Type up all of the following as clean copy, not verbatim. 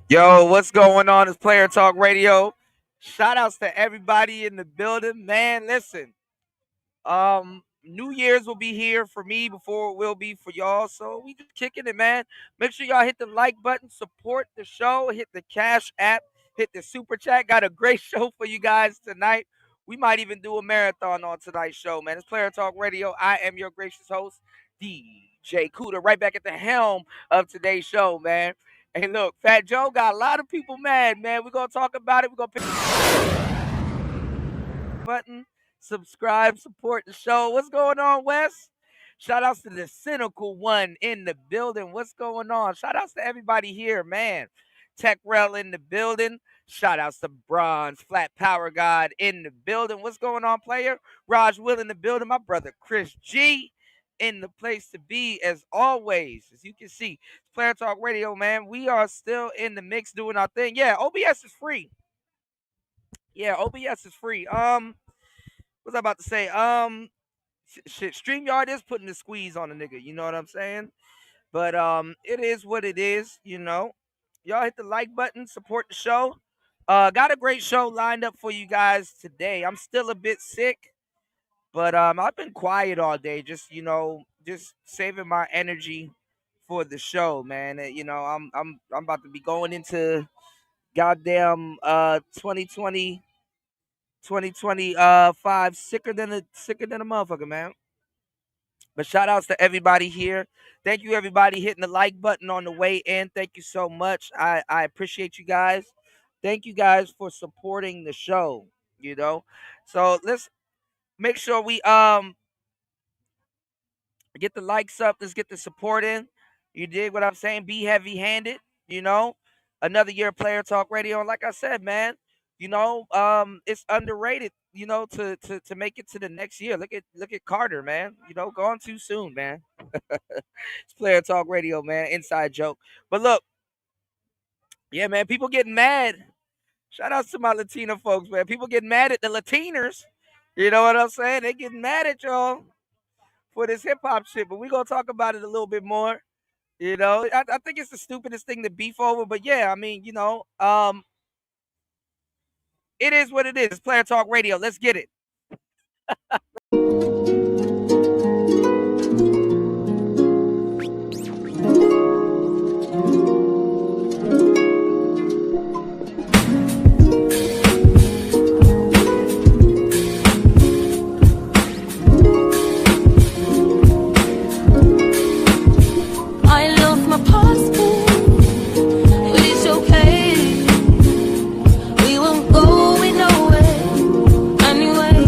Yo, what's going on? It's Player Talk Radio. Shout outs to everybody in the building. Man, listen. New Year's will be here for me before it will be for y'all. So we just kicking it, man. Make sure y'all hit the like button, support the show, hit the Cash app, hit the super chat. Got a great show for you guys tonight. We might even do a marathon on tonight's show, man. It's Player Talk Radio. I am your gracious host, DJ Cuda, right back at the helm of today's show, man. Hey, look, Fat Joe got a lot of people mad, man. We're gonna talk about it. We're gonna pick button, subscribe, support the show. What's going on, Wes? Shout outs to the cynical one in the building. What's going on? Shout outs to everybody here, man. Tech Rel in the building. Shout outs to Bronze, Flat Power God in the building. What's going on, player? Raj Will in the building. My brother Chris G in the place to be as always. As you can see, it's Player Talk Radio, man. We are still in the mix doing our thing. Yeah, OBS is free. Yeah, OBS is free. What's I about to say? Shit, StreamYard is putting the squeeze on a nigga. You know what I'm saying? But it is what it is. You know, y'all hit the like button, support the show. Got a great show lined up for you guys today. I'm still a bit sick, but I've been quiet all day, just just saving my energy for the show, man. You know, I'm about to be going into goddamn 2020 2025 sicker than a motherfucker, man. But shout outs to everybody here. Thank you, everybody, hitting the like button on the way in. Thank you so much. I appreciate you guys. Thank you guys for supporting the show. You know, so let's make sure we get the likes up. Let's get the support in. You dig what I'm saying? Be heavy handed. You know, another year of Player Talk Radio. And like I said, man, it's underrated. To make it to the next year. Look at Carter, man. Gone too soon, man. It's Player Talk Radio, man. Inside joke. But look, yeah, man. People getting mad. Shout outs to my Latino folks, man. People getting mad at the Latiners. You know what I'm saying? They getting mad at y'all for this hip hop shit. But we gonna talk about it a little bit more. I think it's the stupidest thing to beef over. But yeah, I mean, it is what it is. It's Player Talk Radio. Let's get it. I lost my passport, but it's okay. We won't go nowhere. Anyway,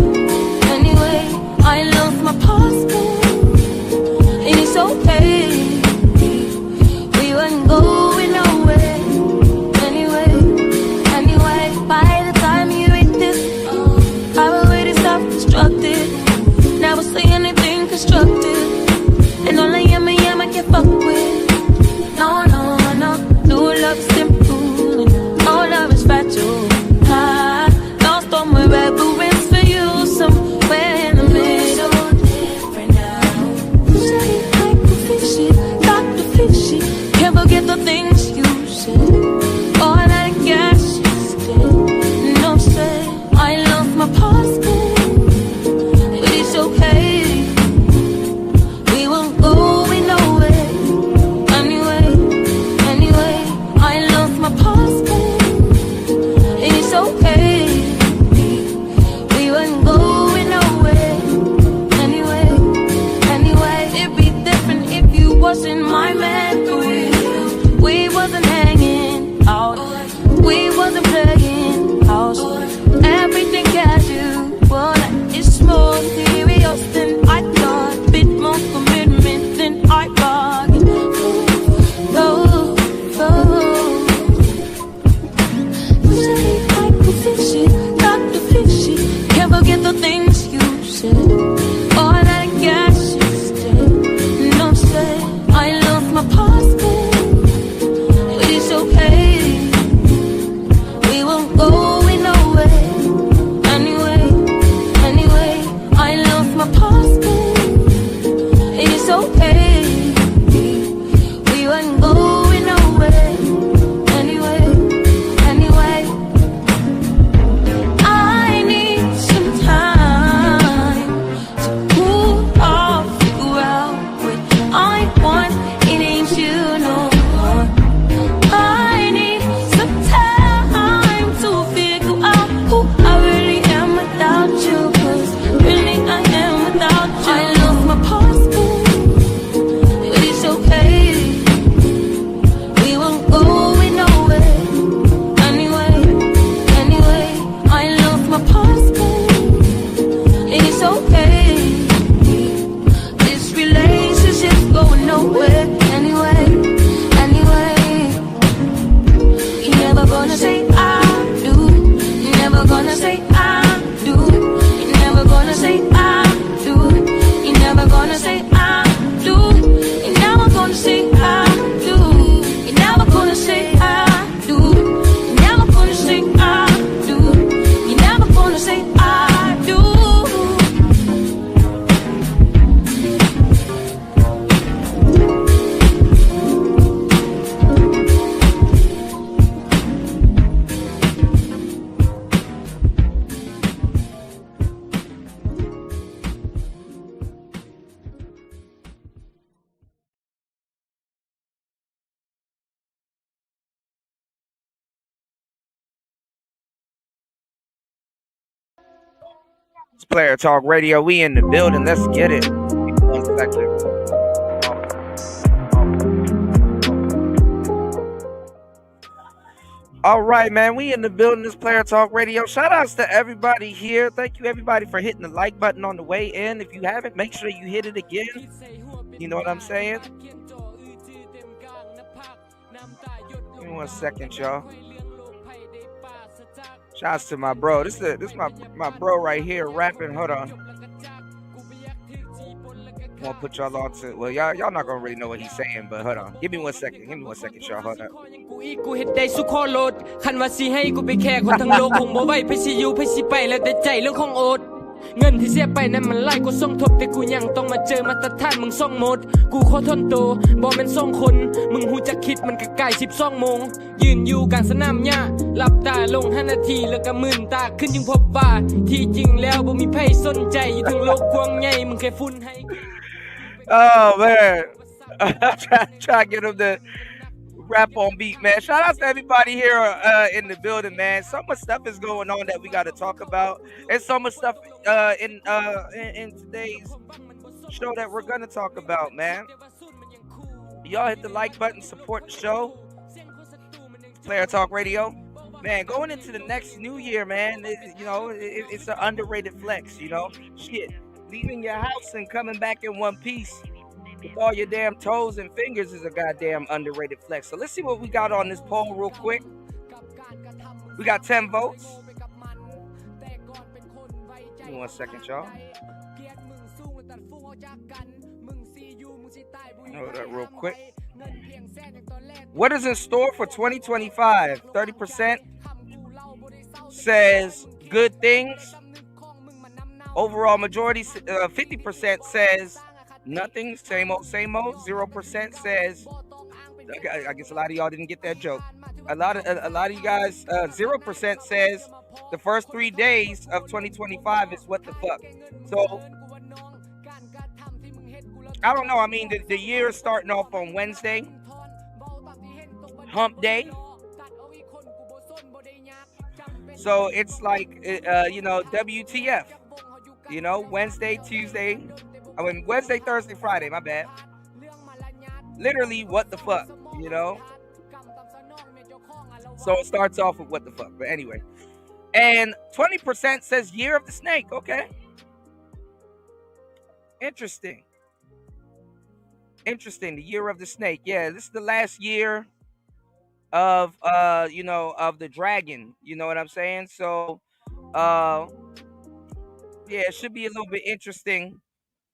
It's Player Talk Radio. We in the building. Let's get it. 1 second. All right, man. We in the building. This Player Talk Radio. Shout outs to everybody here. Thank you, everybody, for hitting the like button on the way in. If you haven't, make sure you hit it again. You know what I'm saying? Give me 1 second, y'all. Shouts to my bro. This is my bro right here rapping. Hold on. I want to put y'all on to. Well, y'all not gonna really know what he's saying, but hold on. Give me 1 second. Give me 1 second, y'all. Hold on. กูเฮ็ดได้สุขอโลดคันว่าสิให้กูไปแค่คนทั้งโลกคงบ่ไหวไปสิอยู่ไปสิไปแล้วแต่ใจเรื่องของโอดเงินที่เสียไปนั้นมันหลายกูส่งทบแต่กูยังต้องมาเจอมาตรฐานมึงส่งหมดกูขอทนโตบ่แม่นส่งคนมึงฮู้จักคิดมันก็ใกล้12 โมงยืนอยู่กลางสนามหญ้าหลับตาลง5 นาทีแล้วก็มึนตาขึ้นจึงพบว่าที่จริงแล้วบ่มีไผสนใจอยู่ทั้งโลกกว้างใหญ่มึงแค่ฝุ่นให้ Oh man, try to get him to rap on beat, man. Shout out to everybody here in the building, man. So much stuff is going on that we got to talk about, and so much stuff in today's show that we're gonna talk about, man. Y'all hit the like button, support the show. Player Talk Radio, man. Going into the next new year, man. It's an underrated flex. Shit. Leaving your house and coming back in one piece with all your damn toes and fingers is a goddamn underrated flex. So let's see what we got on this poll real quick. We got 10 votes. Give me 1 second, y'all. Hold that real quick. What is in store for 2025? 30% says good things. Overall majority, 50% says nothing, same old, same old. 0% says, I guess a lot of y'all didn't get that joke. A lot of you guys, 0% says the first 3 days of 2025 is what the fuck. So I don't know. I mean, the year is starting off on Wednesday, Hump Day. So it's like, WTF. Wednesday, Tuesday. Wednesday, Thursday, Friday. My bad. Literally, what the fuck, So it starts off with what the fuck. But anyway. And 20% says Year of the Snake. Okay. Interesting. The Year of the Snake. Yeah, this is the last year of of the dragon. You know what I'm saying? So yeah, it should be a little bit interesting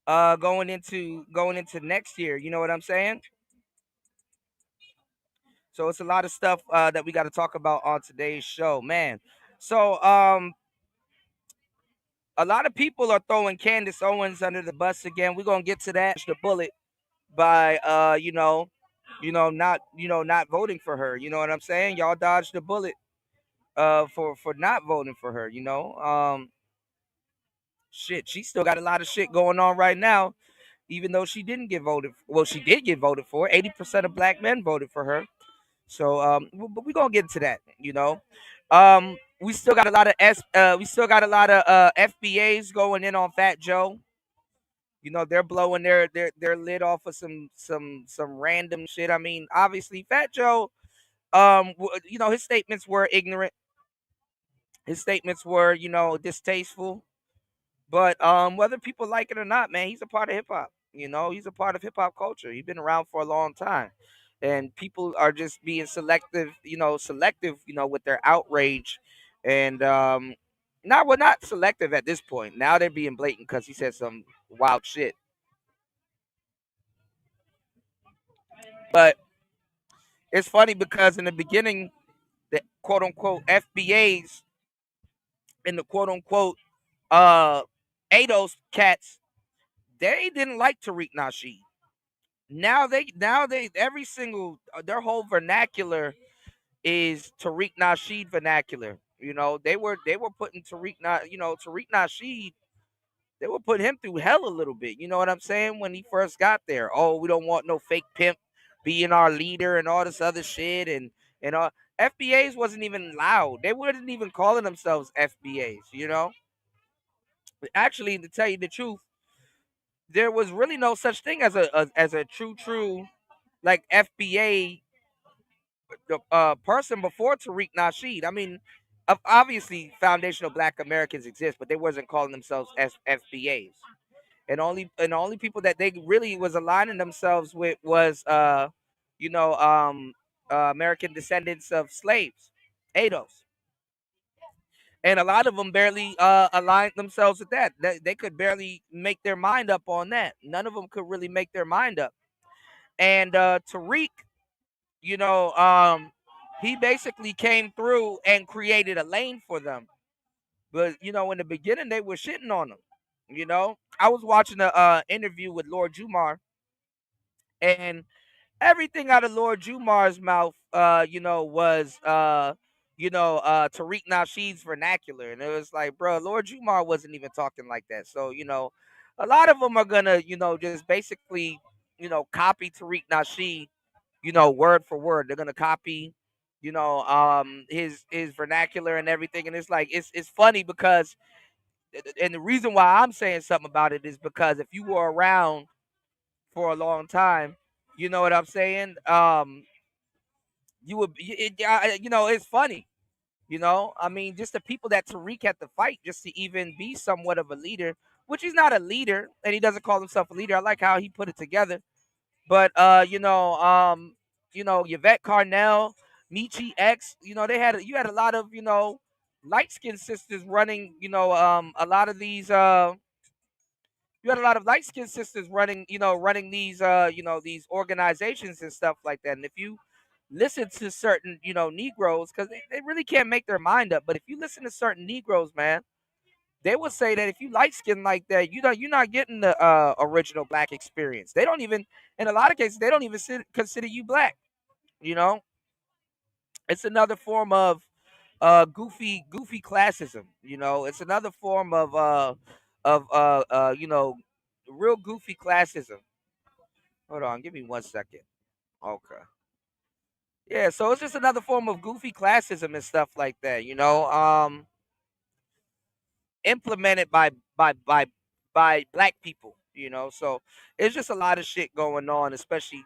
going into next year. You know what I'm saying? So it's a lot of stuff that we got to talk about on today's show, man. So a lot of people are throwing Candace Owens under the bus again. We're gonna get to that. The bullet by not voting for her. You know what I'm saying? Y'all dodged the bullet for not voting for her. Shit, she still got a lot of shit going on right now, even though she didn't get voted. Well, she did get voted for. 80% of black men voted for her. So, but we're gonna get into that. We still got a lot of FBAs going in on Fat Joe. They're blowing their lid off of some random shit. I mean, obviously, Fat Joe. His statements were ignorant. His statements were, distasteful. But whether people like it or not, man, he's a part of hip hop. He's a part of hip hop culture. He's been around for a long time, and people are just being selective. With their outrage, and not selective at this point. Now they're being blatant because he said some wild shit. But it's funny because in the beginning, the quote unquote FBAs and the quote unquote ADOS cats, they didn't like Tariq Nasheed. Now they every single their whole vernacular is Tariq Nasheed vernacular. They were putting Tariq Nasheed, they were putting him through hell a little bit. You know what I'm saying? When he first got there. Oh, we don't want no fake pimp being our leader and all this other shit and all. FBAs wasn't even loud. They weren't even calling themselves FBAs, Actually, to tell you the truth, there was really no such thing as a true like FBA person before Tariq Nasheed. I mean, obviously foundational Black Americans exist, but they wasn't calling themselves FBAs. And only people that they really was aligning themselves with was you know American descendants of slaves, ADOS. And a lot of them barely aligned themselves with that. They could barely make their mind up on that. None of them could really make their mind up. And Tariq, you know, he basically came through and created a lane for them. But in the beginning, they were shitting on him. I was watching a interview with Lord Jumar, and everything out of Lord Jumar's mouth, was Tariq Nasheed's vernacular, and it was like, bro, Lord Jumar wasn't even talking like that. So a lot of them are gonna, just basically, copy Tariq Nasheed, word for word. They're gonna copy, his vernacular and everything, and it's like it's funny because, and the reason why I'm saying something about it is because if you were around for a long time, you know what I'm saying? You would, it's funny. I mean, just the people that Tariq had to fight just to even be somewhat of a leader, which he's not a leader, and he doesn't call himself a leader. I like how he put it together. But Yvette Carnell, Michi X, you had a lot of light skinned sisters running, a lot of these you had a lot of light skinned sisters running, running these these organizations and stuff like that. And if you listen to certain, Negroes, because they really can't make their mind up, but if you listen to certain Negroes, man, they would say that if you light skinned like that, you're not getting the original black experience. They don't even, in a lot of cases, they don't even consider you black. You know, it's another form of goofy classism. It's another form of real goofy classism. Hold on, give me 1 second. Okay. Yeah, so it's just another form of goofy classism and stuff like that. Implemented by black people. So it's just a lot of shit going on, especially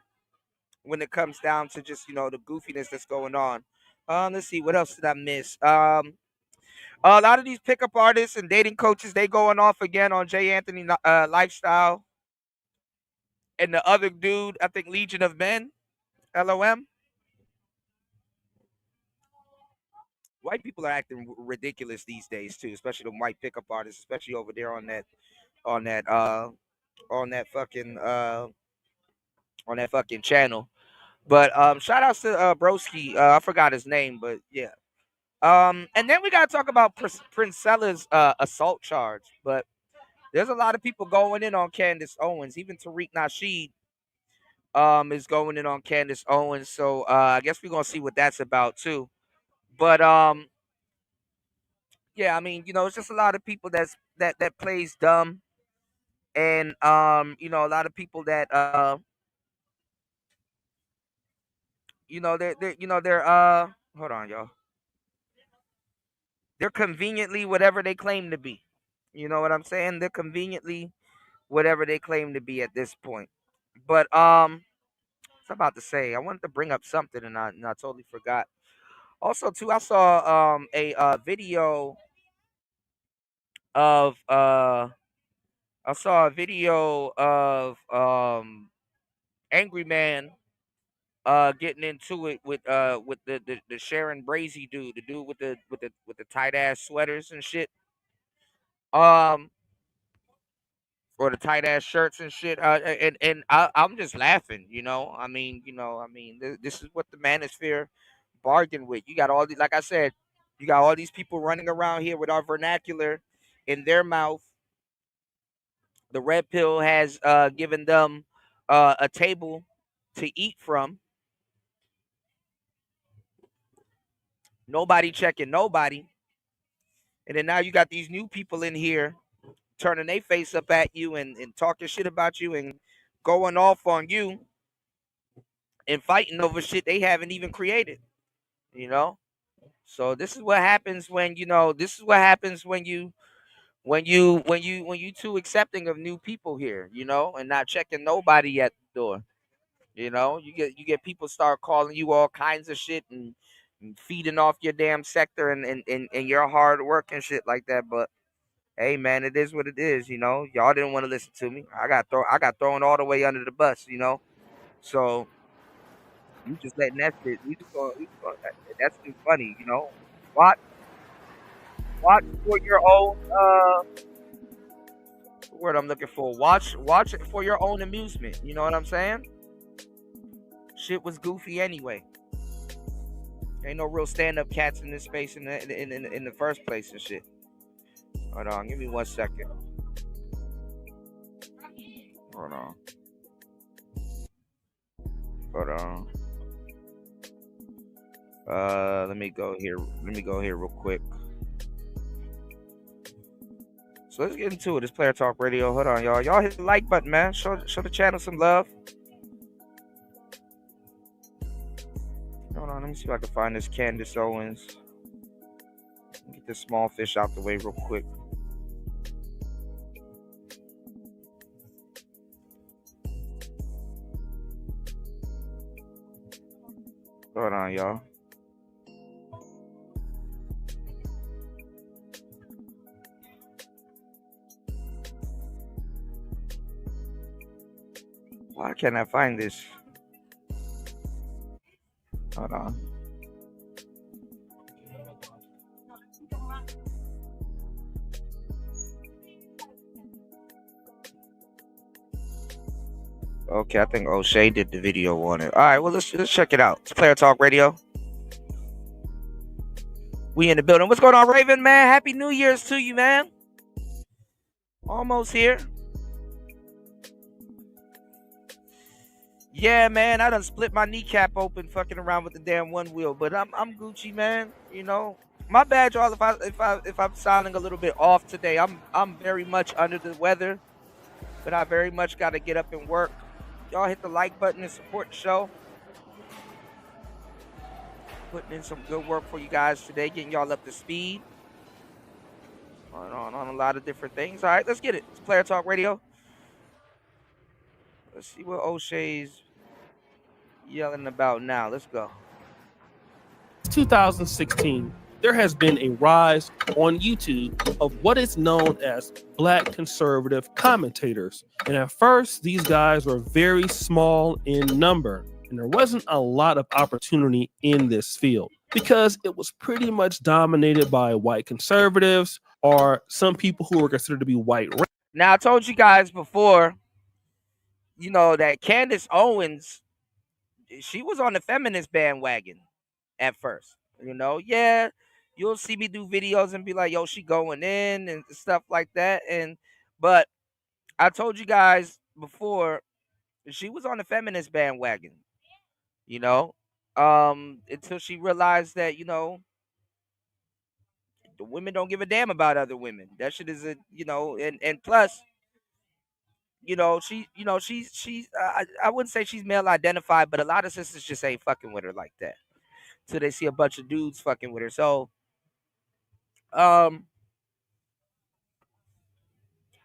when it comes down to just the goofiness that's going on. Let's see, what else did I miss? A lot of these pickup artists and dating coaches, they going off again on Jay Anthony lifestyle, and the other dude, I think Legion of Men, LOM. White people are acting ridiculous these days too, especially the white pickup artists, especially over there on that uh on that fucking channel. But shout outs to Broski. I forgot his name, but yeah. And then we gotta talk about Princella's assault charge. But there's a lot of people going in on Candace Owens. Even Tariq Nasheed is going in on Candace Owens. So I guess we're gonna see what that's about too. But yeah, I mean, it's just a lot of people that plays dumb, and a lot of people that they're hold on, y'all. They're conveniently whatever they claim to be. You know what I'm saying? They're conveniently whatever they claim to be at this point. But I was about to say, I wanted to bring up something, and I totally forgot. Also, too, I saw a video of Angry Man getting into it with the Sharon Brazy dude, the dude with the tight ass sweaters and shit. Um or the tight ass shirts and shit. I'm just laughing. This is what the manosphere bargained with. You got all these, like I said, you got all these people running around here with our vernacular in their mouth. The red pill has given them a table to eat from. Nobody checking nobody. And then now you got these new people in here turning their face up at you and talking shit about you and going off on you and fighting over shit they haven't even created, you know? So this is what happens when, this is what happens when you when you too accepting of new people here, and not checking nobody at the door. You get people start calling you all kinds of shit and feeding off your damn sector and your hard work and shit like that. But hey, man, it is what it is. Y'all didn't want to listen to me. I got thrown all the way under the bus. So you just letting that shit. That's too funny. Watch watch for your own. The word I'm looking for. Watch it for your own amusement. You know what I'm saying? Shit was goofy anyway. Ain't no real stand-up cats in this space in the first place and shit. Hold on, give me 1 second. Hold on. Let me go here. Real quick. So let's get into it. It's Player Talk Radio. Hold on, y'all. Y'all hit the like button, man. Show the channel some love. Hold on, let me see if I can find this Candace Owens. Get this small fish out the way real quick. Hold on, y'all. Why can't I find this? Hold on. Okay, I think O'Shea did the video on it. All right, well, let's check it out. It's Player Talk Radio. We in the building. What's going on, Raven, man? Happy New Year's to you, man. Almost here. Yeah, man, I done split my kneecap open fucking around with the damn one wheel, but I'm Gucci, man. My bad, y'all. If I'm sounding a little bit off today, I'm very much under the weather, but I very much got to get up and work. Y'all hit the like button and support the show. Putting in some good work for you guys today, getting y'all up to speed on a lot of different things. All right, let's get it. It's Player Talk Radio. Let's see what O'Shea's yelling about now. Let's go. 2016, there has been a rise on YouTube of what is known as black conservative commentators. And at first, these guys were very small in number, and there wasn't a lot of opportunity in this field because it was pretty much dominated by white conservatives or some people who were considered to be white. Now, I told you guys before, that Candace Owens, she was on the feminist bandwagon at first. Yeah, you'll see me do videos and be like, yo, she going in and stuff like that. But I told you guys before, she was on the feminist bandwagon, until she realized that, the women don't give a damn about other women. That shit is and plus, she's I wouldn't say she's male identified, but a lot of sisters just ain't fucking with her like that. So they see a bunch of dudes fucking with her. So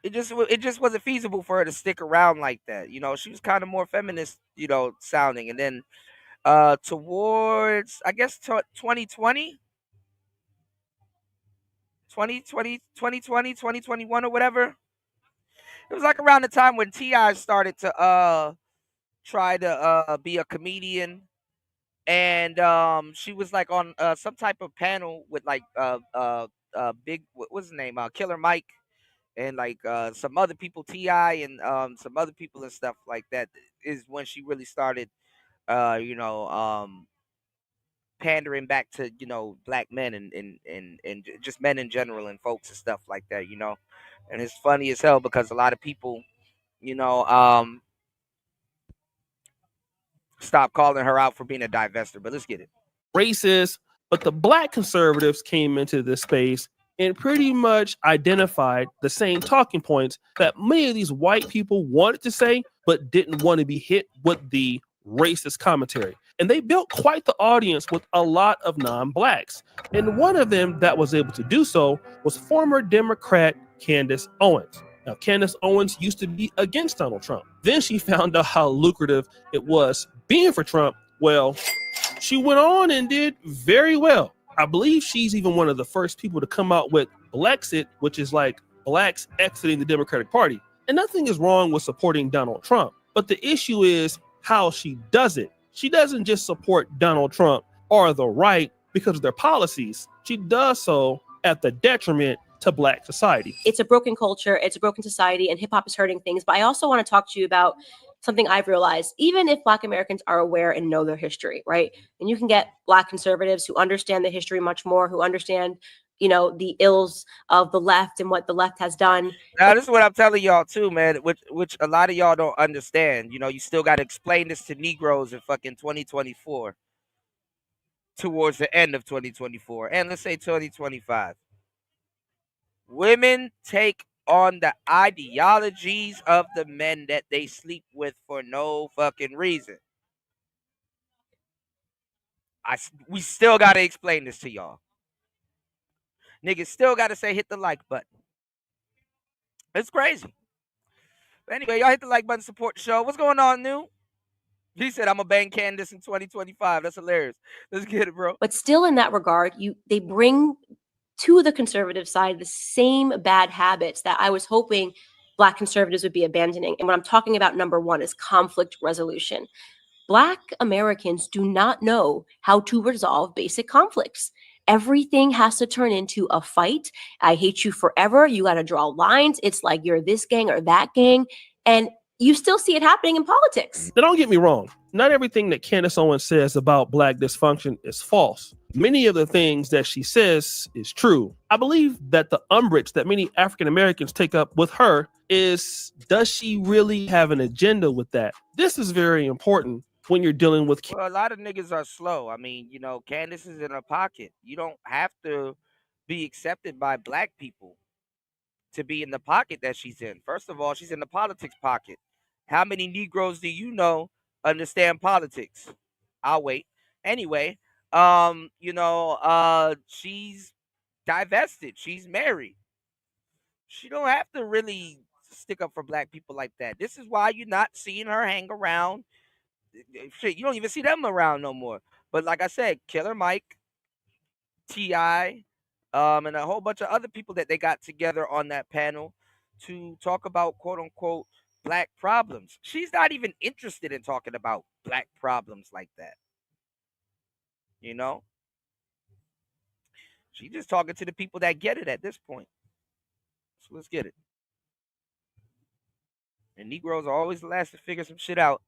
it just wasn't feasible for her to stick around like that. She was kind of more feminist, sounding. And then towards I guess 2020 2021 or whatever. It was like around the time when T.I. started to try to be a comedian. And she was like on some type of panel with like big what's his name, Killer Mike, and like some other people, Ti, and some other people and stuff like that. Is when she really started pandering back to black men and just men in general and folks and stuff like that. And it's funny as hell because a lot of people stop calling her out for being a divester. But let's get it. Racist, but the black conservatives came into this space and pretty much identified the same talking points that many of these white people wanted to say, but didn't want to be hit with the racist commentary. And they built quite the audience with a lot of non-blacks. And one of them that was able to do so was former Democrat Candace Owens. Now, Candace Owens used to be against Donald Trump. Then she found out how lucrative it was being for Trump. Well, she went on and did very well. I believe she's even one of the first people to come out with Blexit, which is like blacks exiting the Democratic Party. And nothing is wrong with supporting Donald Trump. But the issue is how she does it. She doesn't just support Donald Trump or the right because of their policies. She does so at the detriment to black society. It's a broken culture, it's a broken society, and hip hop is hurting things. But I also want to talk to you about something I've realized. Even if Black Americans are aware and know their history, right? And you can get Black conservatives who understand the history much more, who understand, you know, the ills of the left and what the left has done. Now, this is what I'm telling y'all too, man, which a lot of y'all don't understand. You know, you still got to explain this to Negroes in fucking 2024, towards the end of 2024, and let's say 2025. Women take on the ideologies of the men that they sleep with for no fucking reason. We still got to explain this to y'all. Niggas still got to say hit the like button. It's crazy. But anyway, y'all hit the like button, support the show. What's going on, New? He said, I'm a bang Candace in 2025. That's hilarious. Let's get it, bro. But still in that regard, they bring to the conservative side the same bad habits that I was hoping Black conservatives would be abandoning. And what I'm talking about, number one, is conflict resolution. Black Americans do not know how to resolve basic conflicts. Everything has to turn into a fight. I hate you forever. You got to draw lines. It's like you're this gang or that gang. And you still see it happening in politics. Now, don't get me wrong. Not everything that Candace Owens says about Black dysfunction is false. Many of the things that she says is true. I believe that the umbrage that many African Americans take up with her is, does she really have an agenda with that? This is very important when you're dealing with. Well, a lot of niggas are slow. I mean, you know, Candace is in her pocket. You don't have to be accepted by Black people to be in the pocket that she's in. First of all, she's in the politics pocket. How many Negroes do you know understand politics? I'll wait. Anyway, she's divested. She's married. She don't have to really stick up for Black people like that. This is why you're not seeing her hang around. Shit, you don't even see them around no more. But like I said, Killer Mike, T.I., and a whole bunch of other people that they got together on that panel to talk about quote unquote Black problems. She's not even interested in talking about Black problems like that. You know? She's just talking to the people that get it at this point. So let's get it. And Negroes are always the last to figure some shit out.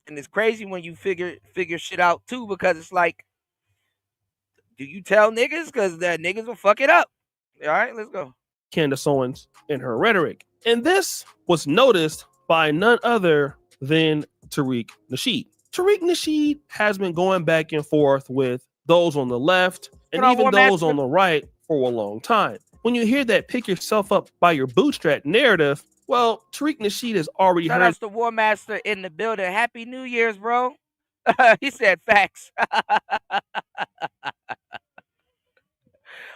And it's crazy when you figure shit out too, because it's like, do you tell niggas? Because the niggas will fuck it up. All right, let's go. Candace Owens and her rhetoric. And this was noticed by none other than Tariq Nasheed. Tariq Nasheed has been going back and forth with those on the left and even those on the right for a long time. When you hear that pick yourself up by your bootstrap narrative, well, Tariq Nasheed has already heard. Shout out to War Master in the building. Happy New Year's, bro. He said facts.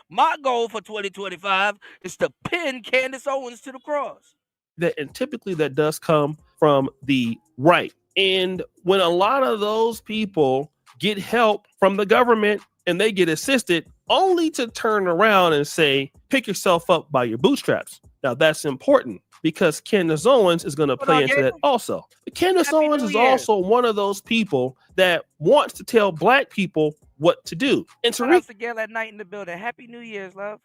My goal for 2025 is to pin Candace Owens to the cross. And typically that does come from the right. And when a lot of those people get help from the government and they get assisted, only to turn around and say, pick yourself up by your bootstraps. Now that's important because Candace Owens is going to play into that also. But Candace Owens is also one of those people that wants to tell Black people what to do. And Tariq again at night in the building. Happy New Year's, love.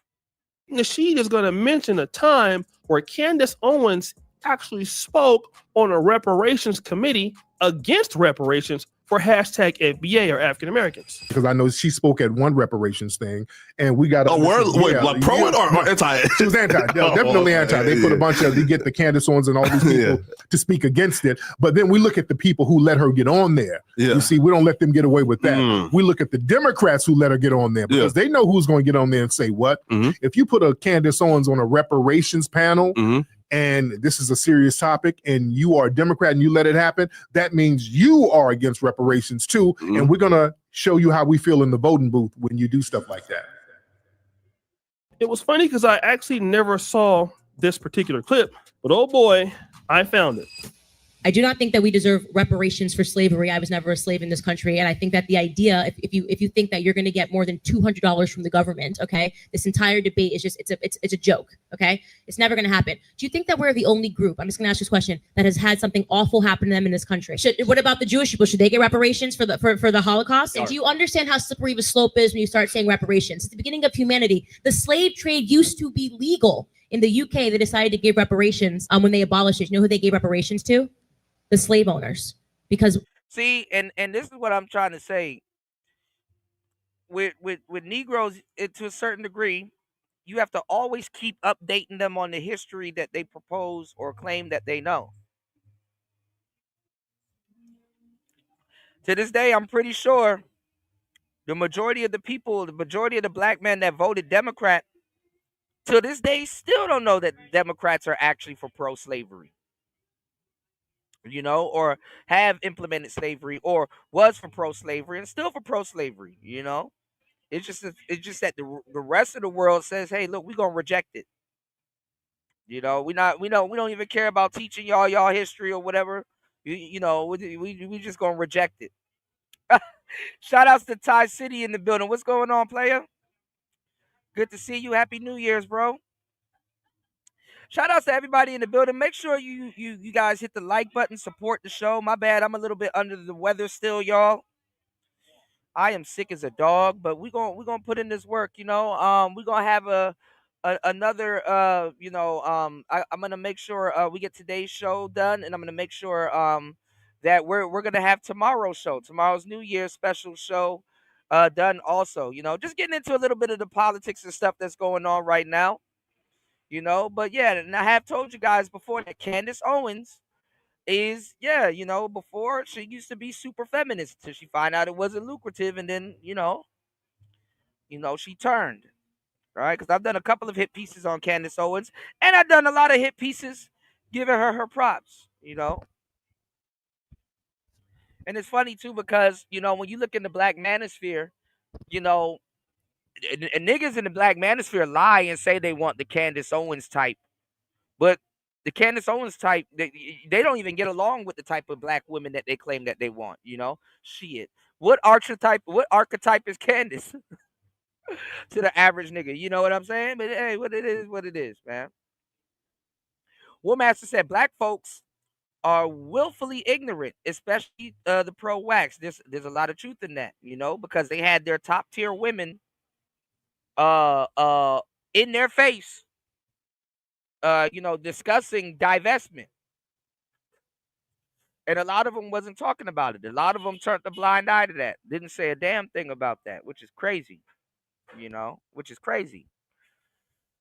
Nasheed is going to mention a time where Candace Owens actually spoke on a reparations committee against reparations for hashtag FBA or African Americans. Because I know she spoke at one reparations thing, and we got pro it or anti? She was anti, definitely anti. They put a bunch of, they get the Candace Owens and all these people to speak against it. But then we look at the people who let her get on there. You see, we don't let them get away with that. We look at the Democrats who let her get on there because they know who's going to get on there and say what. If you put a Candace Owens on a reparations panel, and this is a serious topic, and you are a Democrat and you let it happen, that means you are against reparations too. And we're going to show you how we feel in the voting booth when you do stuff like that. It was funny because I actually never saw this particular clip, but oh boy, I found it. I do not think that we deserve reparations for slavery. I was never a slave in this country, and I think that the idea, if you think that you're going to get more than $200 from the government, okay, this entire debate is just it's a joke, okay? It's never going to happen. Do you think that we're the only group? I'm just going to ask this question that has had something awful happen to them in this country. What about the Jewish people? Should they get reparations for the Holocaust? And do you understand how slippery the slope is when you start saying reparations? It's the beginning of humanity. The slave trade used to be legal. In the UK, they decided to give reparations when they abolished it. You know who they gave reparations to? The slave owners. Because see, and this is what I'm trying to say. With Negroes, to a certain degree, you have to always keep updating them on the history that they propose or claim that they know. To this day, I'm pretty sure the majority of the people, the majority of the black men that voted Democrat, to this day still don't know that Democrats are actually for pro-slavery. Or have implemented slavery or was for pro-slavery and still for pro-slavery. It's just that the rest of the world says, hey, look, we're gonna reject it. We don't even care about teaching y'all history or whatever. We just gonna reject it. Shout outs to Ty City in the building. What's going on, player? Good to see you. Happy New Year's, bro. Shout outs to everybody in the building. Make sure you guys hit the like button, support the show. My bad, I'm a little bit under the weather still, y'all. I am sick as a dog, but we're gonna put in this work, We're gonna have another I'm gonna make sure we get today's show done, and I'm gonna make sure that we're gonna have tomorrow's New Year's special show done also. Just getting into a little bit of the politics and stuff that's going on right now. But yeah, and I have told you guys before that Candace Owens is, before she used to be super feminist until she found out it wasn't lucrative, and then she turned. Right, because I've done a couple of hit pieces on Candace Owens, and I've done a lot of hit pieces giving her props. And it's funny too because when you look in the black manosphere, and niggas in the black manosphere lie and say they want the Candace Owens type, but the Candace Owens type, they don't even get along with the type of black women that they claim that they want. Shit. What archetype is Candace to the average nigga? You know what I'm saying? But hey, what it is, man. Woolmaster said black folks are willfully ignorant, especially the pro wax. There's a lot of truth in that, because they had their top tier women in their face, discussing divestment. And a lot of them wasn't talking about it. A lot of them turned a blind eye to that. Didn't say a damn thing about that, which is crazy. Which is crazy.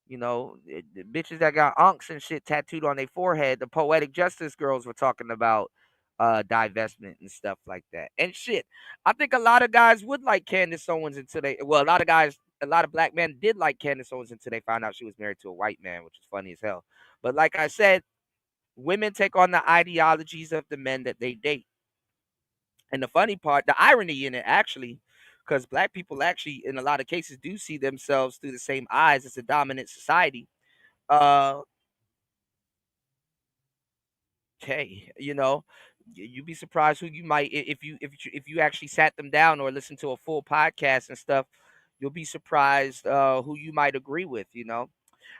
The bitches that got unks and shit tattooed on their forehead, the poetic justice girls were talking about divestment and stuff like that. And shit, I think a lot of guys would like Candace Owens until a lot of black men did like Candace Owens until they found out she was married to a white man, which is funny as hell. But like I said, women take on the ideologies of the men that they date. And the funny part, the irony in it, actually, because black people actually, in a lot of cases, do see themselves through the same eyes as a dominant society. Hey, you'd be surprised who you might, if you actually sat them down or listened to a full podcast and stuff, you'll be surprised who you might agree with.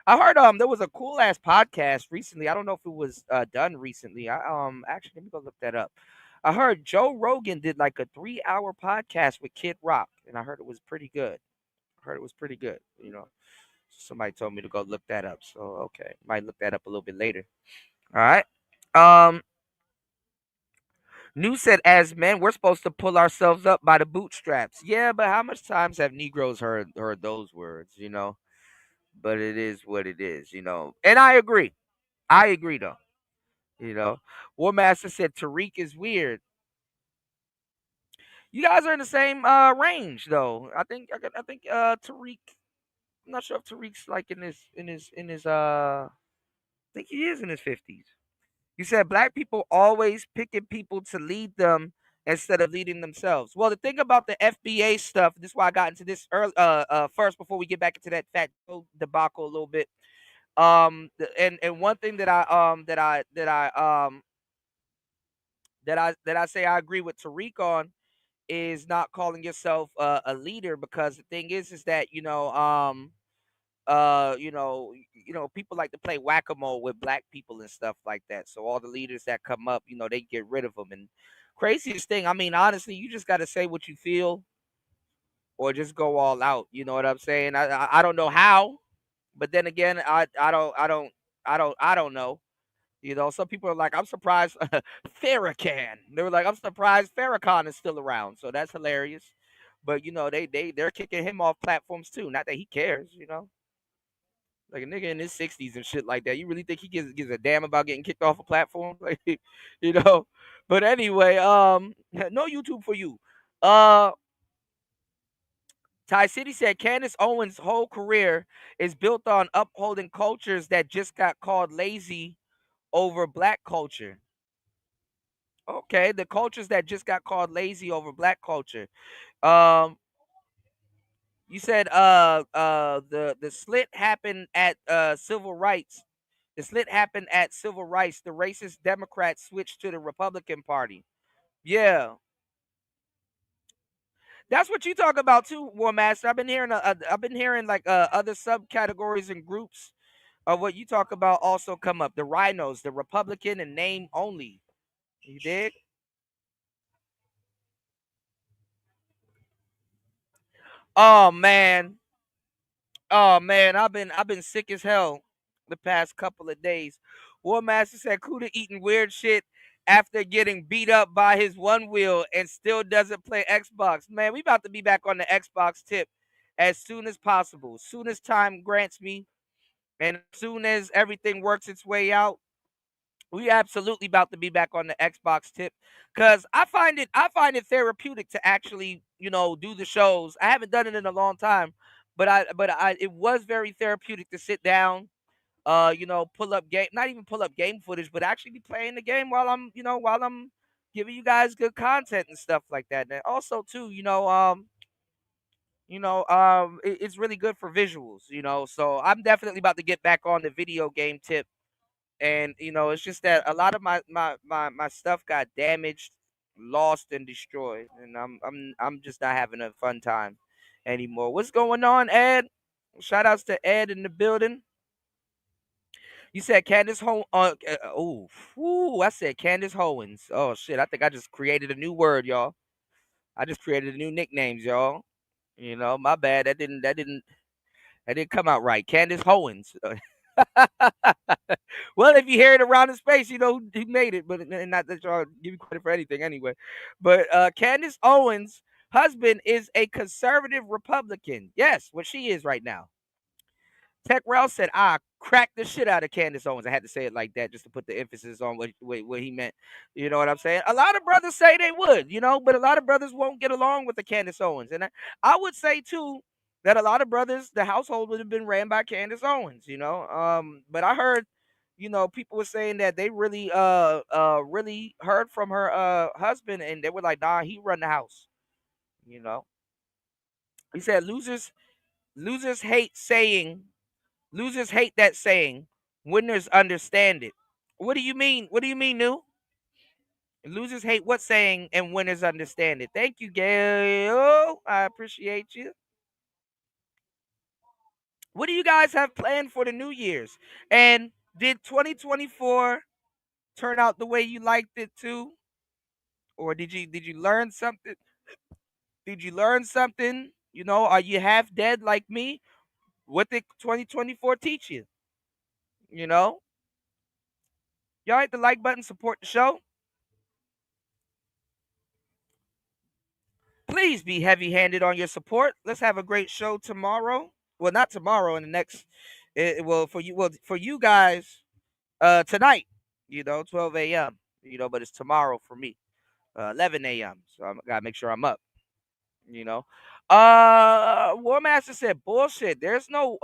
I heard there was a cool ass podcast recently. I don't know if it was done recently. Actually, let me go look that up. I heard Joe Rogan did like a 3-hour podcast with Kid Rock, and I heard it was pretty good. Somebody told me to go look that up. So okay, might look that up a little bit later. All right. New said, as men, we're supposed to pull ourselves up by the bootstraps. Yeah, but how much times have Negroes heard those words? But it is what it is. And I agree. Though. War Master said Tariq is weird. You guys are in the same range though. I think Tariq. I'm not sure if Tariq's like in his I think he is in his 50s. You said black people always picking people to lead them instead of leading themselves. Well, the thing about the FBA stuff, this is why I got into this early, first before we get back into that Fat Joe debacle a little bit. And one thing that I say I agree with Tariq on is not calling yourself a leader, because the thing is that people like to play whack-a-mole with black people and stuff like that. So all the leaders that come up, they get rid of them. And craziest thing, I mean, honestly, you just got to say what you feel or just go all out. You know what I'm saying? I don't know how, but then again, I don't know. Some people are like, I'm surprised Farrakhan. They were like, I'm surprised Farrakhan is still around. So that's hilarious. But they're kicking him off platforms too. Not that he cares. Like a nigga in his 60s and shit like that. You really think he gives a damn about getting kicked off a platform? Like, you know. But anyway, no YouTube for you. Ty City said Candace Owens' whole career is built on upholding cultures that just got called lazy over black culture. Okay, the cultures that just got called lazy over black culture. Um, you said the slit happened at civil rights. The slit happened at civil rights. The racist Democrats switched to the Republican Party. Yeah, that's what you talk about too, War Master. I've been hearing like other subcategories and groups of what you talk about also come up. The rhinos, the Republican and name only. You dig? Oh man. Oh man, I've been sick as hell the past couple of days. War Master said Kuda eating weird shit after getting beat up by his one wheel and still doesn't play Xbox. Man, we about to be back on the Xbox tip as soon as possible. As soon as time grants me and as soon as everything works its way out, we absolutely about to be back on the Xbox tip, because I find it therapeutic to actually do the shows. I haven't done it in a long time, but it was very therapeutic to sit down, pull up game, not even pull up game footage, but actually be playing the game while I'm giving you guys good content and stuff like that. And also too, it's really good for visuals. So I'm definitely about to get back on the video game tip. And it's just that a lot of my stuff got damaged, lost, and destroyed, and I'm just not having a fun time anymore. What's going on, Ed? Shout outs to Ed in the building. You said Candace I said Candace Howens. Oh shit, I think I just created a new word, y'all. I just created a new nicknames, y'all. My bad. That didn't come out right. Candace Howens. Well, if you hear it around the space, he made it, but and not that y'all give you credit for anything anyway. But Candace Owens' husband is a conservative Republican. Yes, what she is right now. Tech Rel said, "I cracked the shit out of Candace Owens." I had to say it like that just to put the emphasis on what he meant. You know what I'm saying? A lot of brothers say they would, but a lot of brothers won't get along with the Candace Owens, and I would say too that a lot of brothers, the household would have been ran by Candace Owens. But I heard, people were saying that they really heard from her husband, and they were like, "Nah, he run the house." You know, he said losers hate saying. Losers hate that saying. Winners understand it. What do you mean? What do you mean, New? Losers hate what saying and winners understand it. Thank you, Gail. I appreciate you. What do you guys have planned for the New Year's? And did 2024 turn out the way you liked it too? Or did you learn something? Did you learn something? Are you half dead like me? What did 2024 teach you? You know? Y'all hit the like button, support the show. Please be heavy-handed on your support. Let's have a great show tomorrow. Well, not tomorrow. In the next, for you guys, tonight. 12 a.m. But it's tomorrow for me, 11 a.m. So I gotta make sure I'm up. You know, War Master said bullshit. There's no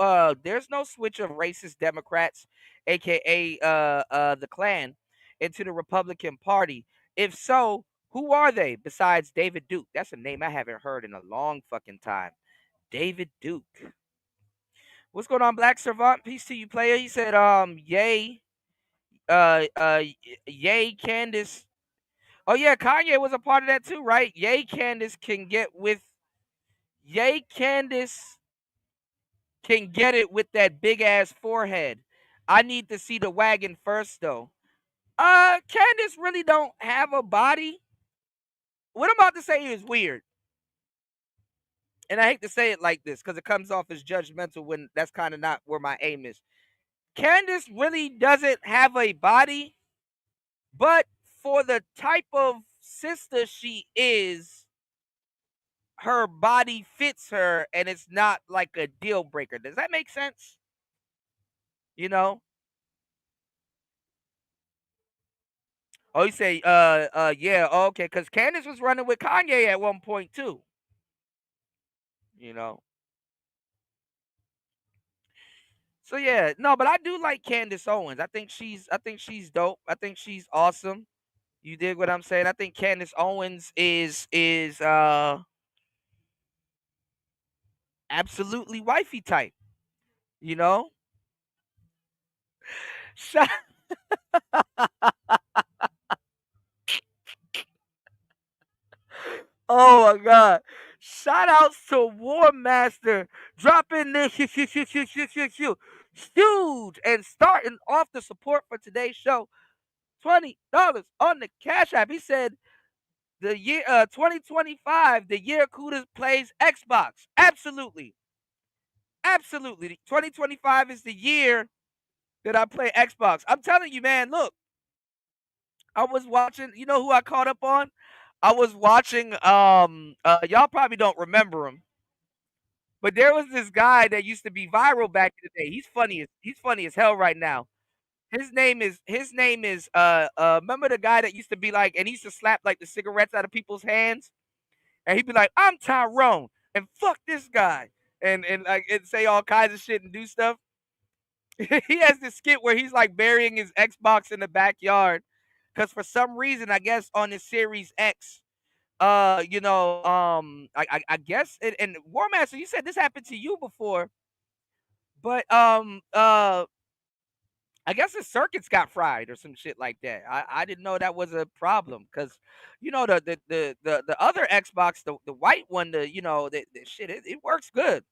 switch of racist Democrats, aka the Klan, into the Republican Party. If so, Who are they besides David Duke? That's a name I haven't heard in a long fucking time. David Duke. What's going on, Black Servant? Peace to you, player. He said, yay, yay, Candace. Oh yeah, Kanye was a part of that too, right? Yay, Candace can get with. Yay, Candace can get it with that big ass forehead. I need to see the wagon first, though. Candace really don't have a body. What I'm about to say is weird. And I hate to say it like this because it comes off as judgmental when that's kind of not where my aim is. Candace really doesn't have a body, but for the type of sister she is, her body fits her and it's not like a deal breaker. Does that make sense? You know? Oh, you say, yeah, okay, because Candace was running with Kanye at one point too. You know? So yeah, no, but I do like Candace Owens. I think she's dope. I think she's awesome. You dig what I'm saying? I think Candace Owens is absolutely wifey type. You know? Shout- oh my god. Shout outs to War Master dropping this huge and starting off the support for today's show. $20 on the Cash App. He said the year 2025, the year Kuda plays Xbox. Absolutely. Absolutely. 2025 is the year that I play Xbox. I'm telling you, man, look. I was watching, you know who I caught up on? I was watching y'all probably don't remember him. But there was this guy that used to be viral back in the day. He's funny as hell right now. His name is remember the guy that used to be like, and he used to slap like the cigarettes out of people's hands, and he'd be like, I'm Tyrone and fuck this guy, and like and say all kinds of shit and do stuff. He has this skit where he's like burying his Xbox in the backyard because for some reason, I guess on his Series X, I guess and War Master, you said this happened to you before, but I guess the circuits got fried or some shit like that. I didn't know that was a problem because, you know, the other Xbox, the white one, the shit, it works good.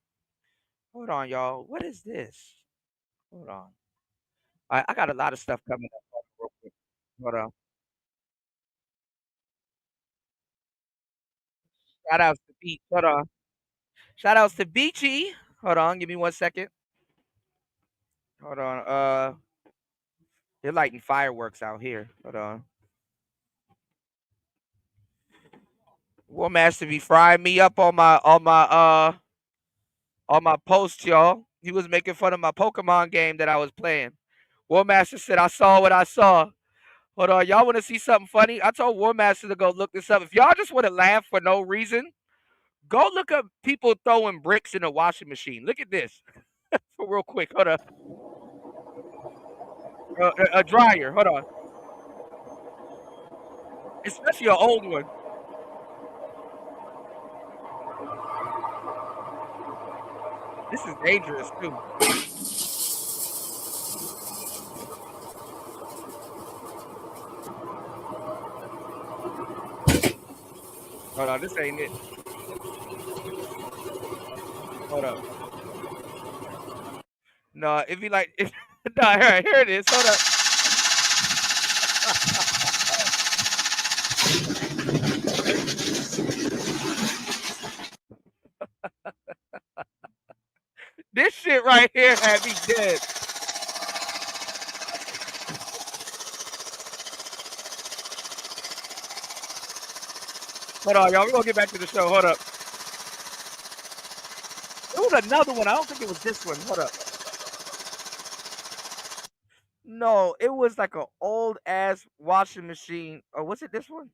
Hold on, y'all. What is this? Hold on. I got a lot of stuff coming up. Real quick. Hold on. Shout outs to Beach. Hold on. Shout outs to Beachy. Hold on. Give me 1 second. Hold on. They're lighting fireworks out here. Hold on. War Master be frying me up on my post, y'all. He was making fun of my Pokemon game that I was playing. War Master said, I saw what I saw. Hold on, y'all want to see something funny? I told War Master to go look this up. If y'all just want to laugh for no reason, go look up people throwing bricks in a washing machine. Look at this. Real quick. Hold on. A dryer. Hold on. Especially an old one. This is dangerous, too. Hold on, this ain't it. Hold up. No, if you like, no, here it is. Hold up. This shit right here had me dead. Hold on, y'all. We're gonna get back to the show. Hold up. It was another one. I don't think it was this one. Hold up. No, it was like an old ass washing machine. Or was it this one?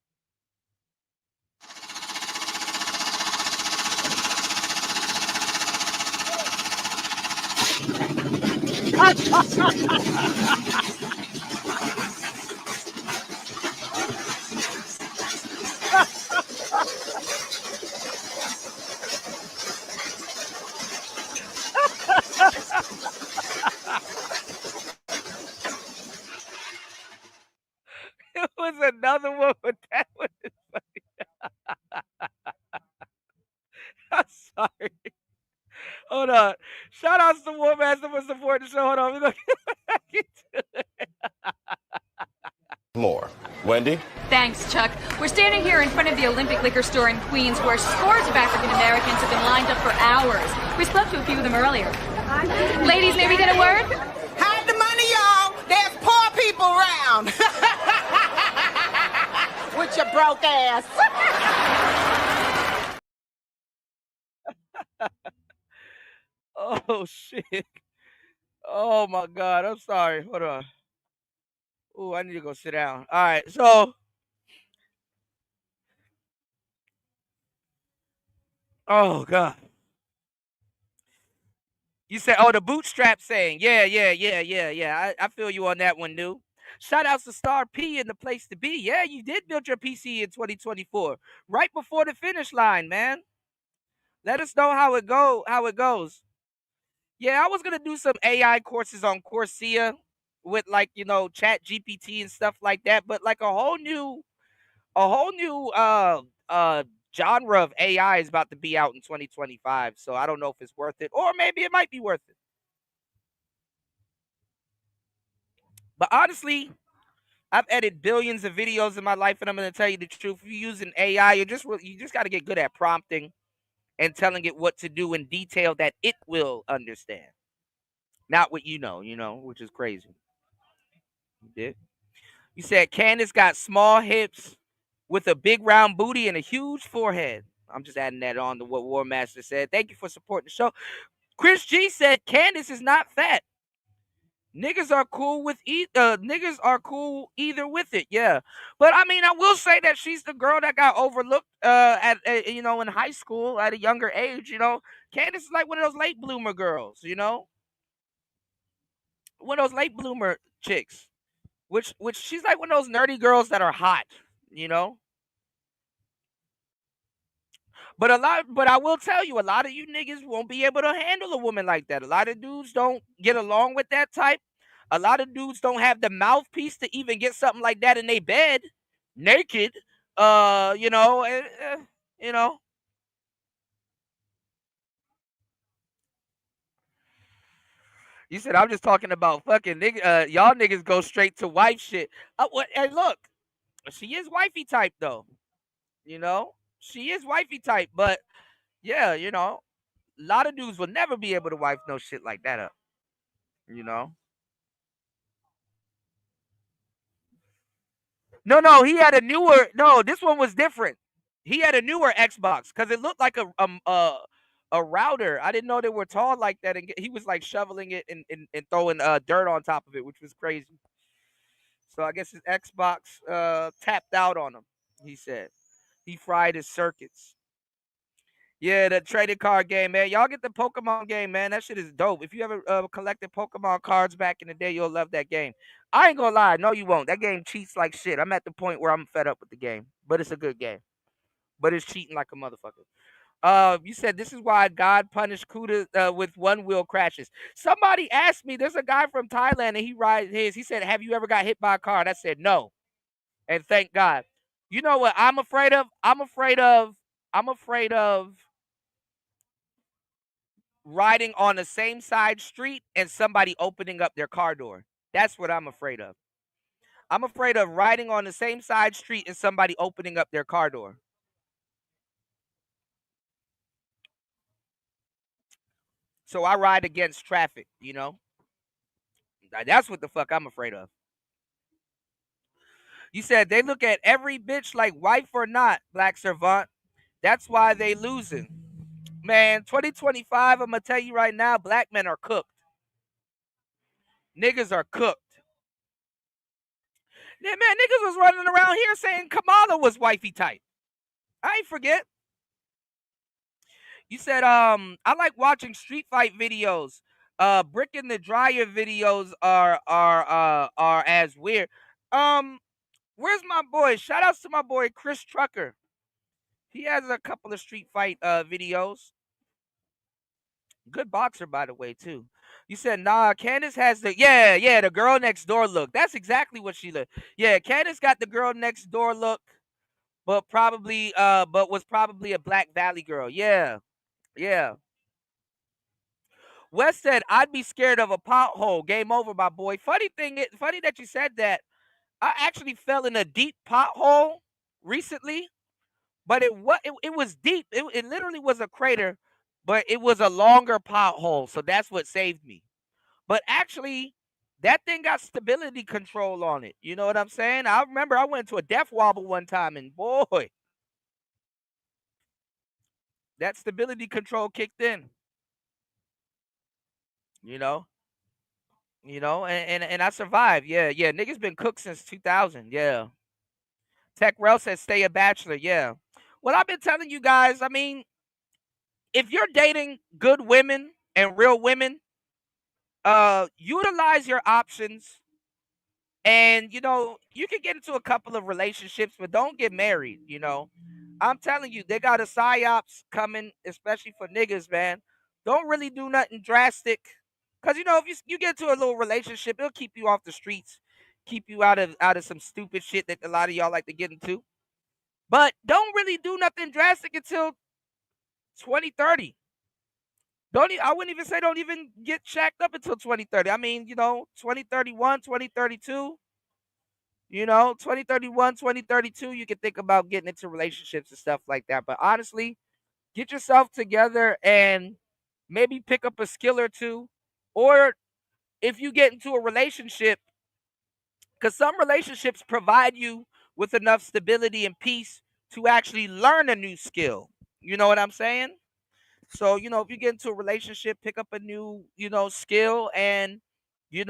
Hold on. Shout outs to War Master for supporting the show. Hold on. We're gonna get to it. More. Wendy? Thanks, Chuck. We're standing here in front of the Olympic Liquor Store in Queens where scores of African Americans have been lined up for hours. We spoke to a few of them earlier. Ladies, maybe get a word? Hide the money, y'all. There's poor people around. With your broke ass. Oh, shit. Oh, my God. I'm sorry. Hold on. Oh, I need to go sit down. All right. So, oh, God. You said, oh, the bootstrap saying. Yeah. I feel you on that one, dude. Shout outs to Star P and the place to be. Yeah, you did build your PC in 2024. Right before the finish line, man. Let us know how it goes. Yeah, I was gonna do some AI courses on Coursera with like, Chat GPT and stuff like that, but like a whole new genre of AI is about to be out in 2025. So I don't know if it's worth it, or maybe it might be worth it. But honestly, I've edited billions of videos in my life, and I'm gonna tell you the truth. If you're using AI, you just got to get good at prompting and telling it what to do in detail that it will understand. Not what you know, which is crazy. You did. You said Candace got small hips with a big round booty and a huge forehead. I'm just adding that on to what War Master said. Thank you for supporting the show. Chris G said Candace is not fat. Niggas are cool either with it, yeah. But I mean, I will say that she's the girl that got overlooked in high school at a younger age. Candace is like one of those late bloomer girls. One of those late bloomer chicks, which she's like one of those nerdy girls that are hot. But I will tell you, a lot of you niggas won't be able to handle a woman like that. A lot of dudes don't get along with that type. A lot of dudes don't have the mouthpiece to even get something like that in their bed, naked. You know. You said I'm just talking about fucking nigga. Y'all niggas go straight to wife shit. And look, she is wifey type though. She is wifey type, but yeah, a lot of dudes will never be able to wife no shit like that up. No, he had a newer. No, this one was different. He had a newer Xbox because it looked like a router. I didn't know they were tall like that, and he was like shoveling it and throwing dirt on top of it, which was crazy. So I guess his Xbox tapped out on him. He said he fried his circuits. Yeah, the trading card game, man. Y'all get the Pokemon game, man. That shit is dope. If you ever collected Pokemon cards back in the day, you'll love that game. I ain't gonna lie. No, you won't. That game cheats like shit. I'm at the point where I'm fed up with the game. But it's a good game. But it's cheating like a motherfucker. You said this is why God punished Kuda with one wheel crashes. Somebody asked me, there's a guy from Thailand and he rides his. He said, have you ever got hit by a car? And I said, no. And thank God. You know what I'm afraid of? I'm afraid of riding on the same side street and somebody opening up their car door. That's what I'm afraid of. I'm afraid of riding on the same side street and somebody opening up their car door. So I ride against traffic, That's what the fuck I'm afraid of. You said they look at every bitch like wife or not, Black Servant. That's why they losing. Man, 2025, I'm going to tell you right now, black men are cooked. Niggas are cooked. Yeah, man, niggas was running around here saying Kamala was wifey type. I ain't forget. You said, I like watching street fight videos. Brick in the dryer videos are as weird. Where's my boy? Shout outs to my boy Chris Trucker. He has a couple of street fight videos. Good boxer, by the way, too. You said, nah, Candace has the the girl next door look. That's exactly what she looked. Yeah, Candace got the girl next door look, but was probably a Black Valley girl. Yeah. Wes said, "I'd be scared of a pothole. Game over, my boy." Funny that you said that. I actually fell in a deep pothole recently, but it was deep. It literally was a crater, but it was a longer pothole, so that's what saved me. But actually, that thing got stability control on it. You know what I'm saying? I remember I went to a death wobble one time, and boy, that stability control kicked in. You know, and I survived. Yeah, niggas been cooked since 2000. Yeah. Tech Rel says stay a bachelor. Yeah. Well, I've been telling you guys. I mean, if you're dating good women and real women, utilize your options. And you can get into a couple of relationships, but don't get married. I'm telling you, they got a psyops coming, especially for niggas, man. Don't really do nothing drastic, cause if you get into a little relationship, it'll keep you off the streets, keep you out of some stupid shit that a lot of y'all like to get into. But don't really do nothing drastic until 2030. I wouldn't even say don't even get shacked up until 2030. I mean, 2031, 2032. 2031, 2032, you can think about getting into relationships and stuff like that. But honestly, get yourself together and maybe pick up a skill or two. Or if you get into a relationship, because some relationships provide you with enough stability and peace to actually learn a new skill. You know what I'm saying? So, if you get into a relationship, pick up a new, skill and, yeah,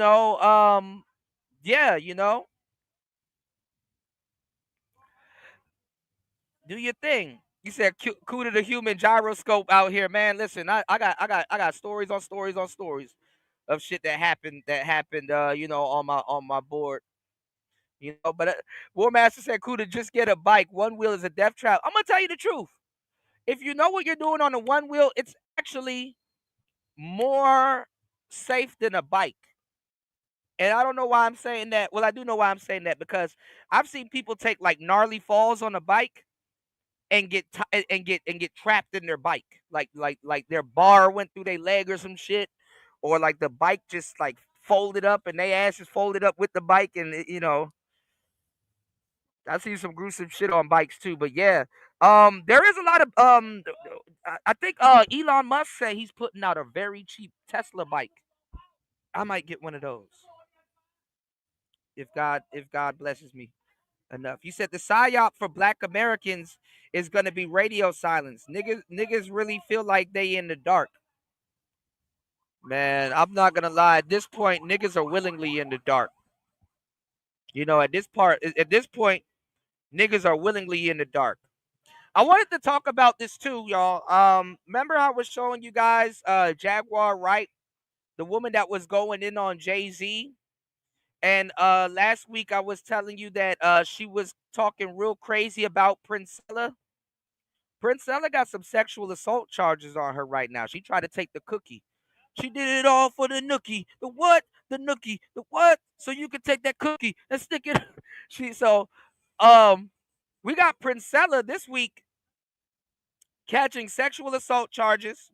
do your thing. You said coup to the human gyroscope out here, man. Listen, I got stories on stories on stories of shit that happened on my board. But War Master said coup to just get a bike. One wheel is a death trap. I'm gonna tell you the truth. If you know what you're doing on a one wheel, it's actually more safe than a bike. And I don't know why I'm saying that. Well, I do know why I'm saying that because I've seen people take like gnarly falls on a bike and get trapped in their bike. Like their bar went through their leg or some shit, or like the bike just like folded up and they ass is folded up with the bike, and I see some gruesome shit on bikes too. But yeah, there is a lot of I think Elon Musk said he's putting out a very cheap Tesla bike. I might get one of those if God blesses me enough. You said the psyop for Black Americans is gonna be radio silence. Niggas really feel like they in the dark. Man, I'm not gonna lie. At this point, niggas are willingly in the dark. At this point, niggas are willingly in the dark. I wanted to talk about this too, y'all. Remember I was showing you guys Jaguar Wright, the woman that was going in on Jay-Z? And last week I was telling you that she was talking real crazy about Princella. Princella got some sexual assault charges on her right now. She tried to take the cookie. She did it all for the nookie. The what? The nookie. The what? So you can take that cookie and stick it. We got Princella this week catching sexual assault charges.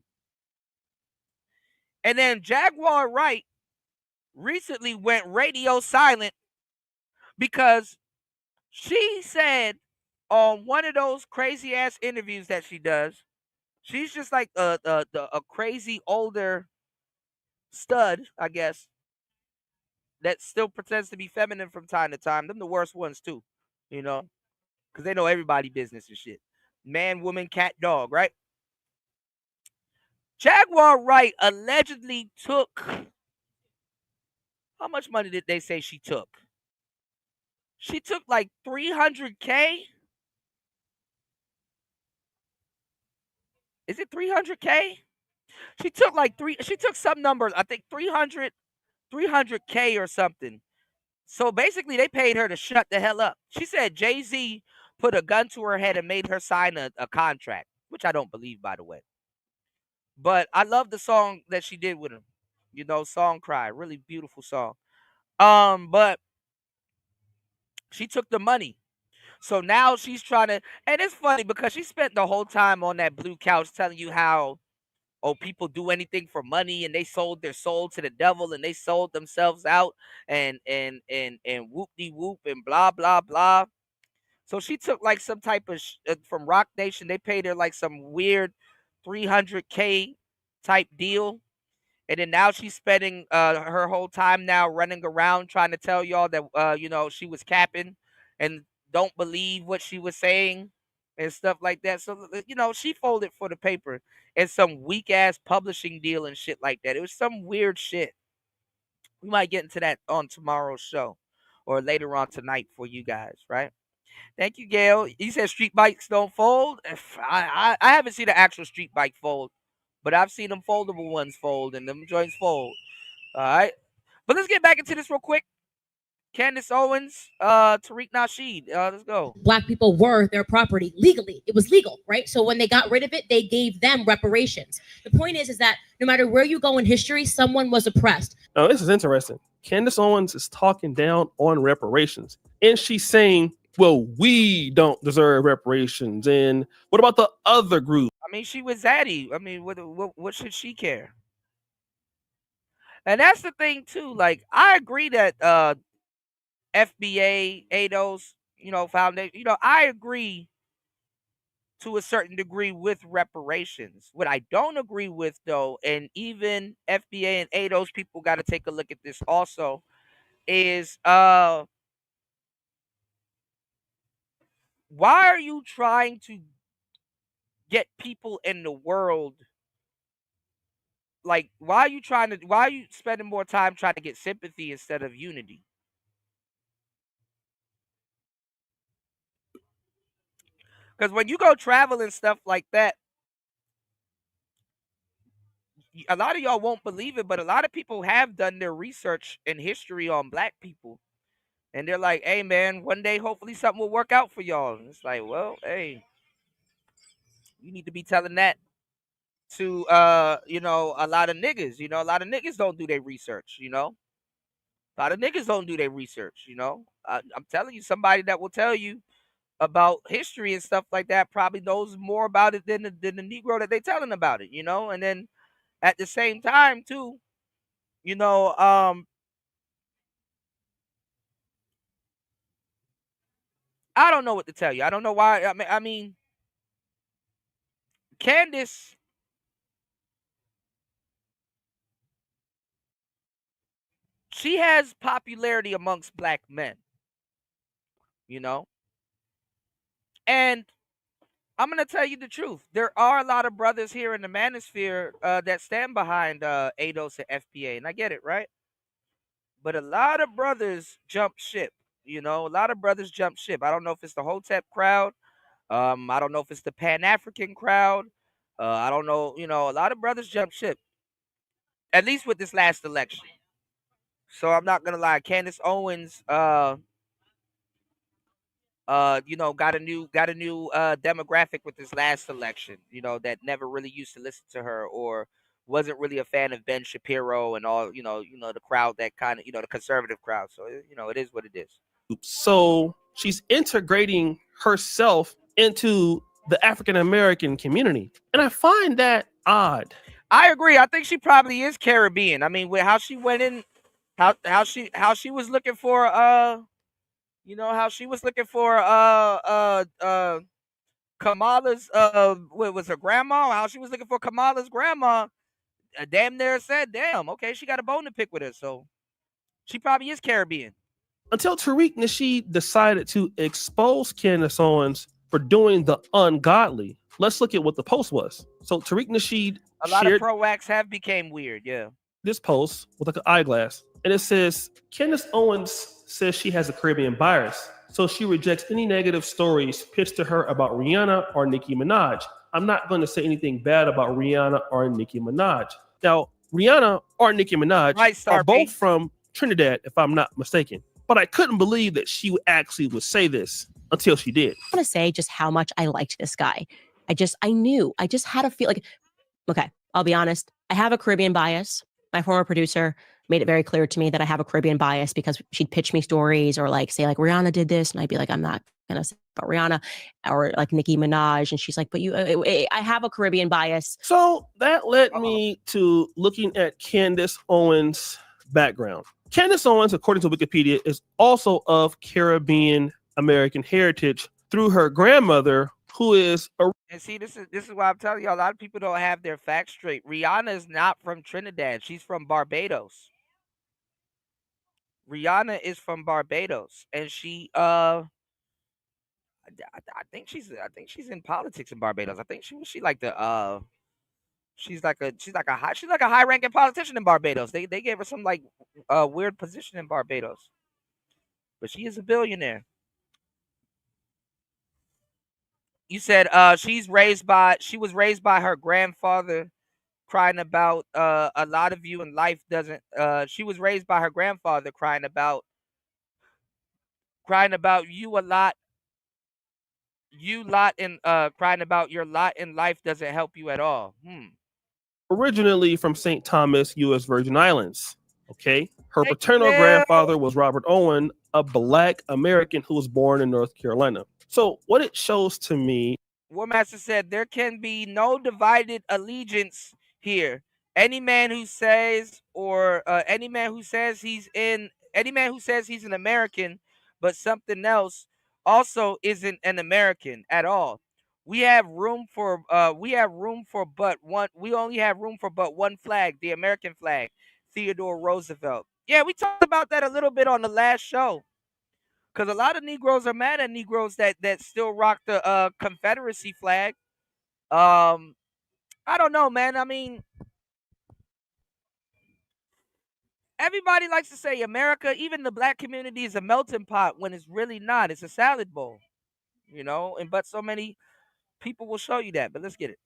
And then Jaguar Wright recently went radio silent because she said on one of those crazy ass interviews that she does, she's just like a crazy older stud, I guess, that still pretends to be feminine from time to time. Them the worst ones too, because they know everybody business and shit. Man, woman, cat, dog, right? Jaguar Wright allegedly took, how much money did they say she took? She took like 300K. Is it 300K? She took she took some numbers, I think 300K or something. So basically they paid her to shut the hell up. She said Jay-Z put a gun to her head and made her sign a contract, which I don't believe, by the way. But I love the song that she did with him. Song Cry, really beautiful song. But she took the money. So now she's trying to, and it's funny because she spent the whole time on that blue couch telling you how oh, people do anything for money, and they sold their soul to the devil, and they sold themselves out, and whoop de whoop and blah blah blah. So she took like some type of from Rock Nation. They paid her like some weird 300K type deal. And then now she's spending her whole time now running around trying to tell y'all that she was capping and don't believe what she was saying and stuff like that. So she folded for the paper and some weak ass publishing deal and shit like that. It was some weird shit. We might get into that on tomorrow's show or later on tonight for you guys, right? Thank you, Gail. You said street bikes don't fold. I haven't seen an actual street bike fold, but I've seen them foldable ones fold and them joints fold. All right. But let's get back into this real quick. Candace Owens, Tariq Nasheed. Let's go. Black people were their property legally. It was legal, right? So when they got rid of it, they gave them reparations. The point is that no matter where you go in history, someone was oppressed. Oh, this is interesting. Candace Owens is talking down on reparations, and she's saying, well, we don't deserve reparations. And what about the other group? I mean, she was Zaddy. I mean, what should she care? And that's the thing too. Like, I agree that FBA, ADOS, foundation, I agree to a certain degree with reparations. What I don't agree with though, and even FBA and ADOS people got to take a look at this also, is why are you trying to get people in the world, like why are you spending more time trying to get sympathy instead of unity? Because when you go travel and stuff like that, a lot of y'all won't believe it, but a lot of people have done their research and history on black people. And they're like, hey, man, one day, hopefully something will work out for y'all. And it's like, well, hey, you need to be telling that to, a lot of niggas. A lot of niggas don't do their research, A lot of niggas don't do their research, I'm telling you, somebody that will tell you about history and stuff like that probably knows more about it than the Negro that they telling about it, And then at the same time, too, I don't know what to tell you. I don't know why. I mean, Candace, she has popularity amongst black men, And I'm going to tell you the truth. There are a lot of brothers here in the manosphere that stand behind ADOS and FPA, and I get it, right? But a lot of brothers jump ship, A lot of brothers jump ship. I don't know if it's the Hotep crowd. I don't know if it's the Pan-African crowd. I don't know. A lot of brothers jump ship, at least with this last election. So I'm not gonna lie. Candace Owens, got a new demographic with this last election. That never really used to listen to her or wasn't really a fan of Ben Shapiro and all. The crowd that kind of the conservative crowd. So it is what it is. So she's integrating herself into the African American community, and I find that odd. I agree. I think she probably is Caribbean. I mean, with how she went in, how she was looking for how she was looking for Kamala's what was her grandma? How she was looking for Kamala's grandma? Damn near said, damn, okay, she got a bone to pick with her, so she probably is Caribbean. Until Tariq Nasheed decided to expose Candace Owens for doing the ungodly. Let's look at what the post was. So Tariq Nasheed a lot of pro-wax have became weird, yeah. This post with like an eyeglass, and it says, Candace Owens says she has a Caribbean bias, so she rejects any negative stories pitched to her about Rihanna or Nicki Minaj. I'm not going to say anything bad about Rihanna or Nicki Minaj. Now, Rihanna or Nicki Minaj are both from Trinidad, if I'm not mistaken. But I couldn't believe that she actually would say this until she did. I want to say just how much I liked this guy. I knew. I just had a feel like, okay, I'll be honest. I have a Caribbean bias. My former producer made it very clear to me that I have a Caribbean bias because she'd pitch me stories or like say like Rihanna did this. And I'd be like, I'm not gonna say about Rihanna or like Nicki Minaj, and she's like, but I have a Caribbean bias. So that led me to looking at Candace Owens' background. Candace Owens, according to Wikipedia, is also of Caribbean American heritage through her grandmother, who is a. And see, this is why I'm telling you, a lot of people don't have their facts straight. Rihanna is not from Trinidad; she's from Barbados. Rihanna is from Barbados, and she I think she's in politics in Barbados. I think she like the she's like a high ranking politician in Barbados. They gave her some like weird position in Barbados, but she is a billionaire. You said she was raised by her grandfather, crying about a lot of you in life doesn't. She was raised by her grandfather crying about you a lot. Crying about your lot in life doesn't help you at all. Originally from St. Thomas, U.S. Virgin Islands. Okay. Her paternal grandfather was Robert Owen, a Black American who was born in North Carolina. So what it shows to me. Warmaster said there can be no divided allegiance here. Any man who says he's an American, but something else also isn't an American at all. We have room for but one. We only have room for but one flag, the American flag. Theodore Roosevelt. Yeah, we talked about that a little bit on the last show. Because a lot of Negroes are mad at Negroes that still rock the Confederacy flag. I don't know, man. I mean, everybody likes to say America, even the Black community, is a melting pot when it's really not. It's a salad bowl, but so many people will show you that. But let's get it.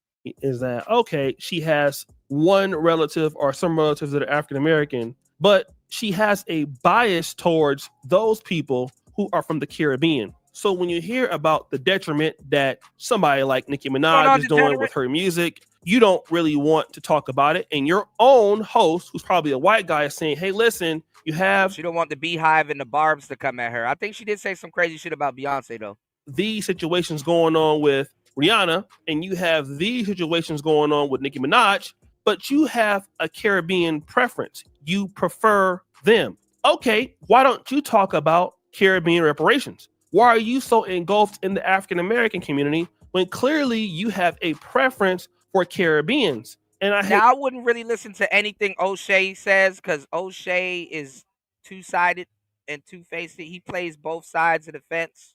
Is that okay? She has one relative or some relatives that are African American, but she has a bias towards those people who are from the Caribbean. So when you hear about the detriment that somebody like Nicki Minaj is doing with her music, you don't really want to talk about it. And your own host, who's probably a white guy, is saying, hey, listen, she don't want the beehive and the barbs to come at her. I think she did say some crazy shit about Beyonce, though. These situations going on with Rihanna, and you have these situations going on with Nicki Minaj, but you have a Caribbean preference. You prefer them. Okay, why don't you talk about Caribbean reparations? Why are you so engulfed in the African American community when clearly you have a preference for Caribbeans? And I wouldn't really listen to anything O'Shea says, because O'Shea is two-sided and two-faced. He plays both sides of the fence.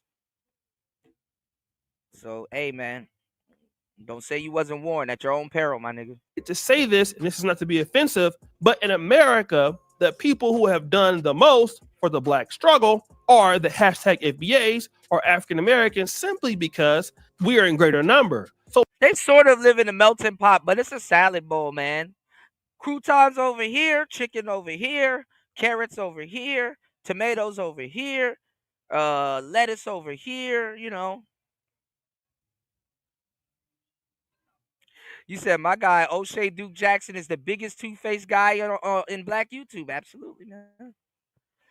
So, hey, man, don't say you wasn't warned at your own peril, my nigga. To say this, and this is not to be offensive, but in America, the people who have done the most for the Black struggle are the hashtag FBAs or African Americans, simply because we are in greater number. So they sort of live in a melting pot, but it's a salad bowl, man. Croutons over here, chicken over here, carrots over here, tomatoes over here, lettuce over here, You said my guy O'Shea Duke Jackson is the biggest two-faced guy in Black YouTube. Absolutely, man.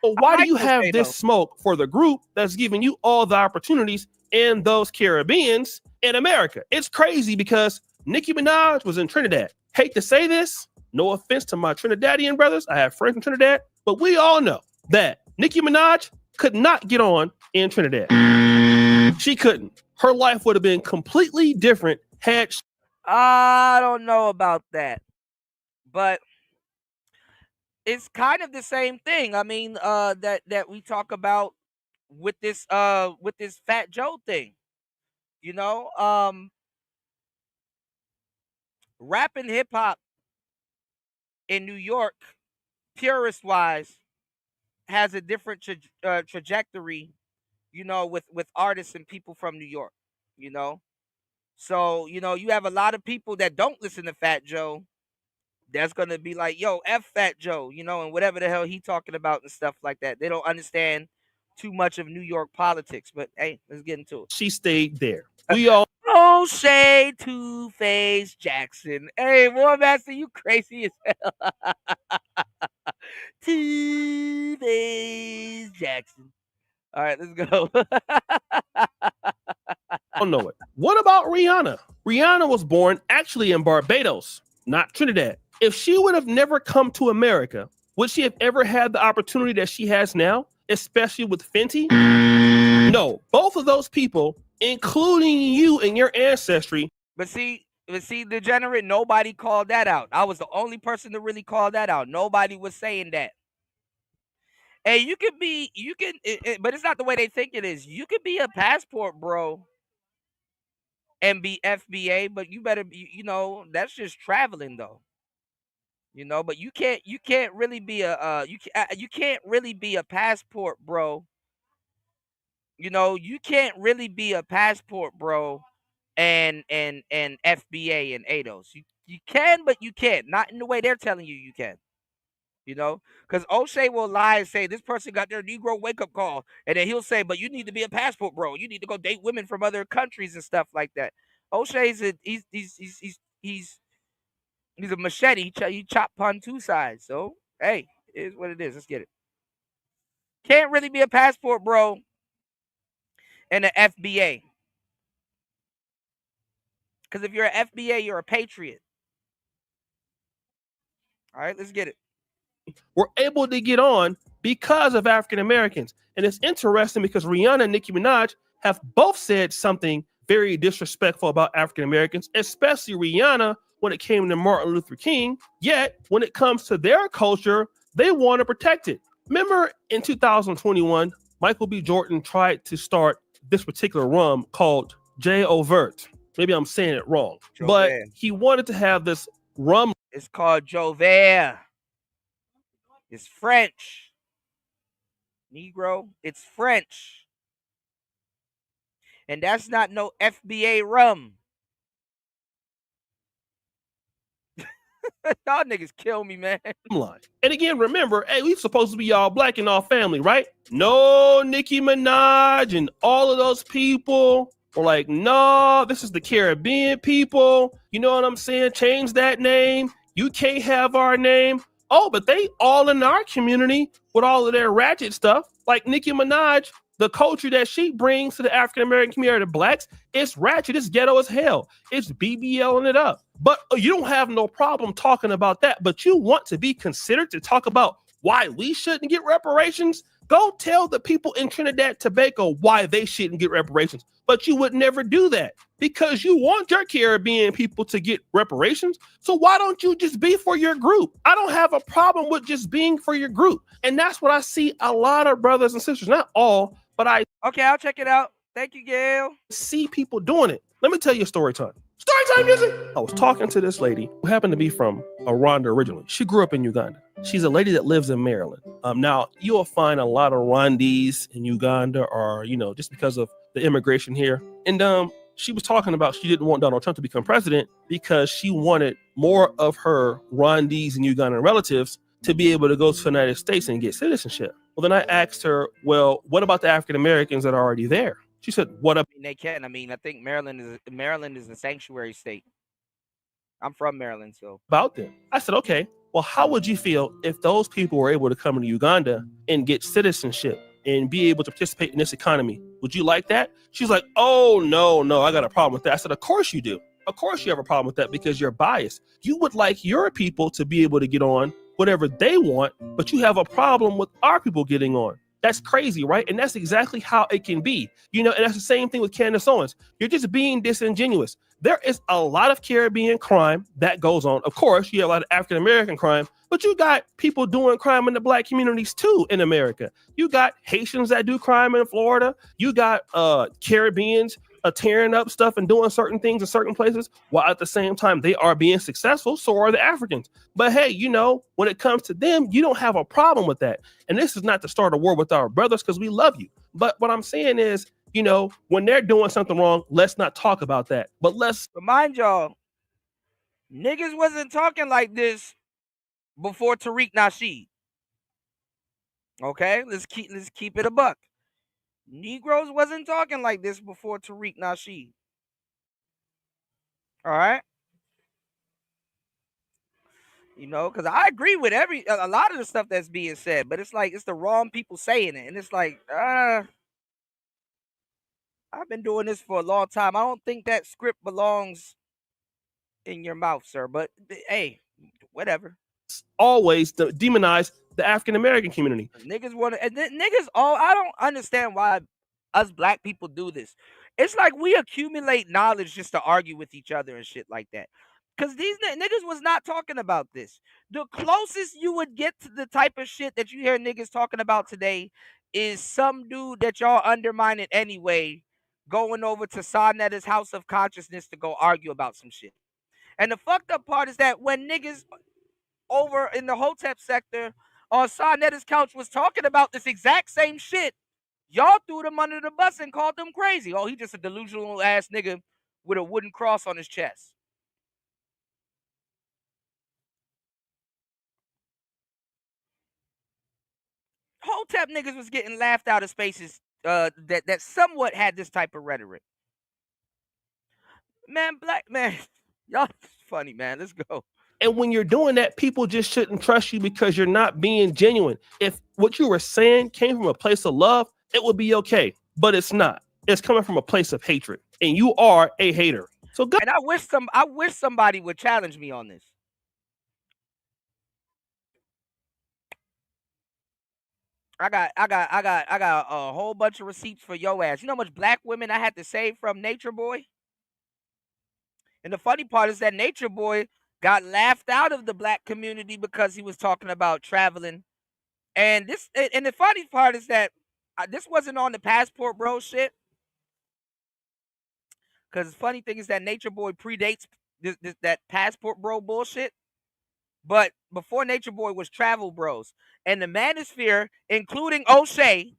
So why do you have this smoke for the group that's giving you all the opportunities in those Caribbeans in America? It's crazy because Nicki Minaj was in Trinidad. Hate to say this, no offense to my Trinidadian brothers. I have friends from Trinidad, but we all know that Nicki Minaj could not get on in Trinidad. She couldn't. Her life would have been completely different had she. I don't know about that, but it's kind of the same thing. I mean, that we talk about with this Fat Joe thing, rap and hip hop in New York, purist wise, has a different trajectory, with artists and people from New York, So, you have a lot of people that don't listen to Fat Joe. That's going to be like, yo, F Fat Joe, and whatever the hell he talking about and stuff like that. They don't understand too much of New York politics, but hey, let's get into it. She stayed there. We all. O'Shea Two-Face Jackson. Hey, Warmaster, you crazy as hell. Two-Face Jackson. All right, let's go. about Rihanna? Rihanna was born actually in Barbados, not Trinidad. If she would have never come to America, would she have ever had the opportunity that she has now, especially with Fenty? No, both of those people, including you and your ancestry. But see, Degenerate, nobody called that out. I was the only person to really call that out. Nobody was saying that. Hey, but it's not the way they think it is. You could be a passport bro and be FBA, but you better be, that's just traveling though. But you can't really be you can't really be a passport bro. You can't really be a passport bro and FBA and ADOS. You can, but you can't. Not in the way they're telling you can. Because O'Shea will lie and say this person got their Negro wake up call, and then he'll say, "But you need to be a passport bro. You need to go date women from other countries and stuff like that." O'Shea's he's a machete. He chop on two sides. So hey, it is what it is. Let's get it. Can't really be a passport bro and an FBA. Because if you're an FBA, you're a patriot. All right, let's get it. Were able to get on because of African Americans. And it's interesting because Rihanna and Nicki Minaj have both said something very disrespectful about African Americans, especially Rihanna when it came to Martin Luther King. Yet, when it comes to their culture, they want to protect it. Remember in 2021, Michael B. Jordan tried to start this particular rum called J. Overt. Maybe I'm saying it wrong, but he wanted to have this rum. It's called Jover. It's French. Negro, it's French. And that's not no FBA rum. Y'all niggas kill me, man. And again, remember, hey, we supposed to be all black and all family, right? No, Nicki Minaj and all of those people were like, no, this is the Caribbean people. You know what I'm saying? Change that name. You can't have our name. Oh, but they all in our community with all of their ratchet stuff. Like Nicki Minaj, the culture that she brings to the African-American community, the blacks, it's ratchet, it's ghetto as hell. It's BBLing it up. But you don't have no problem talking about that, but you want to be considered to talk about why we shouldn't get reparations? Go tell the people in Trinidad Tobago why they shouldn't get reparations. But you would never do that because you want your Caribbean people to get reparations. So why don't you just be for your group? I don't have a problem with just being for your group. And that's what I see a lot of brothers and sisters, not all, but Okay, I'll check it out. Thank you, Gail. See people doing it. Let me tell you a story time. Story time music. I was talking to this lady who happened to be from Rwanda originally. She grew up in Uganda. She's a lady that lives in Maryland. Now, you'll find a lot of Rwandese in Uganda or, just because of the immigration here. And she was talking about she didn't want Donald Trump to become president because she wanted more of her Rwandese and Ugandan relatives to be able to go to the United States and get citizenship. Well, then I asked her, well, what about the African Americans that are already there? She said, what up? They can. I think Maryland is a sanctuary state. I'm from Maryland, so. About them. I said, okay, well, how would you feel if those people were able to come to Uganda and get citizenship and be able to participate in this economy? Would you like that? She's like, oh, no, I got a problem with that. I said, of course you do. Of course you have a problem with that because you're biased. You would like your people to be able to get on whatever they want, but you have a problem with our people getting on. That's crazy, right? And that's exactly how it can be. And that's the same thing with Candace Owens. You're just being disingenuous. There is a lot of Caribbean crime that goes on. Of course, you have a lot of African-American crime, but you got people doing crime in the black communities too in America. You got Haitians that do crime in Florida. You got Caribbeans tearing up stuff and doing certain things in certain places, while at the same time they are being successful. So are the Africans. But hey, when it comes to them, you don't have a problem with that. And this is not to start a war with our brothers because we love you. But what I'm saying is, when they're doing something wrong, let's not talk about that. But let's remind y'all, niggas wasn't talking like this before Tariq Nasheed. Okay, let's keep it a buck. Negroes wasn't talking like this before Tariq Nasheed. All right. Because I agree with a lot of the stuff that's being said, but it's like it's the wrong people saying it. And it's like, I I've been doing this for a long time. I don't think that script belongs in your mouth, sir. But hey, whatever. Always demonize the African American community. Niggas want to, and niggas. I don't understand why us black people do this. It's like we accumulate knowledge just to argue with each other and shit like that. Cause these niggas was not talking about this. The closest you would get to the type of shit that you hear niggas talking about today is some dude that y'all undermining anyway, going over to Sanetta's House of Consciousness to go argue about some shit. And the fucked up part is that when niggas over in the Hotep sector on Sanetta's couch was talking about this exact same shit, y'all threw them under the bus and called them crazy. Oh, he just a delusional ass nigga with a wooden cross on his chest. Hotep niggas was getting laughed out of spaces that somewhat had this type of rhetoric. Man, black man, y'all funny, man. Let's go. And when you're doing that, people just shouldn't trust you because you're not being genuine. If what you were saying came from a place of love, it would be okay. But it's not. It's coming from a place of hatred. And you are a hater. So go. And I wish somebody would challenge me on this. I got a whole bunch of receipts for your ass. You know how much black women I had to save from Nature Boy? And the funny part is that Nature Boy got laughed out of the black community because he was talking about traveling. And the funny part is that this wasn't on the Passport Bro shit. Because the funny thing is that Nature Boy predates that Passport Bro bullshit. But before Nature Boy was Travel Bros. And the Manosphere, including O'Shea,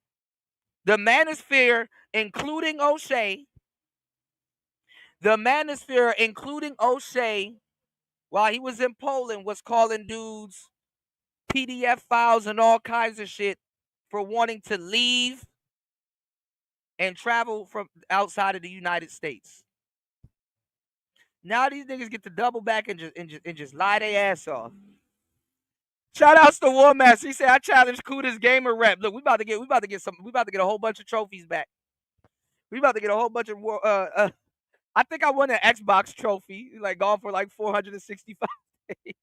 while he was in Poland, was calling dudes PDF files and all kinds of shit for wanting to leave and travel from outside of the United States. Now these niggas get to double back and just lie their ass off. Shout outs to War Master. He said, "I challenge Kuda's gamer rep." Look, we about to get a whole bunch of trophies back. We about to get a whole bunch of I think I won an Xbox trophy, like gone for like 465 days.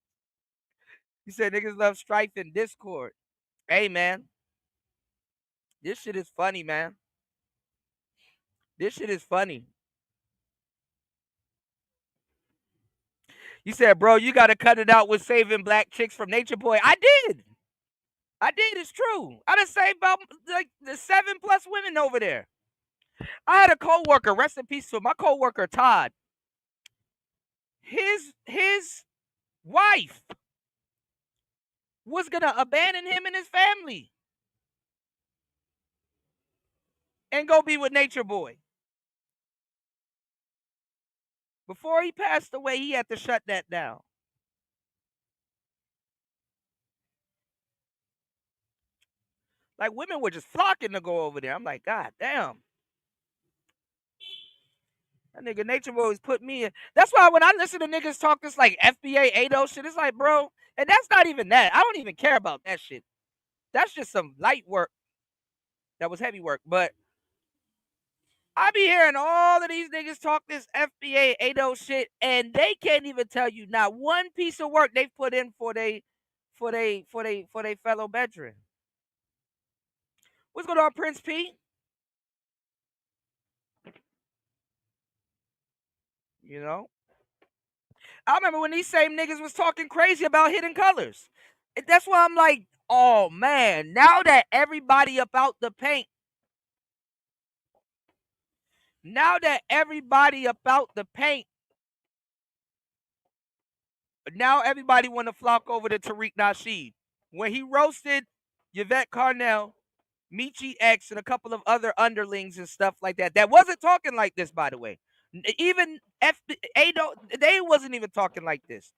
He said niggas love Strife in Discord. Hey man, this shit is funny, man. This shit is funny. You said, bro, you got to cut it out with saving black chicks from Nature Boy. I did. It's true. I done saved about like the 7+ women over there. I had a coworker, rest in peace to my coworker Todd. His wife was gonna abandon him and his family and go be with Nature Boy. Before he passed away, he had to shut that down. Like women were just flocking to go over there. I'm like, God damn. That nigga Nature Boy was put me in. That's why when I listen to niggas talk this like FBA 80 shit, it's like, bro, and that's not even that. I don't even care about that shit. That's just some light work. That was heavy work. But I be hearing all of these niggas talk this FBA 80 shit, and they can't even tell you not one piece of work they've put in for they fellow veteran. What's going on, Prince P? You know? I remember when these same niggas was talking crazy about Hidden Colors. That's why I'm like, oh man, now that everybody about the paint, now everybody want to flock over to Tariq Nasheed. When he roasted Yvette Carnell, Michi X, and a couple of other underlings and stuff like that, that wasn't talking like this, by the way. Even they wasn't even talking like this.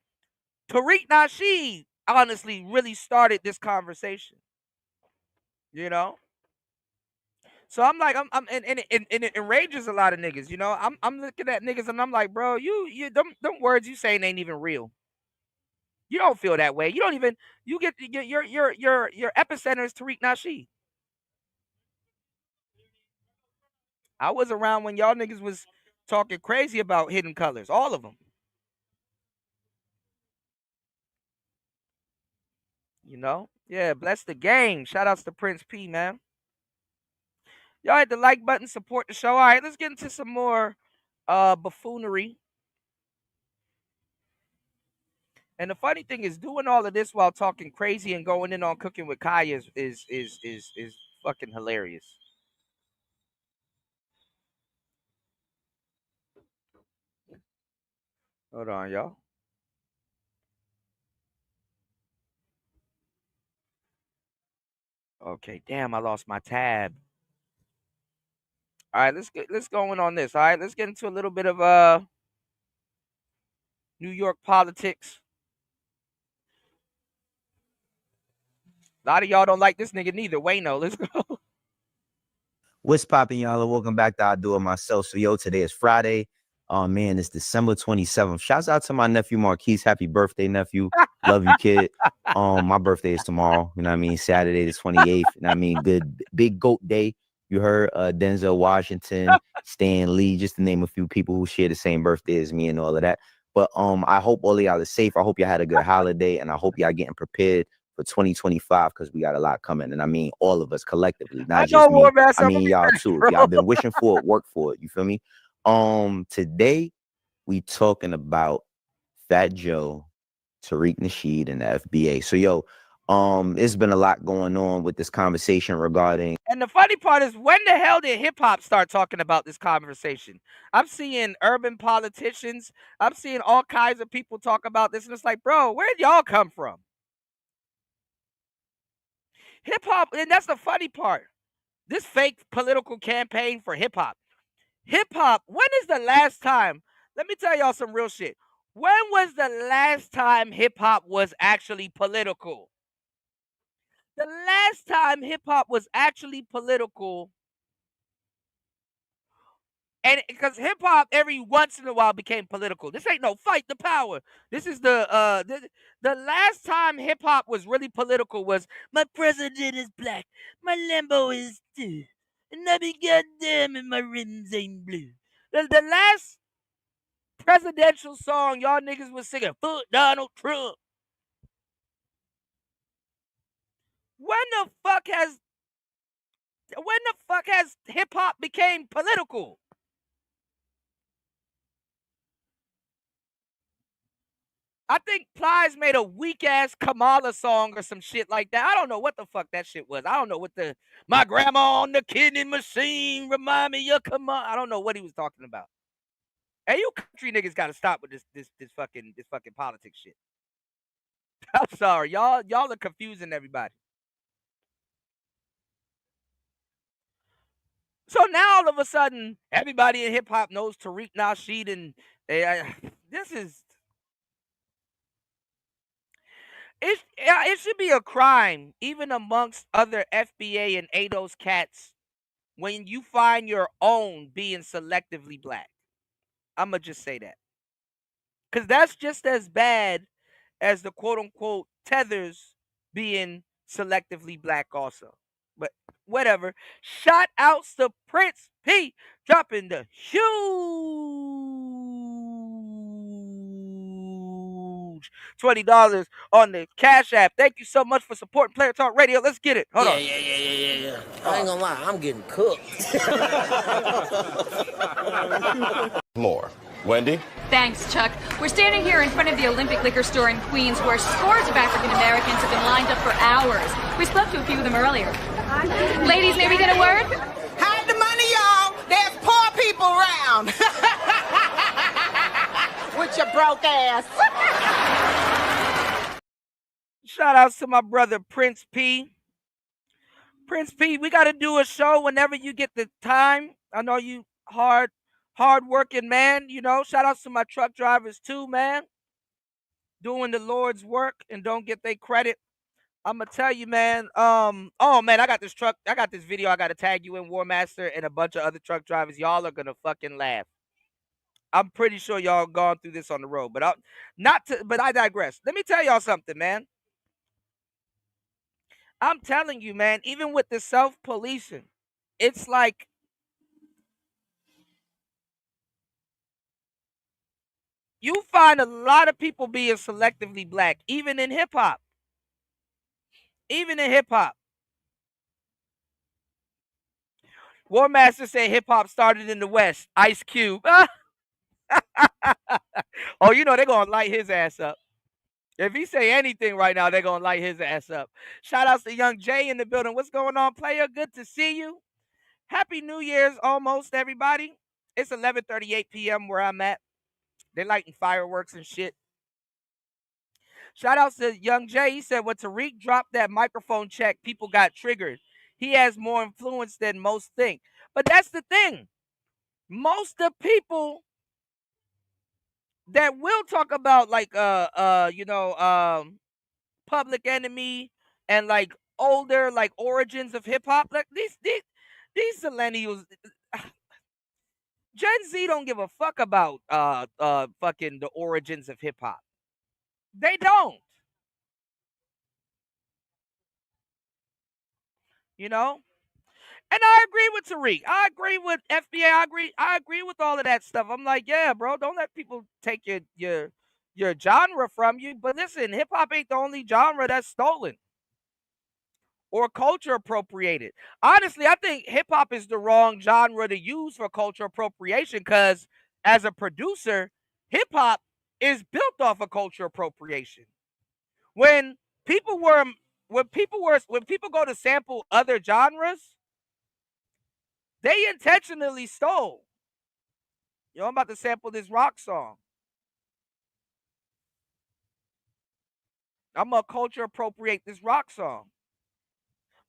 Tariq Nasheed honestly really started this conversation. You know? So I'm like, and it enrages a lot of niggas, you know. I'm looking at niggas and I'm like, bro, you them words you saying ain't even real. You don't feel that way. You don't even you get your epicenter is Tariq Nasheed. I was around when y'all niggas was talking crazy about Hidden Colors, all of them. You know? Yeah, bless the game. Shout outs to Prince P, man. Y'all hit the like button, support the show. All right, let's get into some more buffoonery. And the funny thing is, doing all of this while talking crazy and going in on Cooking with Kaya is fucking hilarious. Hold on, y'all. Okay, damn, I lost my tab. All right, let's go in on this. All right, let's get into a little bit of New York politics. A lot of y'all don't like this nigga neither. Wayno, let's go. What's poppin', y'all? And welcome back to I Do It Myself. So, yo, today is Friday. Oh, man, it's December 27th. Shouts out to my nephew, Marquise. Happy birthday, nephew. Love you, kid. My birthday is tomorrow. You know what I mean? Saturday the 28th. You know what I mean? Good, big GOAT day. You heard Denzel Washington, Stan Lee, just to name a few people who share the same birthday as me and all of that. But I hope all of y'all are safe. I hope y'all had a good holiday, and I hope y'all getting prepared for 2025 because we got a lot coming. And I mean, all of us collectively, not just me. I mean, y'all too. If y'all been wishing for it, work for it. You feel me? Today we talking about Fat Joe, Tariq Nasheed, and the FBA. So, yo, it's been a lot going on with this conversation regarding. And the funny part is, when the hell did hip hop start talking about this conversation? I'm seeing urban politicians. I'm seeing all kinds of people talk about this, and it's like, bro, where'd y'all come from? Hip hop, and that's the funny part. This fake political campaign for hip hop. Hip hop, when is the last time? Let me tell y'all some real shit. When was the last time hip hop was actually political? The last time hip hop was actually political, and because hip hop every once in a while became political. This ain't no fight the power. This is the last time hip hop was really political was my president is black, my Lambo is too, and I be goddamn and my rims ain't blue. The last presidential song y'all niggas was singing, "Fuck Donald Trump." When the fuck has hip hop became political? I think Plies made a weak ass Kamala song or some shit like that. I don't know what the fuck that shit was. I don't know what my grandma on the kidney machine remind me of Kamala. I don't know what he was talking about. Hey, you country niggas gotta stop with this fucking politics shit. I'm sorry, y'all are confusing everybody. So now all of a sudden, everybody in hip hop knows Tariq Nasheed, and this is it should be a crime, even amongst other FBA and ADOS cats, when you find your own being selectively black. I'ma just say that, because that's just as bad as the quote unquote tethers being selectively black also. But whatever. Shout outs to Prince P dropping the huge $20 on the Cash App. Thank you so much for supporting Player Talk Radio. Let's get it. Hold on. Yeah. I ain't gonna lie, I'm getting cooked. More. Wendy? Thanks, Chuck. We're standing here in front of the Olympic Liquor Store in Queens, where scores of African Americans have been lined up for hours. We spoke to a few of them earlier. Ladies, may we get a word? Hide the money, y'all. There's poor people around. With your broke ass. Shout outs to my brother Prince P. Prince P, we got to do a show whenever you get the time. I know you hard working man, you know. Shout outs to my truck drivers too, man. Doing the Lord's work and don't get their credit. I'm gonna tell you, man. Oh man, I got this video I gotta tag you in, War Master, and a bunch of other truck drivers. Y'all are gonna fucking laugh. I'm pretty sure y'all gone through this on the road, but I digress. Let me tell y'all something, man. I'm telling you, man, even with the self-policing, it's like you find a lot of people being selectively black, even in hip hop. Even in hip hop. War Master said hip hop started in the West. Ice Cube. Oh, you know they're gonna light his ass up. If he say anything right now, they're gonna light his ass up. Shout outs to Young Jay in the building. What's going on, player? Good to see you. Happy New Year's almost, everybody. It's 11:38 p.m. where I'm at. They're lighting fireworks and shit. Shout outs to Young Jay. He said when Tariq dropped that microphone check, people got triggered. He has more influence than most think. But that's the thing. Most of the people that will talk about like Public Enemy and like older like origins of hip hop, like these millennials, Gen Z don't give a fuck about fucking the origins of hip hop. They don't. You know? And I agree with Tariq. I agree with FBA. I agree with all of that stuff. I'm like, yeah, bro, don't let people take your genre from you. But listen, hip hop ain't the only genre that's stolen or culture appropriated. Honestly, I think hip hop is the wrong genre to use for culture appropriation because as a producer, hip hop is built off of culture appropriation. When people were when people go to sample other genres, they intentionally stole. Yo, I'm about to sample this rock song. I'm gonna culture appropriate this rock song.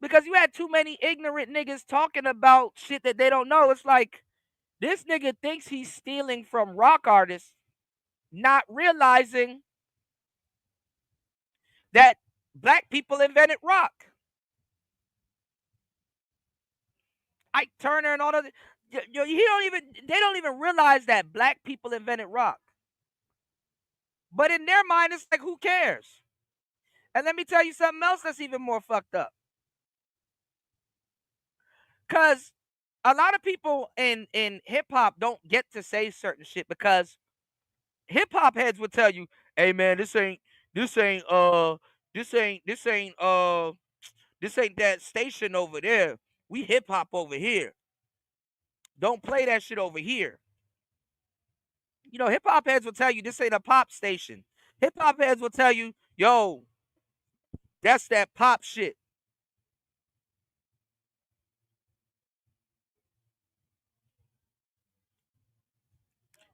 Because you had too many ignorant niggas talking about shit that they don't know. It's like this nigga thinks he's stealing from rock artists, not realizing that black people invented rock. Ike Turner and all of they don't even realize that black people invented rock. But in their mind, it's like, who cares? And let me tell you something else that's even more fucked up. Because a lot of people in hip hop don't get to say certain shit because hip hop heads would tell you, "Hey man, this ain't this ain't that station over there. We hip hop over here. Don't play that shit over here." You know, hip hop heads will tell you this ain't a pop station. Hip hop heads will tell you, "Yo, that's that pop shit."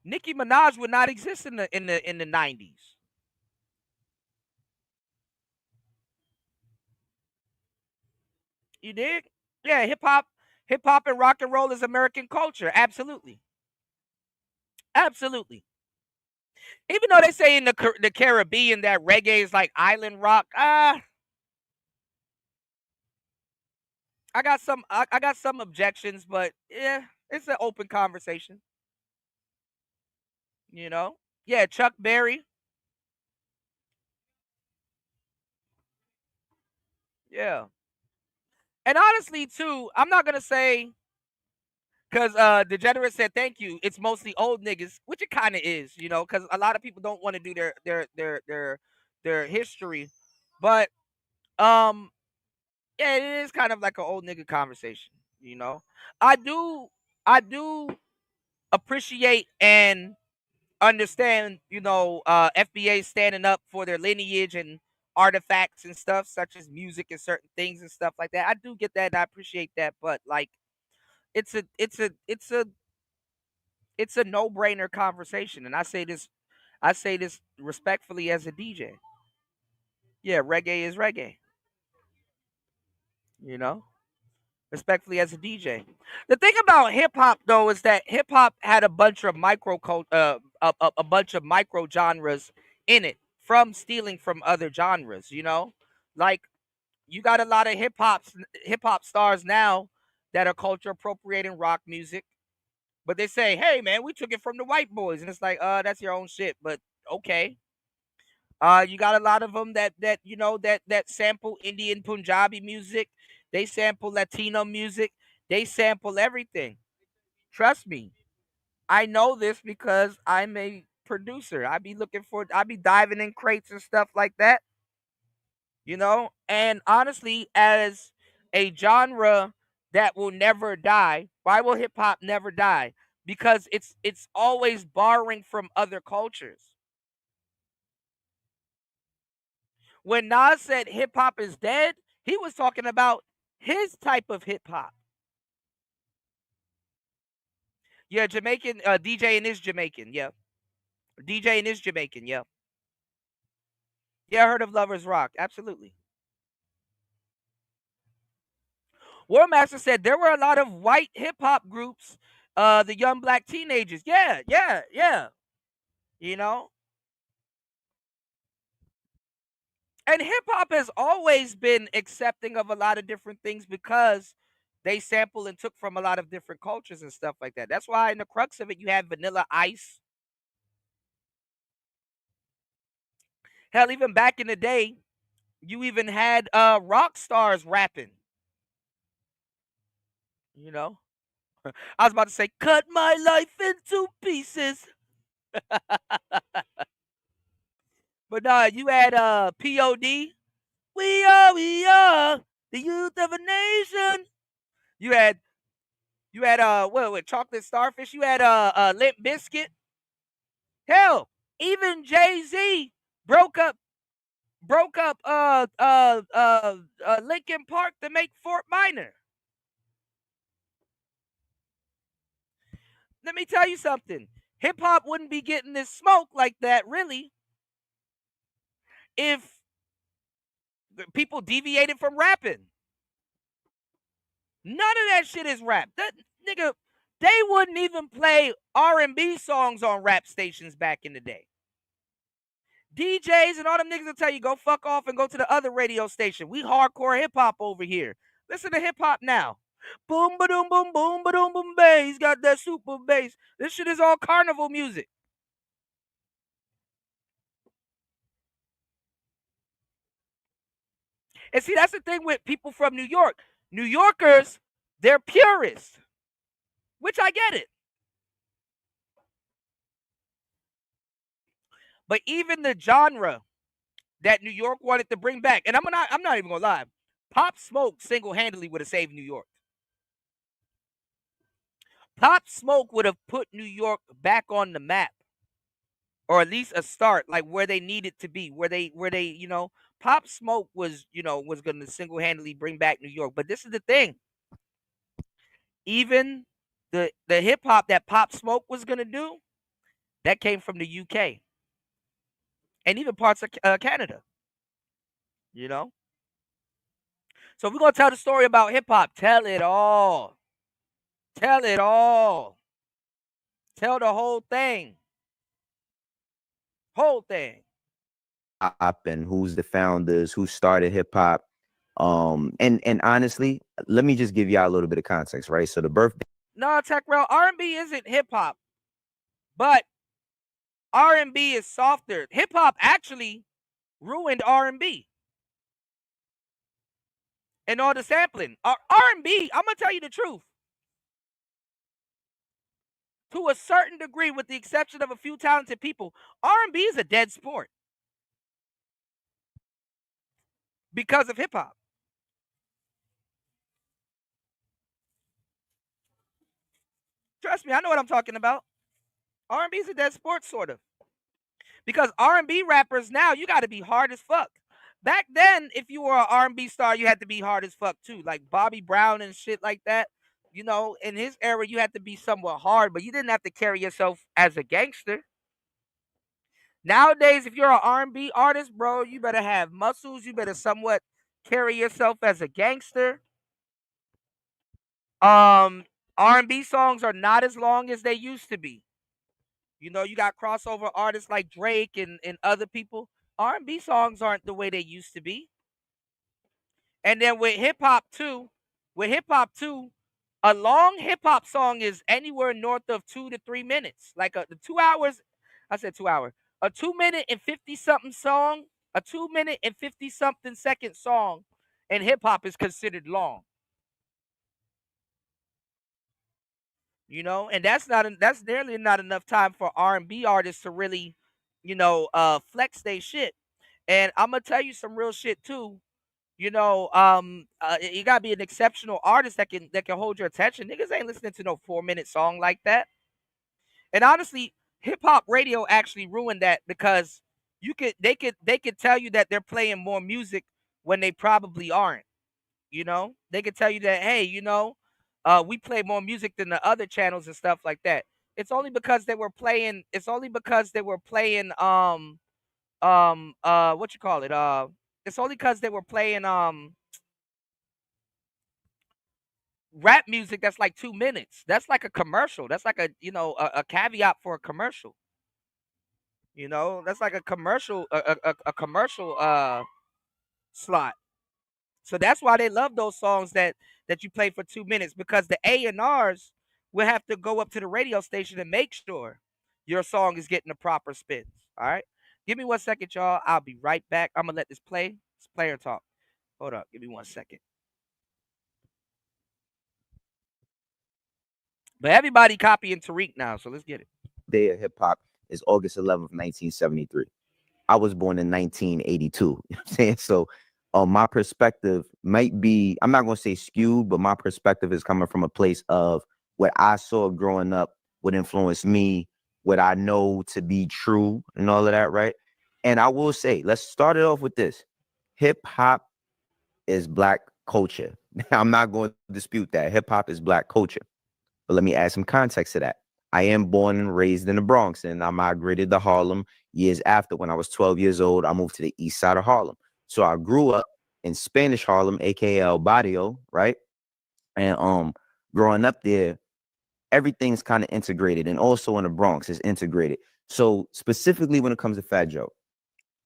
Nicki Minaj would not exist in the 90s. You dig? Yeah, hip hop and rock and roll is American culture. Absolutely. Absolutely. Even though they say in the Caribbean that reggae is like island rock, I got some objections, but yeah, it's an open conversation. You know? Yeah, Chuck Berry. Yeah. And honestly, too, I'm not gonna say because Degenerate said thank you. It's mostly old niggas, which it kind of is, you know, because a lot of people don't want to do their history. But um, yeah, it is kind of like an old nigga conversation, you know. I do I do appreciate and understand, you know, FBA standing up for their lineage and artifacts and stuff, such as music and certain things and stuff like that. I do get that and I appreciate that, but like it's a no-brainer conversation. And I say this respectfully as a DJ. Yeah, reggae is reggae, you know? Respectfully as a DJ. The thing about hip hop though is that hip hop had a bunch of a bunch of micro genres in it from stealing from other genres, you know? Like you got a lot of hip hop stars now that are culture appropriating rock music, but they say, "Hey man, we took it from the white boys." And it's like, that's your own shit, but okay. You got a lot of them that you know that sample Indian Punjabi music. They sample Latino music. They sample everything. Trust me, I know this because I'm a producer. I be diving in crates and stuff like that. And honestly, as a genre that will never die, why will hip hop never die? Because it's always borrowing from other cultures. When Nas said hip hop is dead, he was talking about his type of hip hop. Yeah, Jamaican DJing is Jamaican. Yeah, DJing is Jamaican. Yeah, yeah. I heard of Lovers Rock. Absolutely. Warmaster said there were a lot of white hip hop groups, the young black teenagers. Yeah, yeah, yeah. You know, and hip hop has always been accepting of a lot of different things because they sample and took from a lot of different cultures and stuff like that. That's why in the crux of it, you have Vanilla Ice. Hell, even back in the day, you even had rock stars rapping. You know, I was about to say, cut my life into pieces. But nah, you had POD. We are the youth of a nation. You had what Chocolate Starfish. You had Limp Biscuit. Hell, even Jay-Z broke up Linkin Park to make Fort Minor. Let me tell you something. Hip hop wouldn't be getting this smoke like that, really, if people deviated from rapping. None of that shit is rap. That nigga, they wouldn't even play R&B songs on rap stations back in the day. DJs and all them niggas will tell you go fuck off and go to the other radio station. We hardcore hip hop over here. Listen to hip hop now. Boom ba doom boom boom ba doom boom bass. Got that super bass. This shit is all carnival music. And see, that's the thing with people from New York. New Yorkers, they're purists, which I get it. But even the genre that New York wanted to bring back, and I'm not even gonna lie, Pop Smoke single-handedly would have saved New York. Pop Smoke would have put New York back on the map, or at least a start, like where they needed to be, where they, Pop Smoke was going to single-handedly bring back New York. But this is the thing, even the hip hop that Pop Smoke was gonna do, that came from the UK and even parts of Canada. So we're gonna tell the story about hip hop. Tell it all. Tell it all. Tell the whole thing. Whole thing. And who's the founders, who started hip hop. And honestly, let me just give y'all a little bit of context, right? So the birthday. No, TechRel, R&B isn't hip hop, but R&B is softer. Hip hop actually ruined R&B. And all the sampling. R&B, I'm gonna tell you the truth. To a certain degree, with the exception of a few talented people, R&B is a dead sport because of hip hop. Trust me, I know what I'm talking about. R&B is a dead sport, sort of. Because R&B rappers now, you got to be hard as fuck. Back then, if you were an R&B star, you had to be hard as fuck too. Like Bobby Brown and shit like that. In his era, you had to be somewhat hard, but you didn't have to carry yourself as a gangster. Nowadays, if you're an R&B artist, bro, you better have muscles. You better somewhat carry yourself as a gangster. R&B songs are not as long as they used to be. You got crossover artists like Drake and other people. R&B songs aren't the way they used to be. And then with hip hop too, a long hip hop song is anywhere north of 2 to 3 minutes. Like the 2 hours, I said 2 hours. A 2-minute and 50-something song, a 2-minute and 50-something second song in hip hop is considered long. You know, and that's nearly not enough time for R&B artists to really, flex their shit. And I'm gonna tell you some real shit too. You gotta be an exceptional artist that can hold your attention. Niggas ain't listening to no 4-minute song like that. And honestly, hip hop radio actually ruined that because they could tell you that they're playing more music when they probably aren't. They could tell you that, hey, we play more music than the other channels and stuff like that. It's only because they were playing. It's only because they were playing. What you call it? It's only because they were playing rap music that's like 2 minutes. That's like a commercial. That's like a caveat for a commercial. That's like a commercial, a commercial slot. So that's why they love those songs that you play for 2 minutes, because the A&Rs will have to go up to the radio station and make sure your song is getting the proper spins. All right. Give me 1 second, y'all. I'll be right back. I'm gonna let this play. It's player talk. Hold up. Give me 1 second. But everybody copying Tariq now, so let's get it. Day of hip hop is August 11th, 1973. I was born in 1982. You know what I'm saying? So my perspective might be, I'm not going to say skewed, but my perspective is coming from a place of what I saw growing up, what influenced me, what I know to be true and all of that, right? And I will say, let's start it off with this. Hip hop is Black culture. Now, I'm not going to dispute that. Hip hop is Black culture. But let me add some context to that. I am born and raised in the Bronx, and I migrated to Harlem years after. When I was 12 years old, I moved to the east side of Harlem. So I grew up in Spanish Harlem, aka El Barrio, right? And growing up there, everything's kind of integrated, and also in the Bronx is integrated. So specifically when it comes to Fat Joe,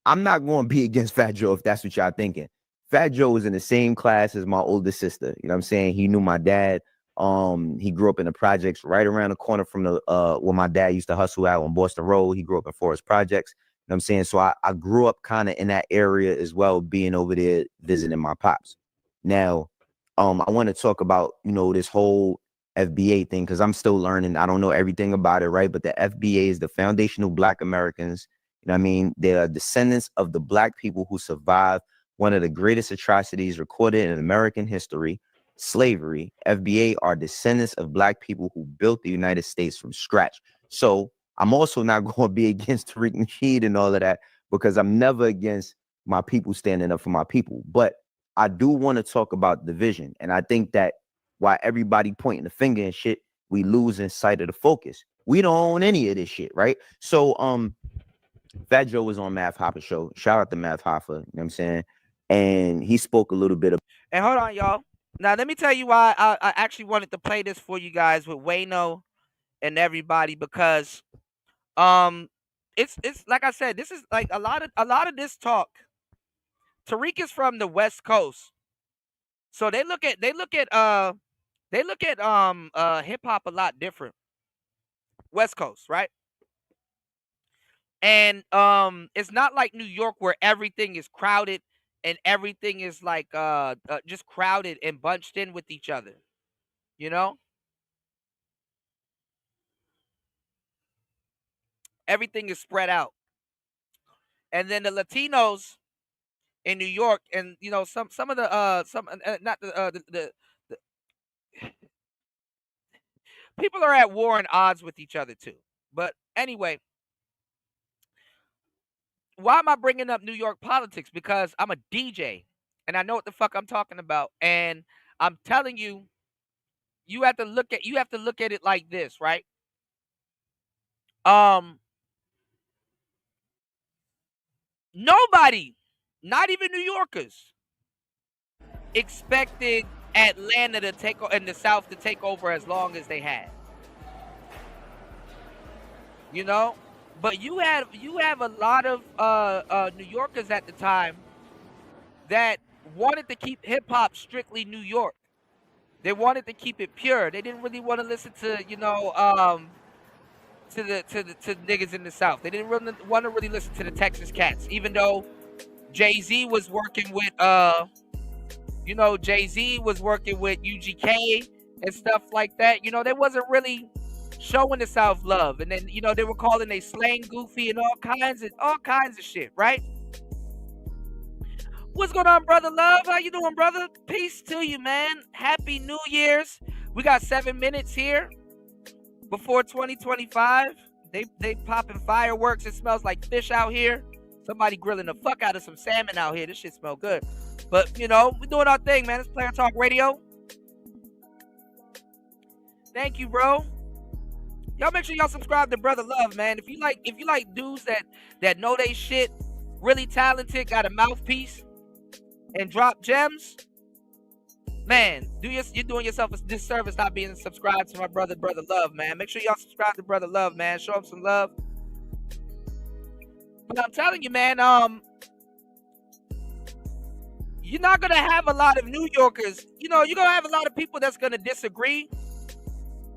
I'm not going to be against Fat Joe if that's what y'all thinking. Fat Joe was in the same class as my older sister. You know what I'm saying? He knew my dad. He grew up in the projects right around the corner from the where my dad used to hustle out on Boston Road. He grew up in Forest Projects. You know what I'm saying? So I grew up kind of in that area as well, being over there visiting my pops. Now, I want to talk about, this whole FBA thing, because I'm still learning. I don't know everything about it, right? But the FBA is the Foundational Black Americans. You know what I mean? They are descendants of the Black people who survived one of the greatest atrocities recorded in American history, slavery. FBA are descendants of Black people who built the United States from scratch. So I'm also not going to be against Tariq Nasheed and all of that, because I'm never against my people standing up for my people. But I do want to talk about division. And I think that while everybody pointing the finger and shit, we losing sight of the focus. We don't own any of this shit, right? So Fat Joe was on Math Hoffa show. Shout out to Math Hoffa, you know what I'm saying? And he spoke a little bit of. And hold on, y'all. Now let me tell you why I actually wanted to play this for you guys with Wayno and everybody, because it's like I said, this is like a lot of this talk. Tariq is from the West Coast, so they look at hip hop a lot different. West Coast, right? And it's not like New York where everything is crowded and everything is like just crowded and bunched in with each other. Everything is spread out. And then the Latinos in New York, and some of the not the people are at war and odds with each other too. But anyway, why am I bringing up New York politics? Because I'm a DJ and I know what the fuck I'm talking about. And I'm telling you, you have to look at it like this, right? Nobody, not even New Yorkers, expected Atlanta to take and the South to take over as long as they had. But you have a lot of New Yorkers at the time that wanted to keep hip hop strictly New York. They wanted to keep it pure. They didn't really want to listen to to the niggas in the South. They didn't really want to listen to the Texas cats, even though Jay-Z was working with Jay-Z was working with UGK and stuff like that. You know, they wasn't really showing the South love. And then, you know, they were calling they slang goofy and all kinds of shit, right? What's going on, brother Love? How you doing, brother? Peace to you, man. Happy New Year's. We got 7 minutes here before 2025. They popping fireworks. It smells like fish out here. Somebody grilling the fuck out of some salmon out here. This shit smell good. But, you know, we're doing our thing, man. It's Player Talk Radio. Thank you, bro. Y'all make sure y'all subscribe to Brother Love, man. If you like dudes that know they shit, really talented, got a mouthpiece, and drop gems, man, you're doing yourself a disservice not being subscribed to my Brother Love, man. Make sure y'all subscribe to Brother Love, man. Show him some love. But I'm telling you, man, you're not gonna have a lot of New Yorkers. You know, you're gonna have a lot of people that's gonna disagree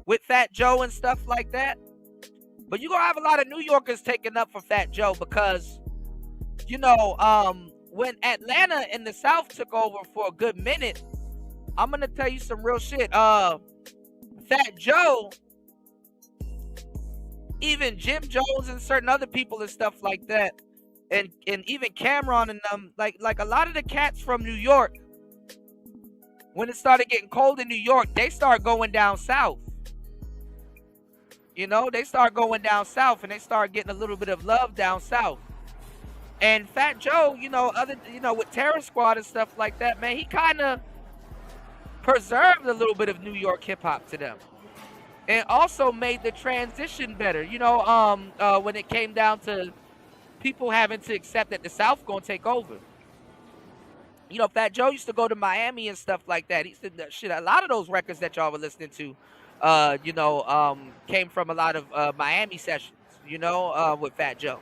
with Fat Joe and stuff like that. But you're gonna have a lot of New Yorkers taking up for Fat Joe because, you know, when Atlanta and the South took over for a good minute, I'm gonna tell you some real shit. Fat Joe, even Jim Jones and certain other people and stuff like that, and even Cameron and them, like a lot of the cats from New York, when it started getting cold in New York, they start going down south. You know, they start going down south and they start getting a little bit of love down south. And Fat Joe, you know, with Terror Squad and stuff like that, man, he kind of preserved a little bit of New York hip hop to them, and also made the transition better. You know, when it came down to people having to accept that the South gonna take over. You know, Fat Joe used to go to Miami and stuff like that. He said that shit. A lot of those records that y'all were listening to, you know, came from a lot of Miami sessions. You know, with Fat Joe.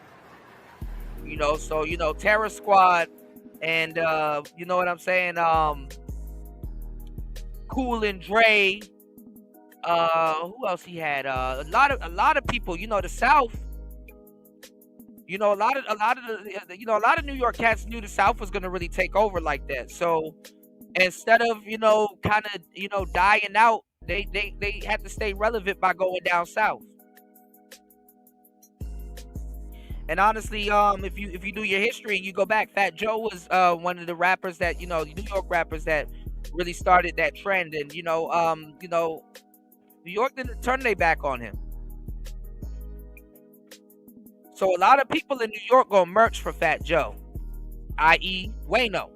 You know, so, you know, Terror Squad and, you know what I'm saying? Cool and Dre. Who else he had? A lot of people, you know, the South. You know, a lot of New York cats knew the South was going to really take over like that. So instead of, you know, kind of, you know, dying out, they had to stay relevant by going down south. And honestly, if you do your history and you go back, Fat Joe was one of the rappers that, you know, New York rappers that really started that trend. And you know, New York didn't turn their back on him. So a lot of people in New York go merch for Fat Joe, i.e. Wayno,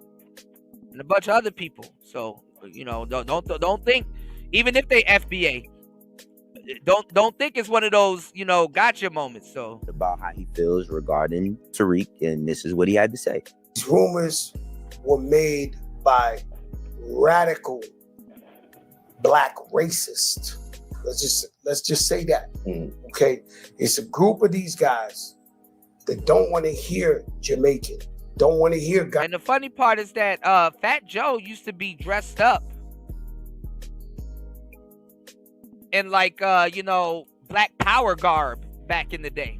and a bunch of other people. So, you know, don't think, even if they FBA, don't think it's one of those, you know, gotcha moments. So about how he feels regarding Tariq, and this is what he had to say. These rumors were made by radical black racists. Let's just say that. Okay, it's a group of these guys that don't want to hear Jamaican, don't want to hear guys. And the funny part is that Fat Joe used to be dressed up in like you know, Black Power garb back in the day.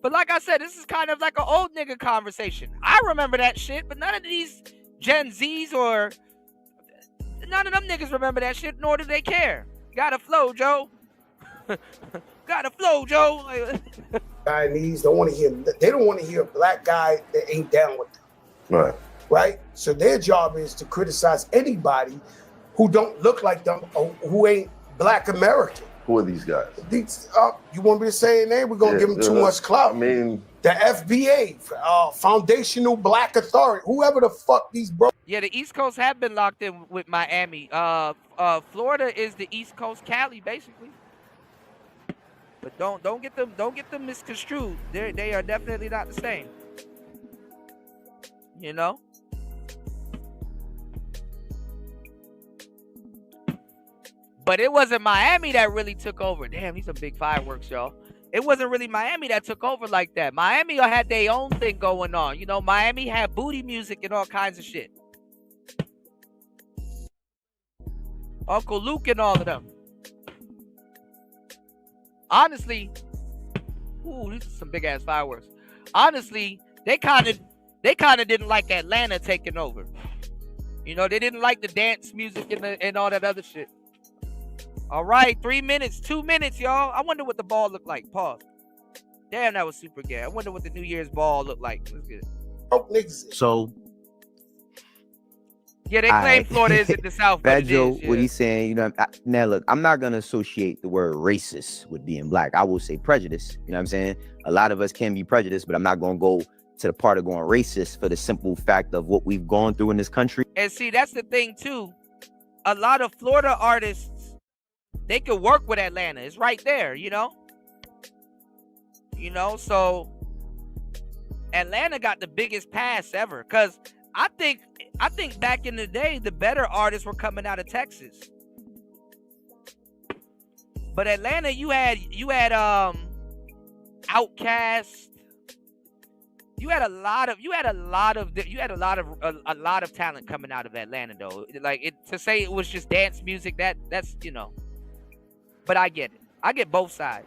But like I said, this is kind of like an old nigga conversation. I remember that shit, but none of these Gen Zs or none of them niggas remember that shit, nor do they care. Gotta flow, Joe. Gotta flow, Joe. Chinese don't want to hear. They don't want to hear a black guy that ain't down with them. Right. Right. So their job is to criticize anybody who don't look like them or who ain't Black American. Who are these guys? These, you want me to say their name? We're gonna give them too much clout. I mean, the FBA, Foundational Black Authority, whoever the fuck these bro. Yeah, the East Coast have been locked in with Miami. Florida is the East Coast Cali, basically. But don't get them misconstrued. They are definitely not the same. You know? But it wasn't Miami that really took over. Damn, these are big fireworks, y'all. It wasn't really Miami that took over like that. Miami had their own thing going on. You know, Miami had booty music and all kinds of shit. Uncle Luke and all of them. Honestly, ooh, these are some big ass fireworks. Honestly, they kind of didn't like Atlanta taking over. You know, they didn't like the dance music and all that other shit. All right, 3 minutes, 2 minutes, y'all. I wonder what the ball looked like. Pause. Damn, that was super gay. I wonder what the New Year's ball looked like. Let's get it. So yeah, they claim Florida is in the South. Fat Joe, what he's saying, you know, now look, I'm not gonna associate the word racist with being black. I will say prejudice. You know what I'm saying? A lot of us can be prejudiced, but I'm not gonna go to the part of going racist for the simple fact of what we've gone through in this country. And see, that's the thing too. A lot of Florida artists, they could work with Atlanta. It's right there, you know? You know, so Atlanta got the biggest pass ever. Cause I think back in the day, the better artists were coming out of Texas. But Atlanta, you had Outkast. You had a lot of talent coming out of Atlanta though. Like to say it was just dance music, that's you know. But I get it. I get both sides.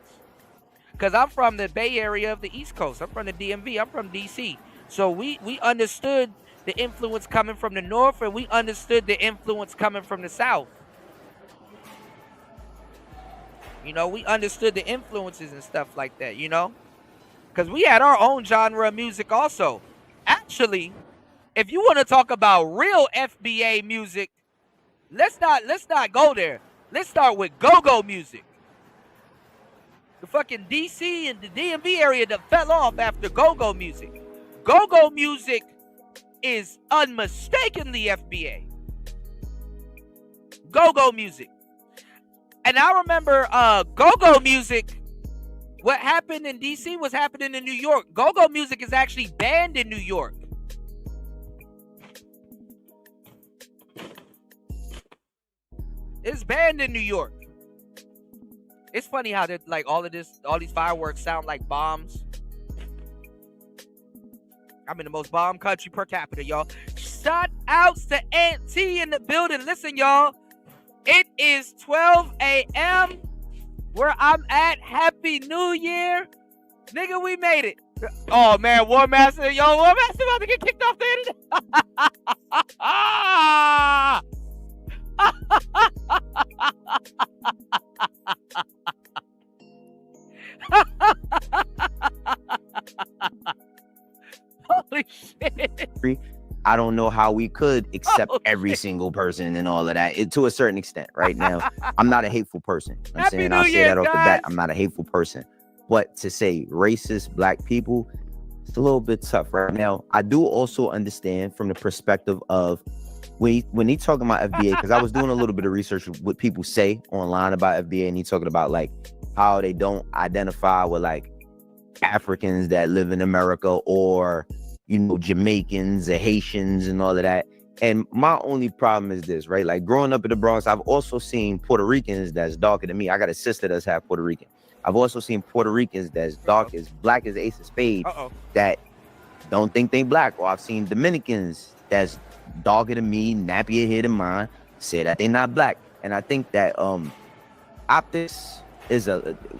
Cause I'm from the Bay Area of the East Coast. I'm from the DMV. I'm from DC. So we understood the influence coming from the North, and we understood the influence coming from the South. You know, we understood the influences and stuff like that, you know? Because we had our own genre of music also. Actually, if you want to talk about real FBA music, let's not go there. Let's start with go-go music. The fucking DC and the DMV area that fell off after go-go music. Go-go music is unmistakably FBA. Go-go music. And I remember go-go music, what happened in DC was happening in New York. Go-go music is actually banned in New York. It's banned in New York. It's funny how that like all these fireworks sound like bombs. I'm in the most bomb country per capita, y'all. Shout outs to Aunt T in the building. Listen, y'all. It is 12 a.m. where I'm at. Happy New Year. Nigga, we made it. Oh, man. War Master. Yo, War Master about to get kicked off the internet. Holy shit. I don't know how we could accept every single person and all of that to a certain extent right now. I'm not a hateful person. I'm saying I'll say that off the bat. I'm not a hateful person. But to say racist black people, it's a little bit tough right now. I do also understand from the perspective of when he talking about FBA, because I was doing a little bit of research with what people say online about FBA, and he talking about like how they don't identify with like Africans that live in America or, you know, Jamaicans or Haitians and all of that. And my only problem is this, right? Like growing up in the Bronx, I've also seen Puerto Ricans that's darker than me. I got a sister that's half Puerto Rican. I've also seen Puerto Ricans that's dark as black as Ace of Spades that don't think they black. Or I've seen Dominicans that's darker than me, nappier hair than mine, say that they not black. And I think that optics is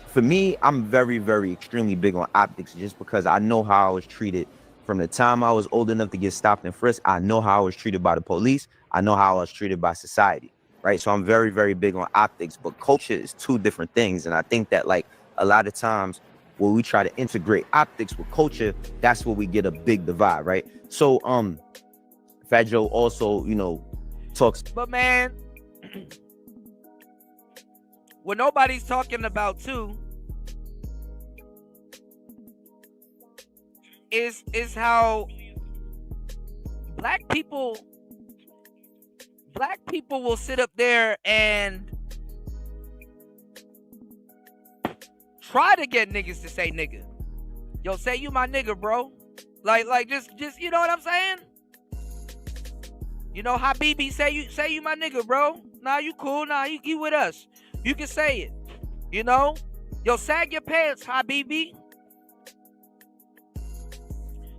for me, I'm very, very extremely big on optics just because I know how I was treated from the time I was old enough to get stopped and frisked. I know how I was treated by the police. I know how I was treated by society, right? So I'm very, very big on optics, but culture is two different things. And I think that like a lot of times when we try to integrate optics with culture, that's where we get a big divide, right? So Fat Joe also, you know, talks. But man, what nobody's talking about too is how black people will sit up there and try to get niggas to say nigga. Yo, say you my nigga, bro. Like just you know what I'm saying? You know, Habibi, say you my nigga, bro. Nah, you cool. Nah, you with us. You can say it. You know? Yo, sag your pants, Habibi.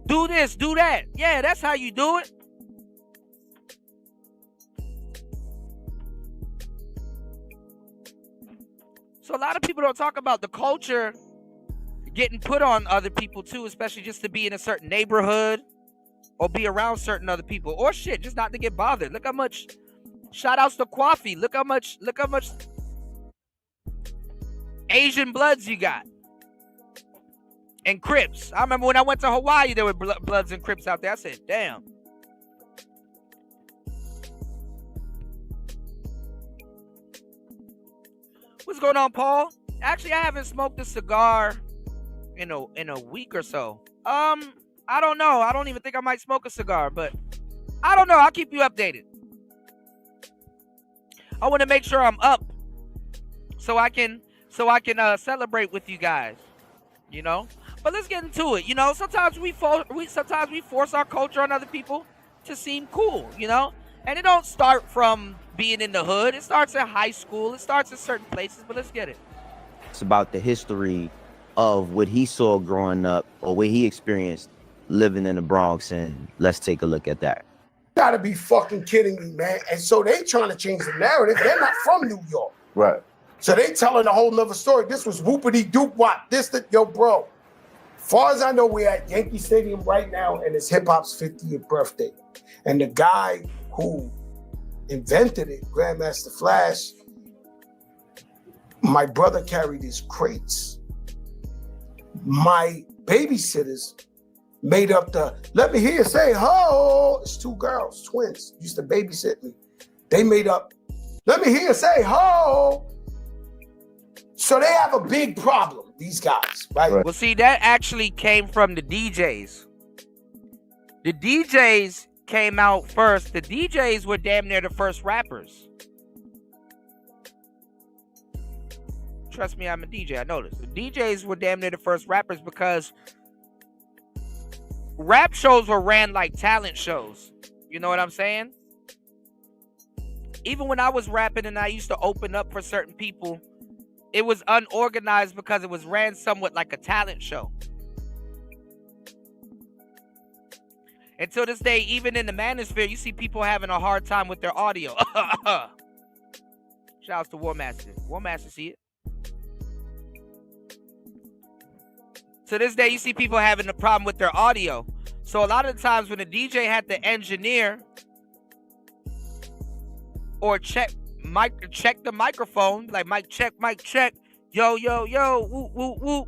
Do this, do that. Yeah, that's how you do it. So a lot of people don't talk about the culture getting put on other people too, especially just to be in a certain neighborhood or be around certain other people, or shit, just not to get bothered. Look how much shout outs to Coffee. Look how much Asian Bloods you got. And Crips. I remember when I went to Hawaii, there were Bloods and Crips out there. I said, damn. What's going on, Paul? Actually, I haven't smoked a cigar in a week or so. I don't know. I don't even think I might smoke a cigar, but I don't know. I'll keep you updated. I want to make sure I'm up so I can celebrate with you guys, you know? But let's get into it. You know, sometimes we force our culture on other people to seem cool, you know? And it don't start from being in the hood. It starts at high school. It starts in certain places, but let's get it. It's about the history of what he saw growing up or what he experienced living in the Bronx, and let's take a look at that. You gotta be fucking kidding me, man. And so they trying to change the narrative. They're not from New York. Right. So they telling a whole nother story. This was whoopity doop wop. Yo, bro. Far as I know, we're at Yankee Stadium right now, and it's hip hop's 50th birthday. And the guy who invented it, Grandmaster Flash, my brother carried his crates. My babysitters made up the, let me hear you say, ho. It's two girls, twins, used to babysit me. They made up, let me hear you say, ho. So they have a big problem, these guys, right? Well, see, that actually came from the DJs. The DJs came out first. The DJs were damn near the first rappers. Trust me, I'm a DJ. I know this. The DJs were damn near the first rappers because rap shows were ran like talent shows. You know what I'm saying? Even when I was rapping and I used to open up for certain people, it was unorganized because it was ran somewhat like a talent show. Until this day, even in the manosphere, you see people having a hard time with their audio. Shouts to War Master. War Master, see it? To this day, you see people having a problem with their audio. So a lot of the times when the DJ had to engineer or check the microphone, like mic check, yo, yo, yo, woo, woo, woo.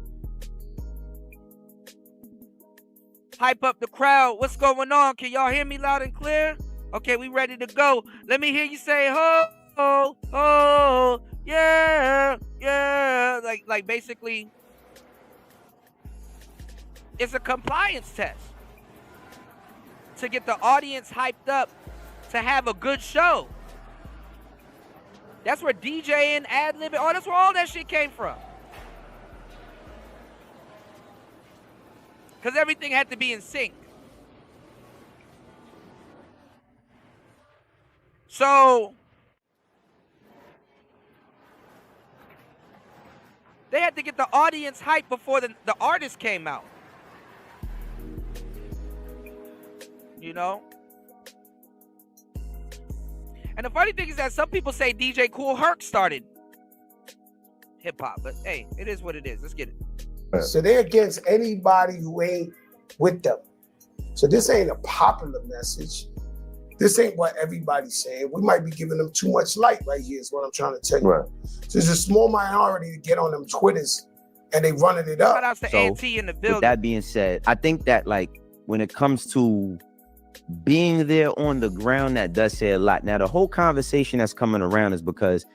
Hype up the crowd. What's going on? Can y'all hear me loud and clear? Okay, we ready to go. Let me hear you say ho, ho, ho, yeah, yeah. Like basically, it's a compliance test to get the audience hyped up to have a good show. That's where DJing, ad-libbing, that's where all that shit came from. Because everything had to be in sync. So they had to get the audience hyped before the artist came out. You know? And the funny thing is that some people say DJ Kool Herc started hip-hop. But hey, it is what it is. Let's get it. So they're against anybody who ain't with them. So this ain't a popular message. This ain't what everybody's saying. We might be giving them too much light right here is what I'm trying to tell you. Right. So there's a small minority to get on them Twitters and they running it up. Shout out to AT in the building. With that being said, I think that like when it comes to being there on the ground, that does say a lot. Now, the whole conversation that's coming around is because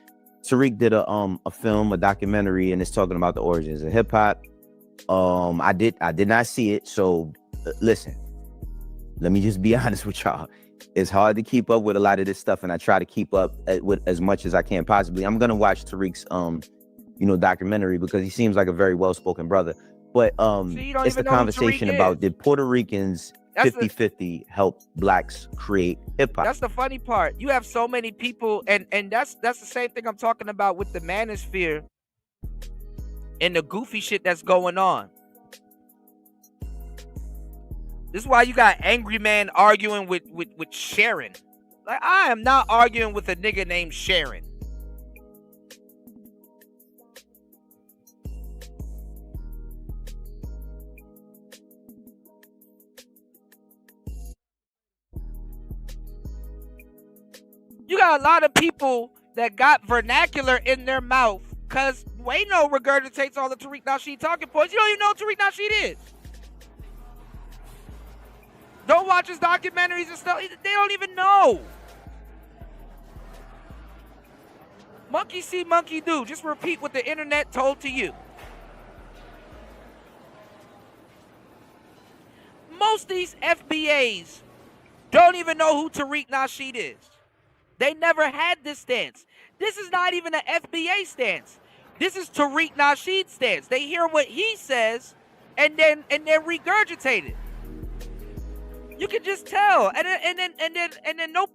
Tariq did a film, a documentary, and it's talking about the origins of hip hop. I did not see it. So listen, let me just be honest with y'all. It's hard to keep up with a lot of this stuff, and I try to keep up with as much as I can possibly. I'm gonna watch Tariq's documentary because he seems like a very well-spoken brother. But it's the conversation about did Puerto Ricans 50-50 help blacks create hip hop? That's the funny part. You have so many people, and that's the same thing I'm talking about with the manosphere and the goofy shit that's going on. This is why you got Angry Man arguing with Sharon. Like, I am not arguing with a nigga named Sharon. You got a lot of people that got vernacular in their mouth because Wayno regurgitates all the Tariq Nasheed talking points. You don't even know who Tariq Nasheed is. Don't watch his documentaries and stuff. They don't even know. Monkey see, monkey do. Just repeat what the internet told to you. Most of these FBAs don't even know who Tariq Nasheed is. They never had this stance. This is not even an FBA stance. This is Tariq Nasheed's stance. They hear what he says and then regurgitate it. You can just tell. And then no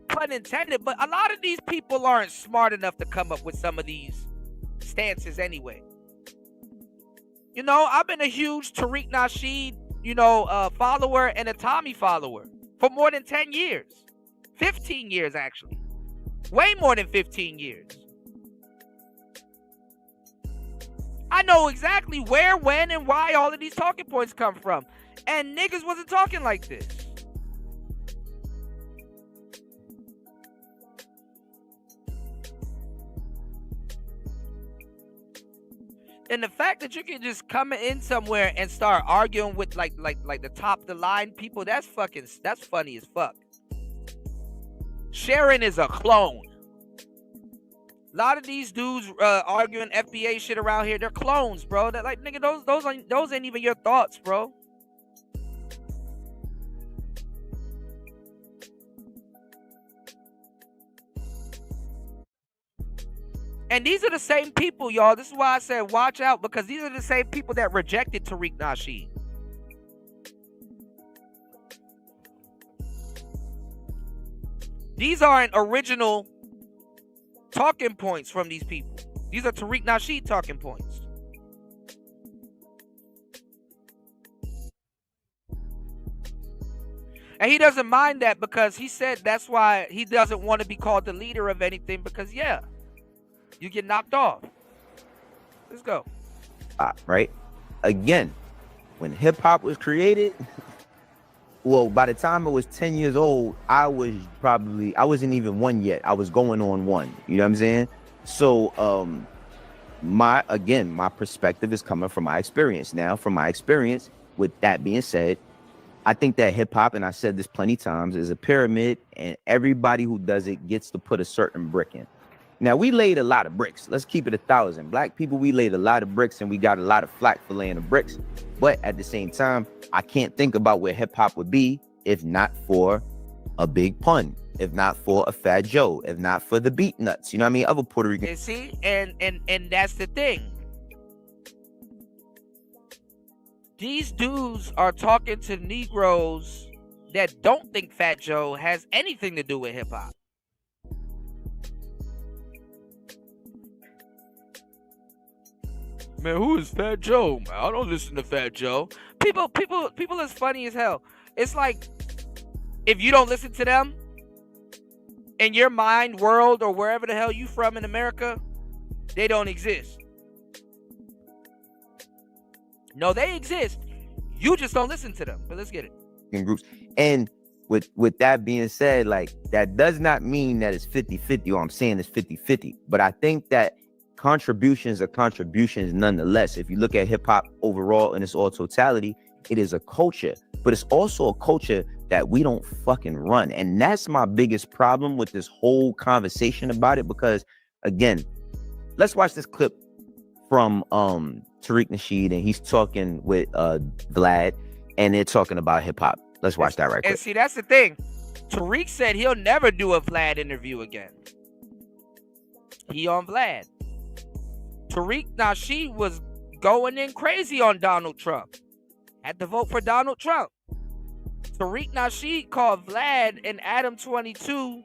pun intended, but a lot of these people aren't smart enough to come up with some of these stances anyway. You know, I've been a huge Tariq Nasheed, follower and a Tommy follower for more than 10 years. 15 years, actually. Way more than 15 years. I know exactly where, when, and why all of these talking points come from. And niggas wasn't talking like this. And the fact that you can just come in somewhere and start arguing with like the top of the line people, that's funny as fuck. Sharon is a clone. A lot of these dudes arguing FBA shit around here, they're clones, bro. They're like, nigga, those ain't even your thoughts, bro. And these are the same people, y'all. This is why I said watch out, because these are the same people that rejected Tariq Nasheed. These aren't original talking points from these people. These are Tariq Nasheed talking points. And he doesn't mind that because he said that's why he doesn't want to be called the leader of anything because, yeah, you get knocked off. Let's go. Right? Again, when hip hop was created, well, by the time I was 10 years old, I wasn't even one yet. I was going on one. You know what I'm saying? So, my perspective is coming from my experience. Now, from my experience, with that being said, I think that hip hop, and I said this plenty times, is a pyramid, and everybody who does it gets to put a certain brick in. Now, we laid a lot of bricks. Let's keep it 1,000. Black people, we laid a lot of bricks, and we got a lot of flack for laying the bricks. But at the same time, I can't think about where hip hop would be if not for a Big Pun, if not for a Fat Joe, if not for the Beat Nuts. You know what I mean? Other Puerto Rican. You see, and that's the thing. These dudes are talking to Negroes that don't think Fat Joe has anything to do with hip hop. Man, who is Fat Joe? Man, I don't listen to Fat Joe. People is funny as hell. It's like, if you don't listen to them, in your mind, world, or wherever the hell you from in America, they don't exist. No, they exist. You just don't listen to them. But let's get it. In groups. And with that being said, like, that does not mean that it's 50-50, or I'm saying it's 50-50. But I think that contributions are contributions nonetheless. If you look at hip hop overall in its all totality, it is a culture, but it's also a culture that we don't fucking run. And that's my biggest problem with this whole conversation about it, because again, let's watch this clip from Tariq Nasheed, and he's talking with Vlad, and they're talking about hip hop. Let's watch that right quick. And see, that's the thing. Tariq said he'll never do a Vlad interview again. He on Vlad. Tariq Nasheed was going in crazy on Donald Trump. Had to vote for Donald Trump. Tariq Nasheed called Vlad and Adam 22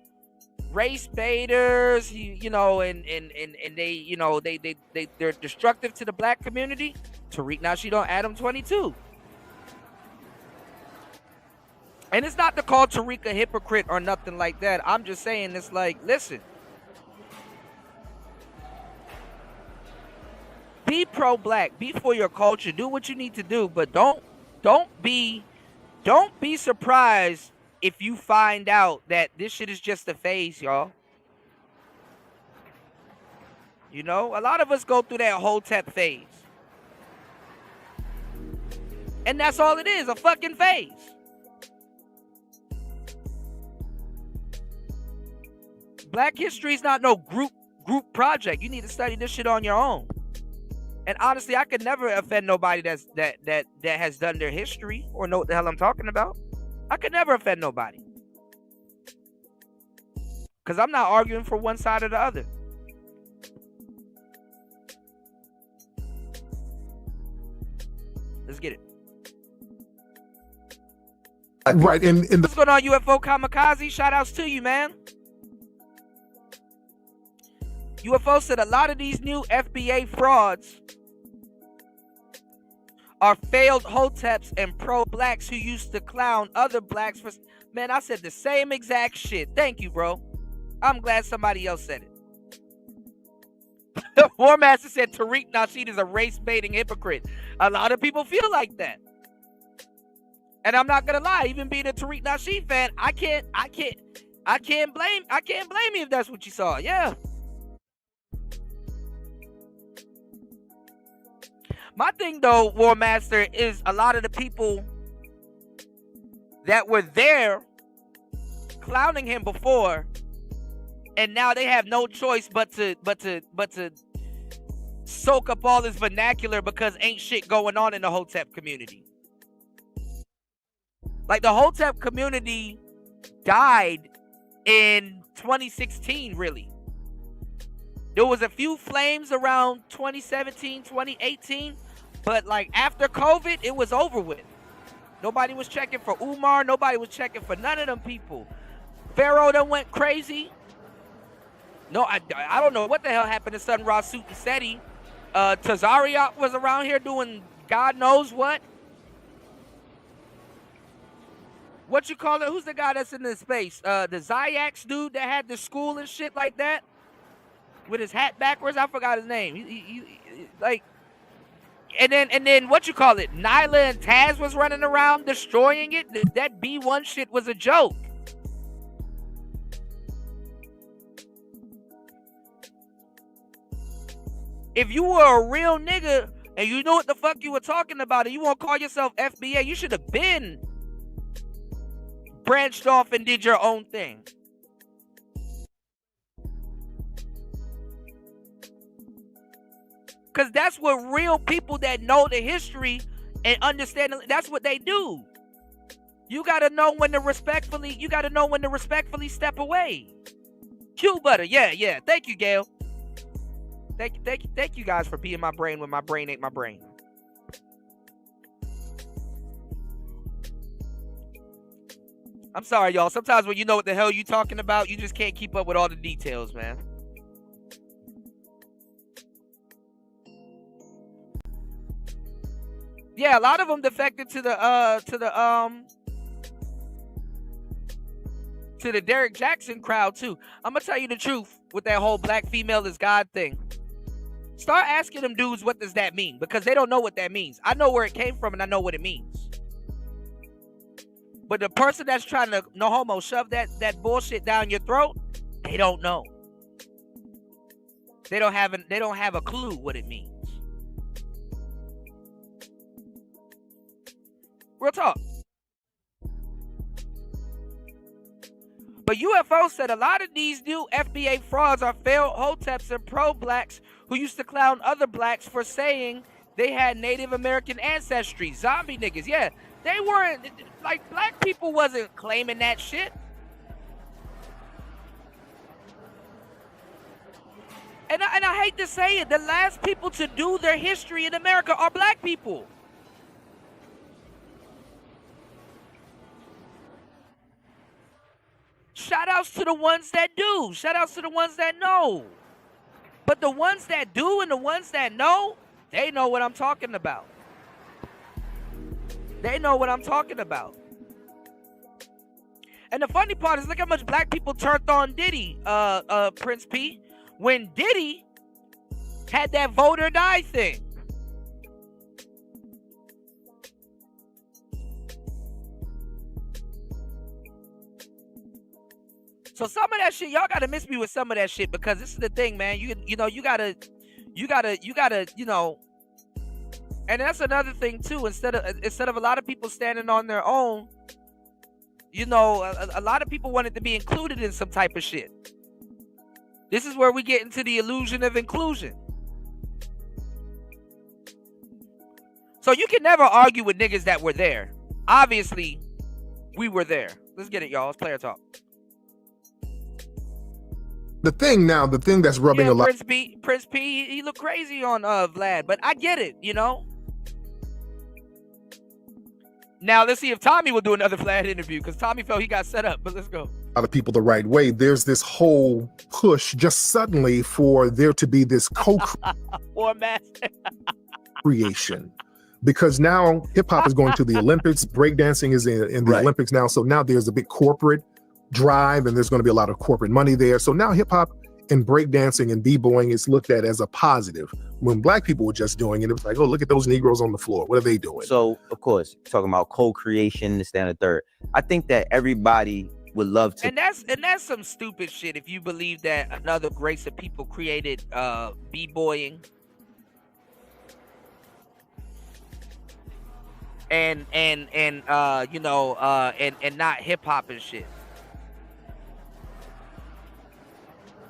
race baiters, and they're destructive to the black community. Tariq Nasheed on Adam 22. And it's not to call Tariq a hypocrite or nothing like that. I'm just saying, it's like, listen. Be pro-black, be for your culture, do what you need to do, but don't be surprised if you find out that this shit is just a phase, y'all. You know, a lot of us go through that Hotep phase. And that's all it is, a fucking phase. Black history is not no group project. You need to study this shit on your own. And honestly, I could never offend nobody that has done their history or know what the hell I'm talking about. I could never offend nobody. Because I'm not arguing for one side or the other. Let's get it. Right. What's going on, UFO Kamikaze? Shout outs to you, man. UFO said a lot of these new FBA frauds are failed Hoteps and pro-blacks who used to clown other blacks for... Man, I said the same exact shit. Thank you, bro. I'm glad somebody else said it. War Master said Tariq Nasheed is a race-baiting hypocrite. A lot of people feel like that. And I'm not gonna lie, even being a Tariq Nasheed fan, I can't blame you if that's what you saw. Yeah. My thing though, War Master, is a lot of the people that were there clowning him before, and now they have no choice but to soak up all this vernacular because ain't shit going on in the Hotep community. Like the Hotep community died in 2016, really. There was a few flames around 2017, 2018, but like after COVID, it was over with. Nobody was checking for Umar. Nobody was checking for none of them people. Pharaoh done went crazy. No, I don't know what the hell happened to Sun Ra Suit and Seti. Tazariot was around here doing God knows what. What you call it? Who's the guy that's in this space? The Zyax dude that had the school and shit like that? With his hat backwards, I forgot his name. He like, and then what you call it? Nyla and Taz was running around destroying it. That B1 shit was a joke. If you were a real nigga and you knew what the fuck you were talking about, and you won't call yourself FBA, you should have been branched off and did your own thing. Because that's what real people that know the history and understand, that's what they do. You got to know when to respectfully step away. Q butter. Yeah. Thank you, Gail. Thank you guys for being my brain when my brain ain't my brain. I'm sorry, y'all. Sometimes when you know what the hell you talking about, you just can't keep up with all the details, man. Yeah, a lot of them defected to the Derek Jackson crowd too. I'm gonna tell you the truth with that whole black female is God thing. Start asking them dudes what does that mean, because they don't know what that means. I know where it came from and I know what it means. But the person that's trying to no homo shove that bullshit down your throat, they don't know. They don't have a clue what it means. Real talk. But UFO said a lot of these new FBA frauds are failed Hoteps and pro-blacks who used to clown other blacks for saying they had Native American ancestry. Zombie niggas. Yeah, they weren't, like, black people wasn't claiming that shit. And I hate to say it, the last people to do their history in America are black people. Shout outs to the ones that do. Shout outs to the ones that know. But the ones that do and the ones that know, they know what I'm talking about. They know what I'm talking about. And the funny part is, look how much black people turned on Diddy, Prince P, when Diddy had that vote or die thing. So some of that shit, y'all gotta miss me with some of that shit, because this is the thing, man. You gotta, and that's another thing too. Instead of a lot of people standing on their own, a lot of people wanted to be included in some type of shit. This is where we get into the illusion of inclusion. So you can never argue with niggas that were there. Obviously, we were there. Let's get it, y'all. It's player talk. The thing that's rubbing a lot. Prince P, he looked crazy on Vlad, but I get it, Now let's see if Tommy will do another Vlad interview, because Tommy felt he got set up. But let's go. A lot of people the right way. There's this whole push just suddenly for there to be this co-creation. Because now hip hop is going to the Olympics, breakdancing is in the Olympics now. So now there's a big corporate drive, and there's going to be a lot of corporate money there. So now hip hop and breakdancing and b-boying is looked at as a positive. When black people were just doing it, it was like, oh, look at those Negroes on the floor. What are they doing? So of course, talking about co-creation, this, that, and the third. I think that everybody would love to. And that's some stupid shit if you believe that another race of people created b-boying. And not hip hop and shit.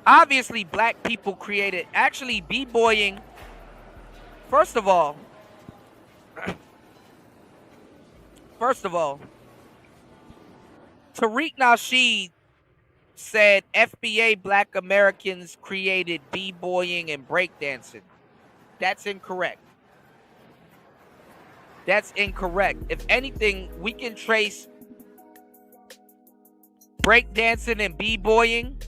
Obviously, black people created actually b-boying. First of all, Tariq Nasheed said FBA Black Americans created b-boying and breakdancing. That's incorrect. That's incorrect. If anything, we can trace breakdancing and b-boying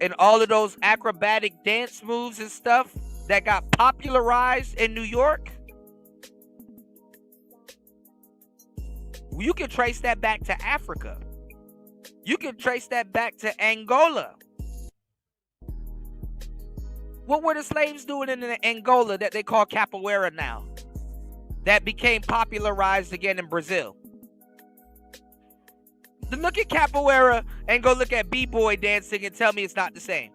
and all of those acrobatic dance moves and stuff that got popularized in New York. You can trace that back to Africa. You can trace that back to Angola. What were the slaves doing in Angola that they call capoeira now? That became popularized again in Brazil. Then look at capoeira and go look at b-boy dancing and tell me it's not the same.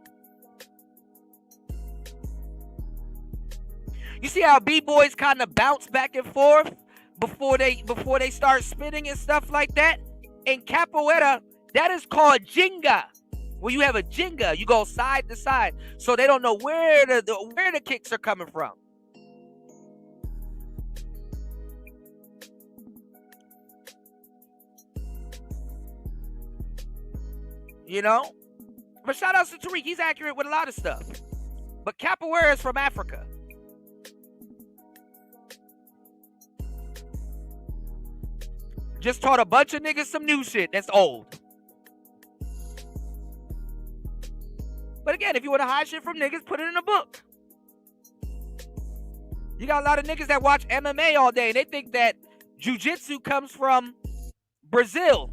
You see how b-boys kind of bounce back and forth before they start spinning and stuff like that? In capoeira, that is called jinga. When you have a jinga, you go side to side, so they don't know where the kicks are coming from. But shout out to Tariq. He's accurate with a lot of stuff. But capoeira is from Africa. Just taught a bunch of niggas some new shit that's old. But again, if you want to hide shit from niggas, put it in a book. You got a lot of niggas that watch MMA all day, and they think that jiu-jitsu comes from Brazil.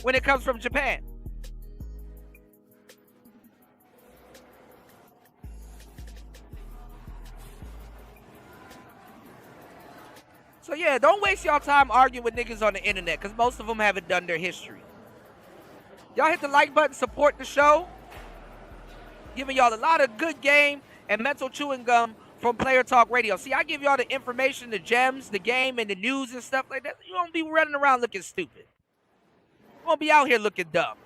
When it comes from Japan. So yeah, don't waste y'all time arguing with niggas on the internet, because most of them haven't done their history. Y'all hit the like button, support the show. Giving y'all a lot of good game and mental chewing gum from Player Talk Radio. See, I give y'all the information, the gems, the game, and the news and stuff like that. You won't be running around looking stupid. Won't be out here looking dumb.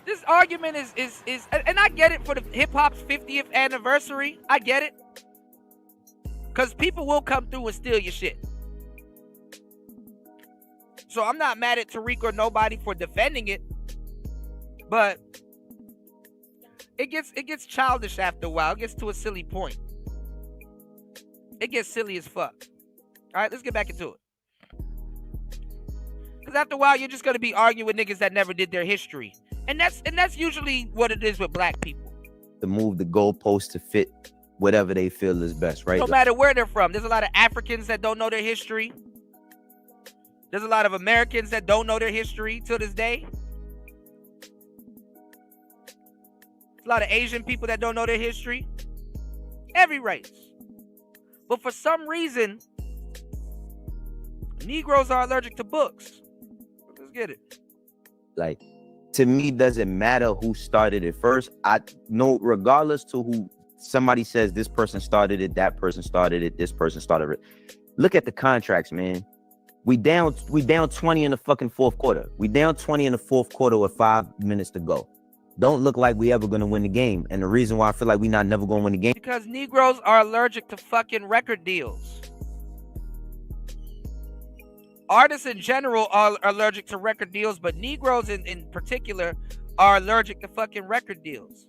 This argument is and I get it for the hip hop's 50th anniversary. I get it. Because people will come through and steal your shit. So I'm not mad at Tariq or nobody for defending it. But it gets childish after a while. It gets to a silly point. It gets silly as fuck. All right, let's get back into it. Because after a while, you're just going to be arguing with niggas that never did their history. And that's usually what it is with black people. To move the goalpost to fit whatever they feel is best, right? No matter where they're from. There's a lot of Africans that don't know their history. There's a lot of Americans that don't know their history to this day. There's a lot of Asian people that don't know their history. Every race. But for some reason, Negroes are allergic to books. Let's get it. Like, to me, doesn't matter who started it first. I know, regardless to who somebody says this person started it, that person started it, this person started it. Look at the contracts, man. We down 20 in the fucking fourth quarter. We down 20 in the fourth quarter with 5 minutes to go. Don't look like we ever gonna win the game. And the reason why I feel like we not never gonna win the game, because Negroes are allergic to fucking record deals. Artists in general are allergic to record deals, but Negroes in particular are allergic to fucking record deals.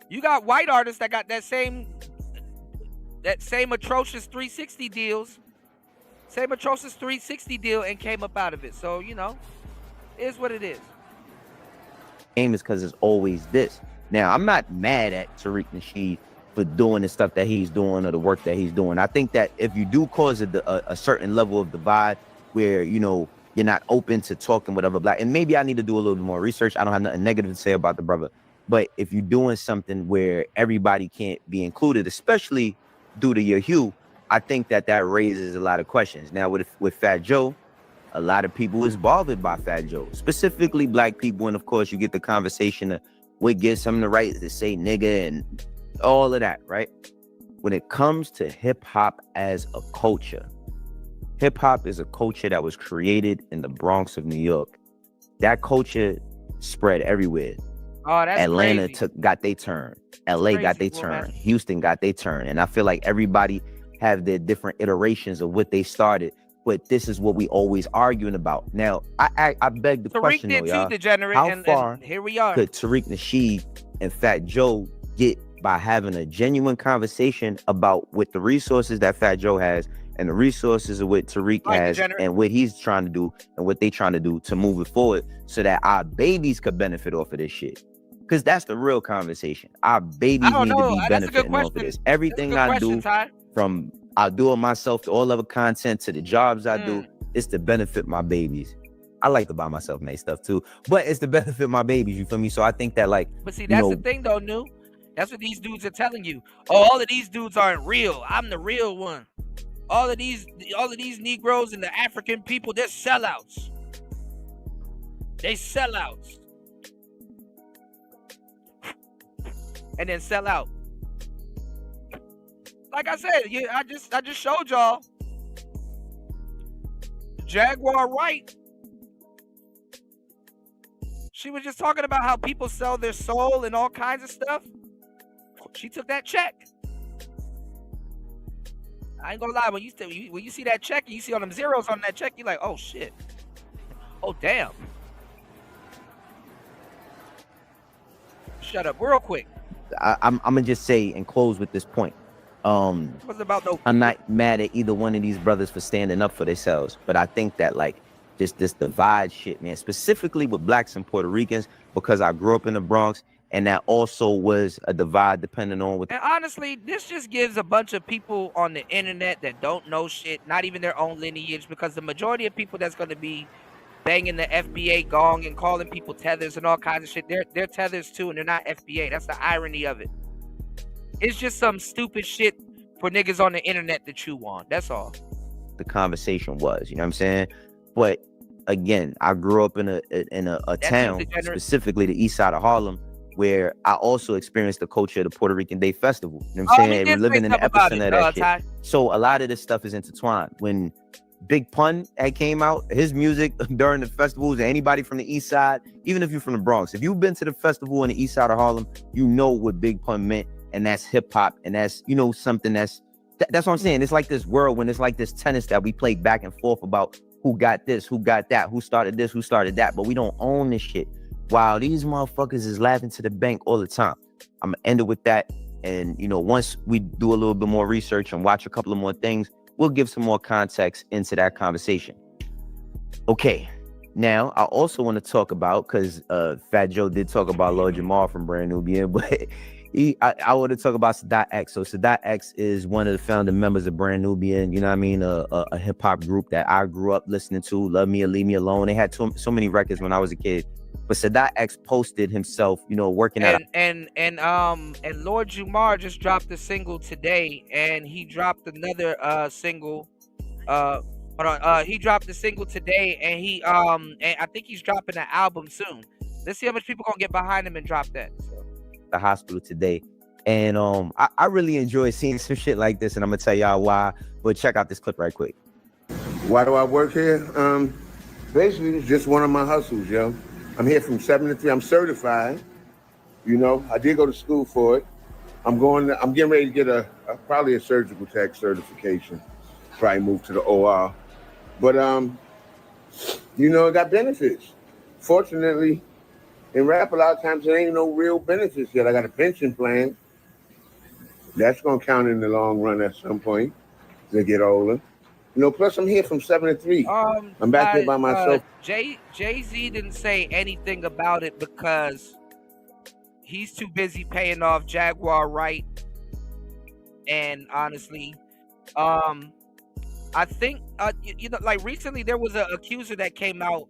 You got white artists that got that same atrocious 360 deals, same atrocious 360 deal, and came up out of it. So, you know, it is what it is. game is because it's always this. Now, I'm not mad at Tariq Nasheed for doing the stuff that he's doing or the work that he's doing. I think that if you do cause a certain level of divide where, you know, you're not open to talking with other black, and maybe I need to do a little bit more research. I don't have nothing negative to say about the brother. But if you're doing something where everybody can't be included, especially due to your hue, I think that raises a lot of questions. Now, with Fat Joe, a lot of people is bothered by Fat Joe, specifically black people. And of course, you get the conversation of what gives them the right to say nigga and all of that, right? When it comes to hip hop as a culture, hip hop is a culture that was created in the Bronx of New York. That culture spread everywhere. Oh, that's Atlanta crazy. got their turn. LA got their turn. Houston got their turn. And I feel like everybody have their different iterations of what they started. But this is what we always arguing about. Now, I beg the question, though, y'all. How far here we are. Could Tariq Nasheed and Fat Joe get by having a genuine conversation about what the resources that Fat Joe has and the resources of what Tariq has and what he's trying to do and what they trying to do to move it forward so that our babies could benefit off of this shit? Because that's the real conversation. Our babies need to be benefiting off of this. Everything I do, from I do it myself to all other content to the jobs I do, it's to benefit my babies. I like to buy myself nice stuff too, but it's to benefit my babies. You feel me? So I think that, like, but see, that's the thing though, New. That's what these dudes are telling you. Oh, all of these dudes aren't real. I'm the real one. All of these Negroes and the African people, they're sellouts. They sellouts. And then sell out. Like I said, I just showed y'all Jaguar Wright. She was just talking about how people sell their soul and all kinds of stuff. She took that check. I ain't gonna lie, when you see that check and you see all them zeros on that check, you're like, oh shit. Oh damn. Shut up real quick. I'm gonna just say and close with this point. I'm not mad at either one of these brothers for standing up for themselves, but I think that, like, this divide shit, man, specifically with blacks and Puerto Ricans, because I grew up in the Bronx, and that also was a divide depending on what. And honestly, this just gives a bunch of people on the internet that don't know shit, not even their own lineage, because the majority of people that's gonna be banging the FBA gong and calling people tethers and all kinds of shit, they're tethers too, and they're not FBA. That's the irony of it. It's just some stupid shit for niggas on the internet to chew on. That's all. The conversation was, you know what I'm saying? But again, I grew up in a town, specifically the east side of Harlem, where I also experienced the culture of the Puerto Rican Day Festival. You know what I'm saying? We're living in the epicenter of that shit. So a lot of this stuff is intertwined. When Big Pun had came out, his music during the festivals, and anybody from the east side, even if you're from the Bronx, if you've been to the festival in the east side of Harlem, you know what Big Pun meant, and that's hip hop, and that's, you know, something that's what I'm saying. It's like this whirlwind. It's like this tennis that we play back and forth about who got this, who got that, who started this, who started that, but we don't own this shit. While these motherfuckers is laughing to the bank all the time. I'm gonna end it with that, and you know, once we do a little bit more research and watch a couple of more things, we'll give some more context into that conversation. Okay, now I also want to talk about, because Fat Joe did talk about Lord Jamar from Brand Nubian, but I want to talk about Sadat X. So Sadat X is one of the founding members of Brand Nubian, you know what I mean, a hip hop group that I grew up listening to, Love Me or Leave Me Alone. They had so many records when I was a kid. But Sadat X posted himself, you know, working at And Lord Jumar just dropped a single today, and he dropped another single. He dropped a single today, and I think he's dropping an album soon. Let's see how much people gonna get behind him and drop that. the hospital today. And I really enjoy seeing some shit like this, and I'm gonna tell y'all why. But check out this clip right quick. Why do I work here? Basically, it's just one of my hustles, yo. I'm here from 7 to 3. I'm certified. You know, I did go to school for it. I'm getting ready to get probably a surgical tech certification. Probably move to the OR. But you know, it got benefits. Fortunately, in rap, a lot of times there ain't no real benefits yet. I got a pension plan. That's gonna count in the long run at some point as I get older. You know, plus I'm here from 7 to 3. I'm back here by myself. Jay-Z didn't say anything about it because he's too busy paying off Jaguar Wright. And honestly, I think you know, like recently there was an accuser that came out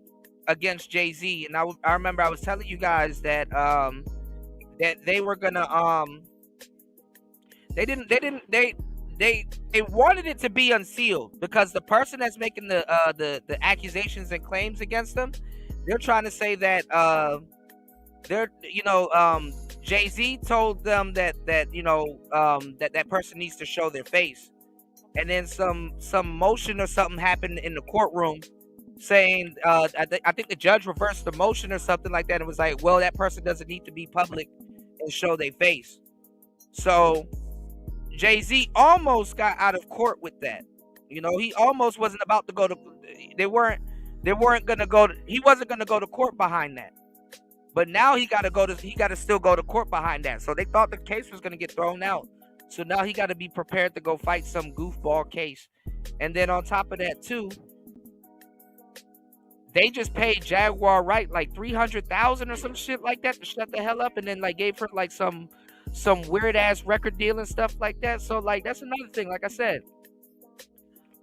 against Jay-Z, and I remember I was telling you guys that that they were gonna they wanted it to be unsealed because the person that's making the accusations and claims against them, they're trying to say that they're, you know, Jay-Z told them that you know, that person needs to show their face, and then some motion or something happened in the courtroom saying I think the judge reversed the motion or something like that. It was like, well, that person doesn't need to be public and show their face. So Jay-Z almost got out of court with that. You know, he almost wasn't about to go to. He wasn't gonna go to court behind that. But now he got to still go to court behind that. So they thought the case was gonna get thrown out. So now he got to be prepared to go fight some goofball case. And then on top of that too, they just paid Jaguar Wright like $300,000 or some shit like that to shut the hell up, and then like gave her like some weird ass record deal and stuff like that. So like that's another thing. Like I said,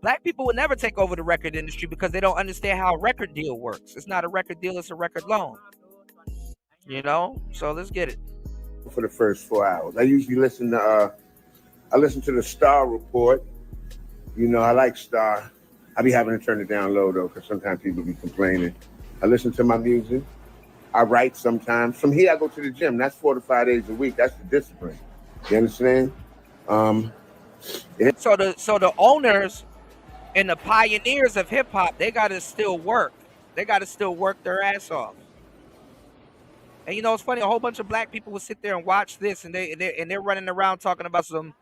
black people would never take over the record industry because they don't understand how a record deal works. It's not a record deal, it's a record loan. You know? So let's get it. For the first 4 hours. I usually listen to the Star Report. You know, I like Star. I be having to turn it down low though, because sometimes people be complaining. I listen to my music. I write sometimes. From here, I go to the gym. That's 4 to 5 days a week. That's the discipline. You understand? So the owners and the pioneers of hip hop, they gotta still work. They gotta still work their ass off. And you know, it's funny. A whole bunch of black people will sit there and watch this, and they're running around talking about some,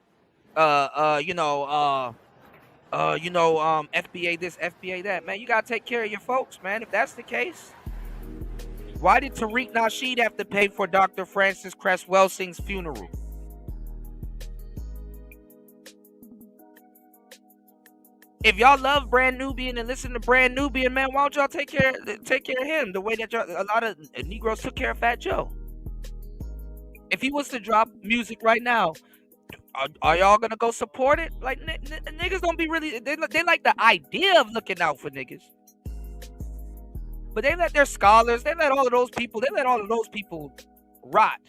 FBA this, FBA that. Man, you gotta take care of your folks, man. If that's the case, why did Tariq Nasheed have to pay for Dr. Francis Cress Welsing's funeral? If y'all love Brand Nubian and listen to Brand Nubian, man, why don't y'all take care of him the way that a lot of Negroes took care of Fat Joe? If he was to drop music right now, are y'all gonna go support it? Like niggas don't be really. They like the idea of looking out for niggas, but they let their scholars, they let all of those people rot.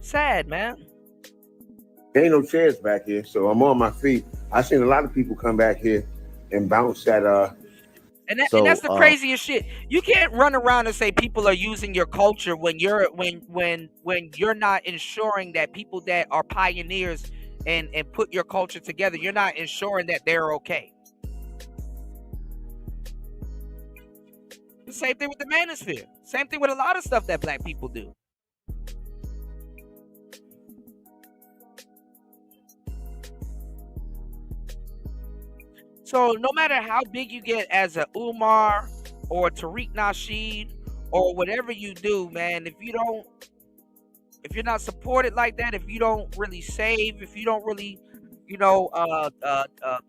Sad, man. There ain't no chairs back here, so I'm on my feet. I seen a lot of people come back here and bounce at And that's the craziest shit. You can't run around and say people are using your culture when you're not ensuring that people that are pioneers and put your culture together, you're not ensuring that they're okay. The same thing with the manosphere. Same thing with a lot of stuff that black people do. So no matter how big you get as a Umar or Tariq Nasheed or whatever you do, man, if you're not supported like that, if you don't really save, if you don't really,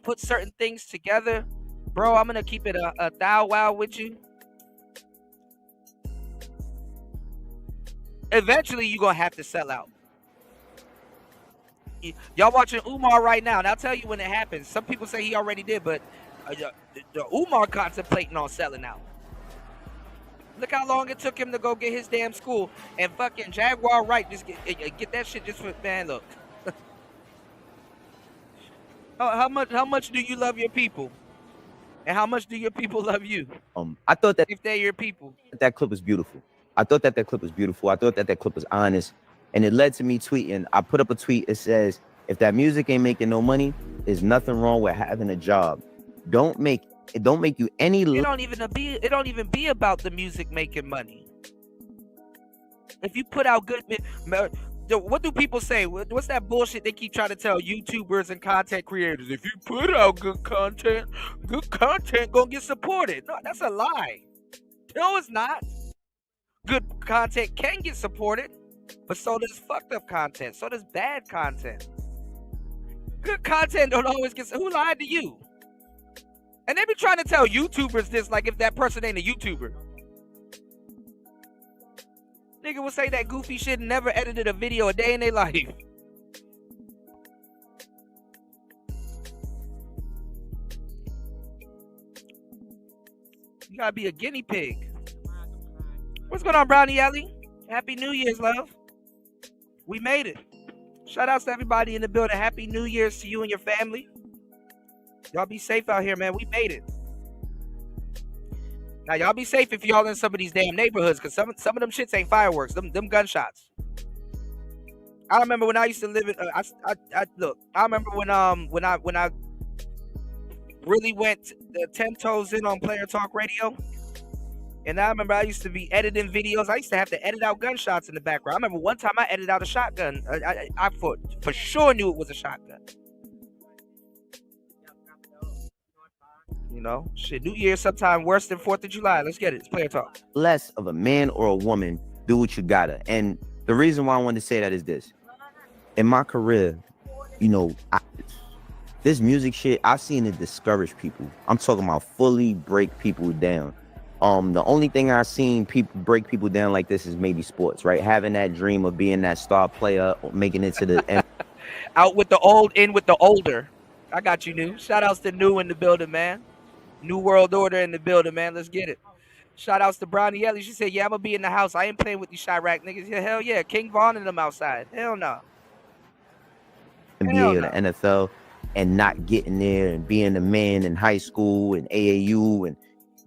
put certain things together, bro, I'm gonna keep it a thou wow with you. Eventually, you're gonna have to sell out. y'all watching Umar right now, and I'll tell you when it happens. Some people say he already did, but the Umar contemplating on selling out. Look how long it took him to go get his damn school, and fucking Jaguar Wright just get that shit just for, man. Look, how much do you love your people, and how much do your people love you? I thought that if they're your people, that clip was beautiful. I thought that clip was beautiful. I thought that clip was honest, and it led to me tweeting. I put up a tweet. It says, "If that music ain't making no money, there's nothing wrong with having a job. Don't make you any." It don't even be about the music making money. If you put out good, what do people say? What's that bullshit they keep trying to tell YouTubers and content creators? If you put out good content gonna get supported. No, that's a lie. No, it's not. Good content can get supported, but so does fucked up content. So does bad content. Good content don't always get. Who lied to you? And they be trying to tell YouTubers this like if that person ain't a YouTuber. Nigga will say that goofy shit and never edited a video a day in their life. You gotta be a guinea pig. What's going on, Brownie Ellie? Happy New Year's, love. We made it. Shout outs to everybody in the building. Happy New Year's to you and your family. Y'all be safe out here, man. We made it. Now, y'all be safe if y'all in some of these damn neighborhoods, because some of them shits ain't fireworks. Them gunshots. I remember when I used to live in. Look. I remember when I really went 10 toes in on Player Talk Radio, and I remember I used to be editing videos. I used to have to edit out gunshots in the background. I remember one time I edited out a shotgun. I for sure knew it was a shotgun. You know, shit, New Year's sometime worse than 4th of July. Let's get it. It's Player Talk. Less of a man or a woman, do what you gotta. And the reason why I wanted to say that is this. In my career, you know, this music shit, I've seen it discourage people. I'm talking about fully break people down. The only thing I've seen people break people down like this is maybe sports, right? Having that dream of being that star player, making it to the end. Out with the old, in with the older. I got you, New. Shout outs to New in the building, man. New World Order in the building, man. Let's get it. Shout outs to Brownie Ellie. She said, yeah, I'm going to be in the house. I ain't playing with these Chirac niggas. Yeah, hell yeah. King Vaughn and them outside. Hell no. NBA or the NFL and not getting there and being a man in high school and AAU and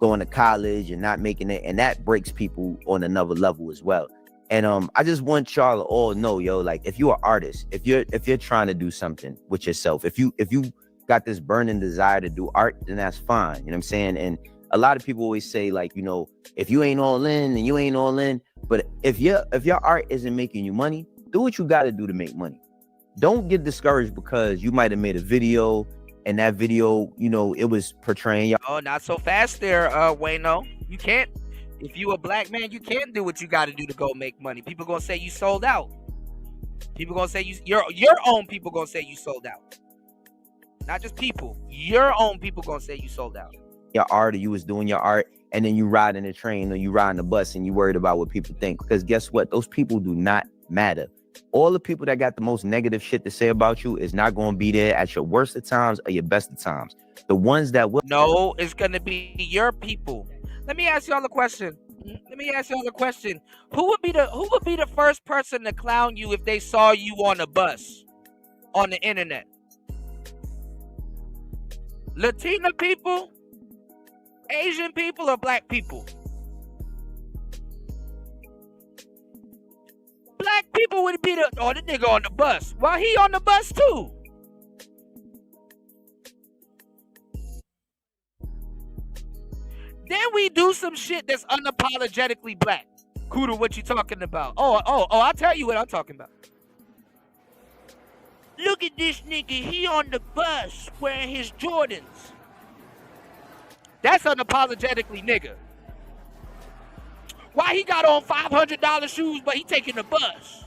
going to college and not making it. And that breaks people on another level as well. And I just want y'all to all know, yo, like if you're an artist, if you're trying to do something with yourself, if you got this burning desire to do art, then that's fine. You know what I'm saying? And a lot of people always say, like, you know, if you ain't all in, then you ain't all in. But if your art isn't making you money, do what you got to do to make money. Don't get discouraged because you might have made a video and that video, you know, it was portraying. Oh, not so fast there, Wayno. You can't. If you a black man, you can't do what you got to do to go make money. People gonna say you sold out. People gonna say your own people gonna say you sold out. Not just people. Your own people gonna say you sold out. Your art, or you was doing your art, and then you riding the train or you riding the bus and you worried about what people think. Because guess what? Those people do not matter. All the people that got the most negative shit to say about you is not going to be there at your worst of times or your best of times. The ones that will. No, it's going to be your people. Let me ask y'all a question. Who would be the first person to clown you if they saw you on a bus on the internet? Latina people, Asian people, or black people? Black people would be the nigga on the bus. Well, he on the bus too. Then we do some shit that's unapologetically black. Kuda, what you talking about? Oh, I'll tell you what I'm talking about. Look at this nigga, he on the bus wearing his Jordans. That's unapologetically nigga. Why he got on $500 shoes, but he taking the bus?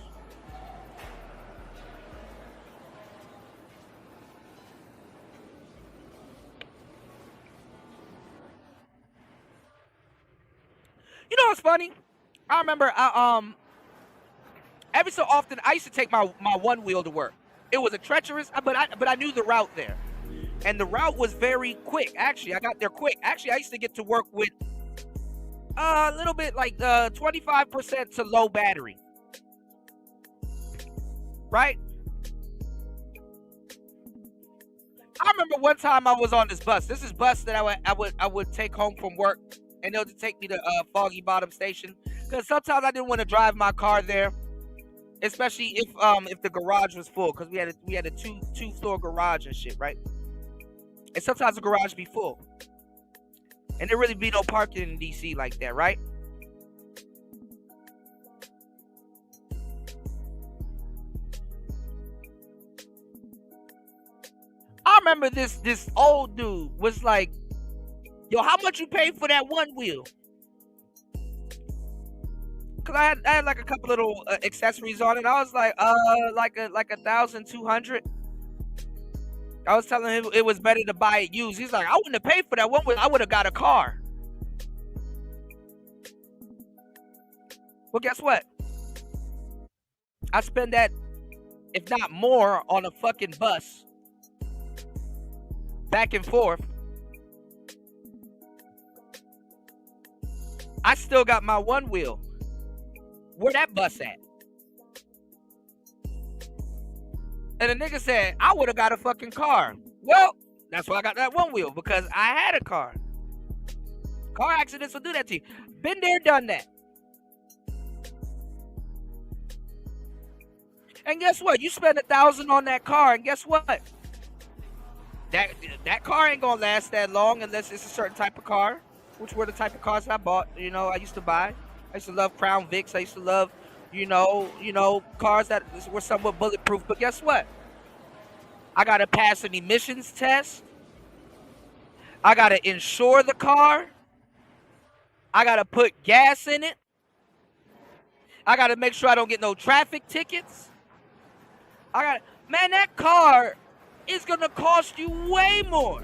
You know what's funny? I remember every so often I used to take my one wheel to work. It was a treacherous, but I knew the route there. And the route was very quick. Actually, I got there quick. Actually, I used to get to work with a little bit like 25% to low battery. Right? I remember one time I was on this bus. This is bus that I would take home from work, and they'll just take me to Foggy Bottom Station. Because sometimes I didn't want to drive my car there, especially if the garage was full, because we had a two-floor garage and shit, right? And sometimes the garage be full. And there really be no parking in DC like that, right? I remember this old dude was like, yo, how much you pay for that one wheel? Cause I had like a couple little accessories on it. I was like, like 1,200. I was telling him it was better to buy it used. He's like, I wouldn't have paid for that one. I would have got a car. Well, guess what? I spend that, if not more, on a fucking bus, back and forth. I still got my one wheel. Where that bus at? And the nigga said, I would have got a fucking car. Well, that's why I got that one wheel, because I had a car. Car accidents will do that to you. Been there, done that. And guess what? You spend $1,000 on that car, and guess what? That car ain't gonna last that long unless it's a certain type of car, which were the type of cars I bought. You know, I used to buy. I used to love Crown Vics. I used to love, you know, cars that were somewhat bulletproof. But guess what? I gotta pass an emissions test. I gotta insure the car. I gotta put gas in it. I gotta make sure I don't get no traffic tickets. Man, that car is gonna cost you way more.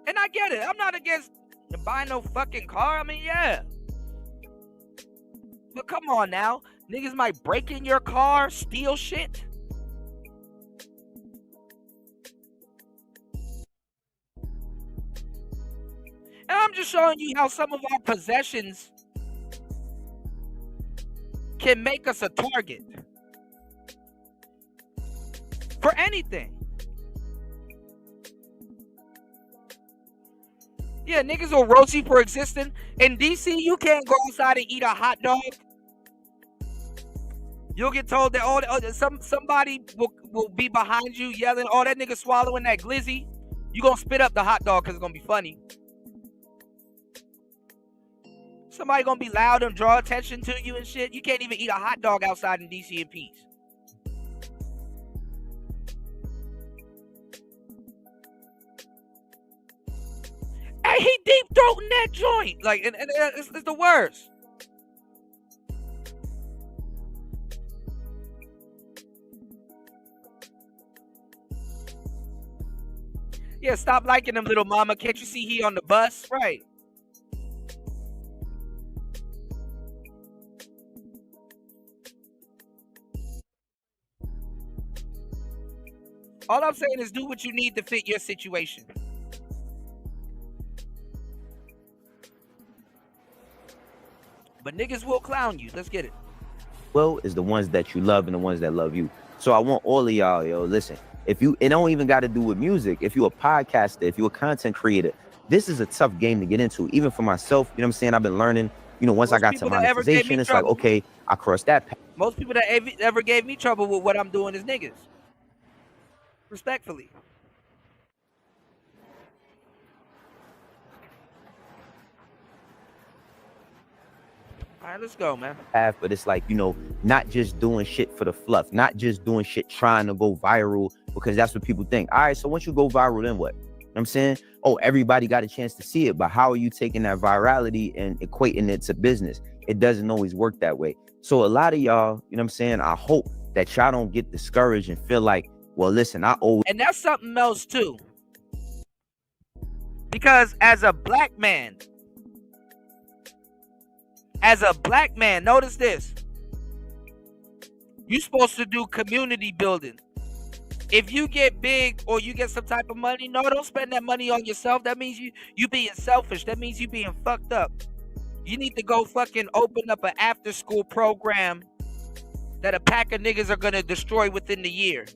And I get it. I'm not against buying no fucking car. I mean, yeah. But come on now. Niggas might break in your car, steal shit. And I'm just showing you how some of our possessions can make us a target for anything. Yeah, niggas will roast you for existing. In DC, you can't go outside and eat a hot dog. You'll get told that somebody will be behind you yelling, oh, that nigga swallowing that glizzy. You gonna spit up the hot dog because it's gonna be funny. Somebody gonna be loud and draw attention to you and shit. You can't even eat a hot dog outside in DC in peace. Hey, he deep throating that joint. Like, and it's the worst. Yeah, stop liking him, little mama. Can't you see he on the bus? Right. All I'm saying is do what you need to fit your situation. But niggas will clown you. Let's get it. Well, is the ones that you love and the ones that love you. So I want all of y'all, yo, listen. It don't even got to do with music. If you're a podcaster, if you're a content creator, this is a tough game to get into. Even for myself, you know what I'm saying? I've been learning, you know, once I got to monetization, it's like, okay, I crossed that path. Most people that ever gave me trouble with what I'm doing is niggas. Respectfully. All right, let's go, man. But it's like, you know, not just doing shit for the fluff, not just doing shit trying to go viral, because that's what people think. All right, so once you go viral, then what? You know what I'm saying? Oh, everybody got a chance to see it, but how are you taking that virality and equating it to business? It doesn't always work that way. So a lot of y'all, you know what I'm saying? I hope that y'all don't get discouraged and feel like, well, listen, I owe. And that's something else too. Because as a black man, As a black man, notice this. You're supposed to do community building. If you get big or you get some type of money, no, don't spend that money on yourself. That means you being selfish. That means you being fucked up. You need to go fucking open up an after school program that a pack of niggas are gonna destroy within the year.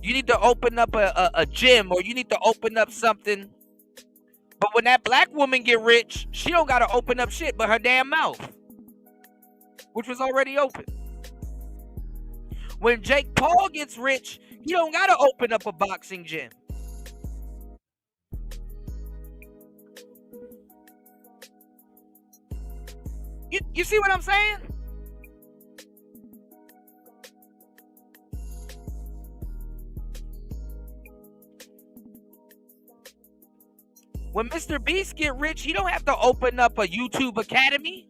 You need to open up a gym, or you need to open up something. But when that black woman get rich, she don't gotta open up shit but her damn mouth, which was already open. When Jake Paul gets rich, he don't gotta open up a boxing gym. You see what I'm saying? When Mr. Beast get rich, he don't have to open up a YouTube academy.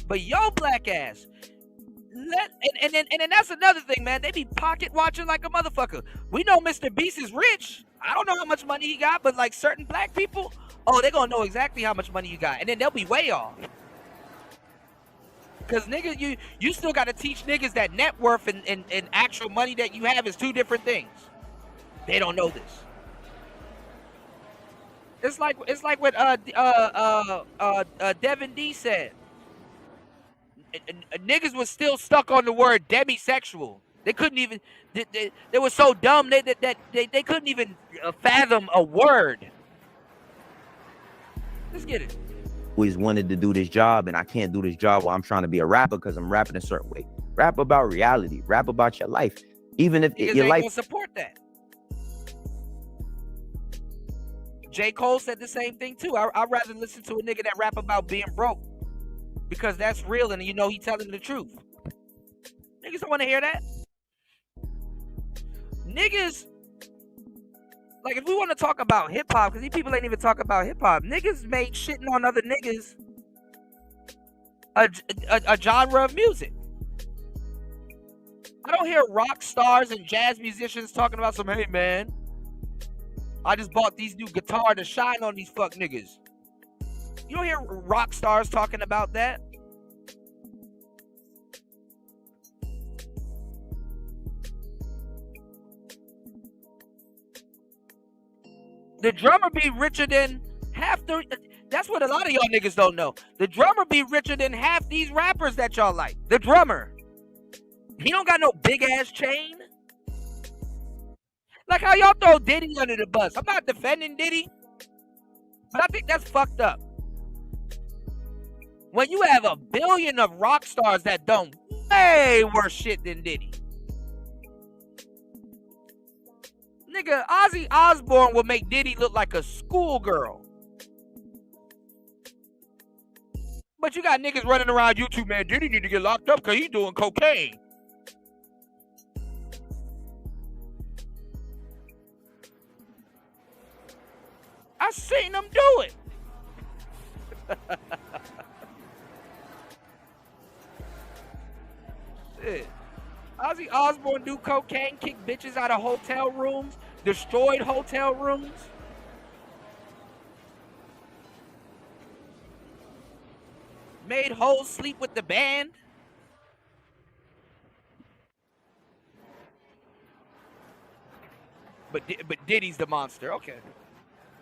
But yo, black ass, and then that's another thing, man. They be pocket watching like a motherfucker. We know Mr. Beast is rich. I don't know how much money he got, but like certain black people, oh, they're gonna know exactly how much money you got, and then they'll be way off. Cause nigga, you still gotta teach niggas that net worth and actual money that you have is two different things. They don't know this. It's like what Devin D said. Niggas was still stuck on the word demisexual. They couldn't even. They were so dumb that they couldn't even fathom a word. Let's get it. Always wanted to do this job, and I can't do this job while I'm trying to be a rapper because I'm rapping a certain way. Rap about reality. Rap about your life. Even if your life. Gonna support that. J. Cole said the same thing too. I'd rather listen to a nigga that rap about being broke, because that's real and you know he telling the truth. Niggas don't want to hear that. Niggas, like if we want to talk about hip hop, because these people ain't even talk about hip hop. Niggas made shitting on other niggas a genre of music. I don't hear rock stars and jazz musicians talking about some, hey man, I just bought these new guitar to shine on these fuck niggas. You don't hear rock stars talking about that. The drummer be richer than half the. That's what a lot of y'all niggas don't know. The drummer be richer than half these rappers that y'all like. The drummer. He don't got no big ass chain. Like how y'all throw Diddy under the bus. I'm not defending Diddy, but I think that's fucked up. When you have a billion of rock stars that done way worse shit than Diddy. Nigga, Ozzy Osbourne will make Diddy look like a schoolgirl. But you got niggas running around YouTube, man, Diddy need to get locked up because he's doing cocaine. I seen them do it. Shit. Ozzy Osbourne do cocaine, kick bitches out of hotel rooms, destroyed hotel rooms. Made hoes sleep with the band. But Diddy's the monster. Okay.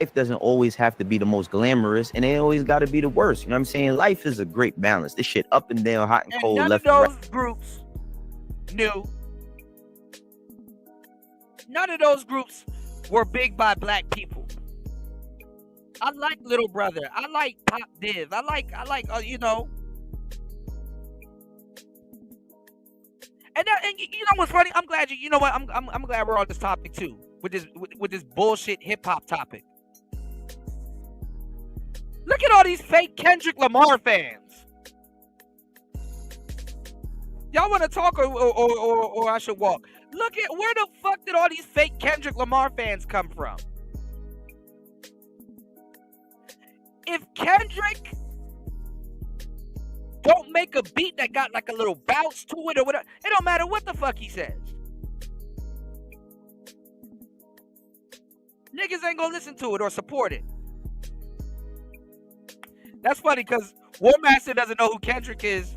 Life doesn't always have to be the most glamorous, and it always got to be the worst. You know what I'm saying? Life is a great balance. This shit up and down, hot and cold, left and right. None of those groups knew. None of those groups were big by black people. I like Little Brother. I like Pop Div. I like, you know. And you know what's funny? I'm glad you know what? I'm glad we're on this topic too, with this bullshit hip hop topic. Look at all these fake Kendrick Lamar fans. Y'all want to talk or I should walk? Look at where the fuck did all these fake Kendrick Lamar fans come from? If Kendrick don't make a beat that got like a little bounce to it or whatever, it don't matter what the fuck he says. Niggas ain't gonna listen to it or support it. That's funny because War Master doesn't know who Kendrick is,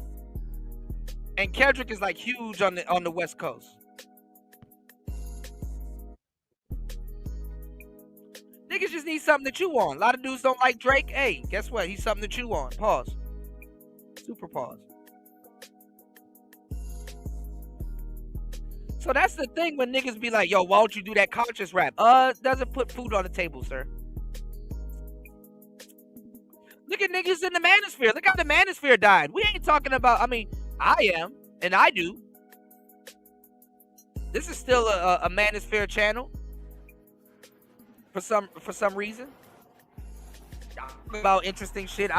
and Kendrick is like huge on the West Coast. Niggas just need something to chew on. A lot of dudes don't like Drake. Hey, guess what? He's something to chew on. Pause. Super pause. So that's the thing when niggas be like, yo, why don't you do that conscious rap? Doesn't put food on the table, sir. Look at niggas in the manosphere. Look how the manosphere died. We ain't talking about, I mean, I am, and I do. This is still a manosphere channel. For some reason. About interesting shit.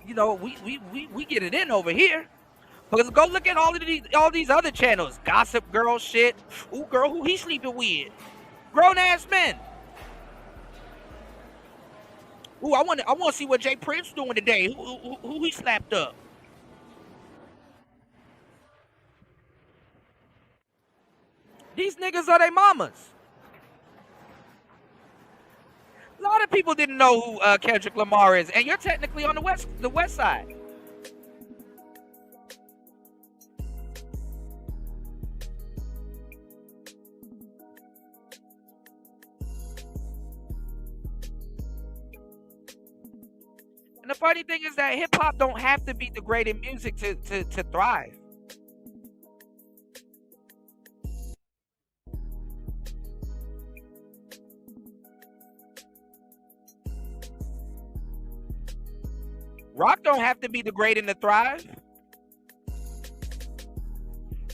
You know, we get it in over here. Because go look at all these other channels. Gossip girl shit. Ooh, girl, who he sleeping with? Grown ass men. Ooh, I want to see what Jay Prince doing today. Who he slapped up? These niggas are their mamas. A lot of people didn't know who Kendrick Lamar is, and you're technically on the west side. And the funny thing is that hip hop don't have to be degrading music to thrive. Rock don't have to be degrading to thrive.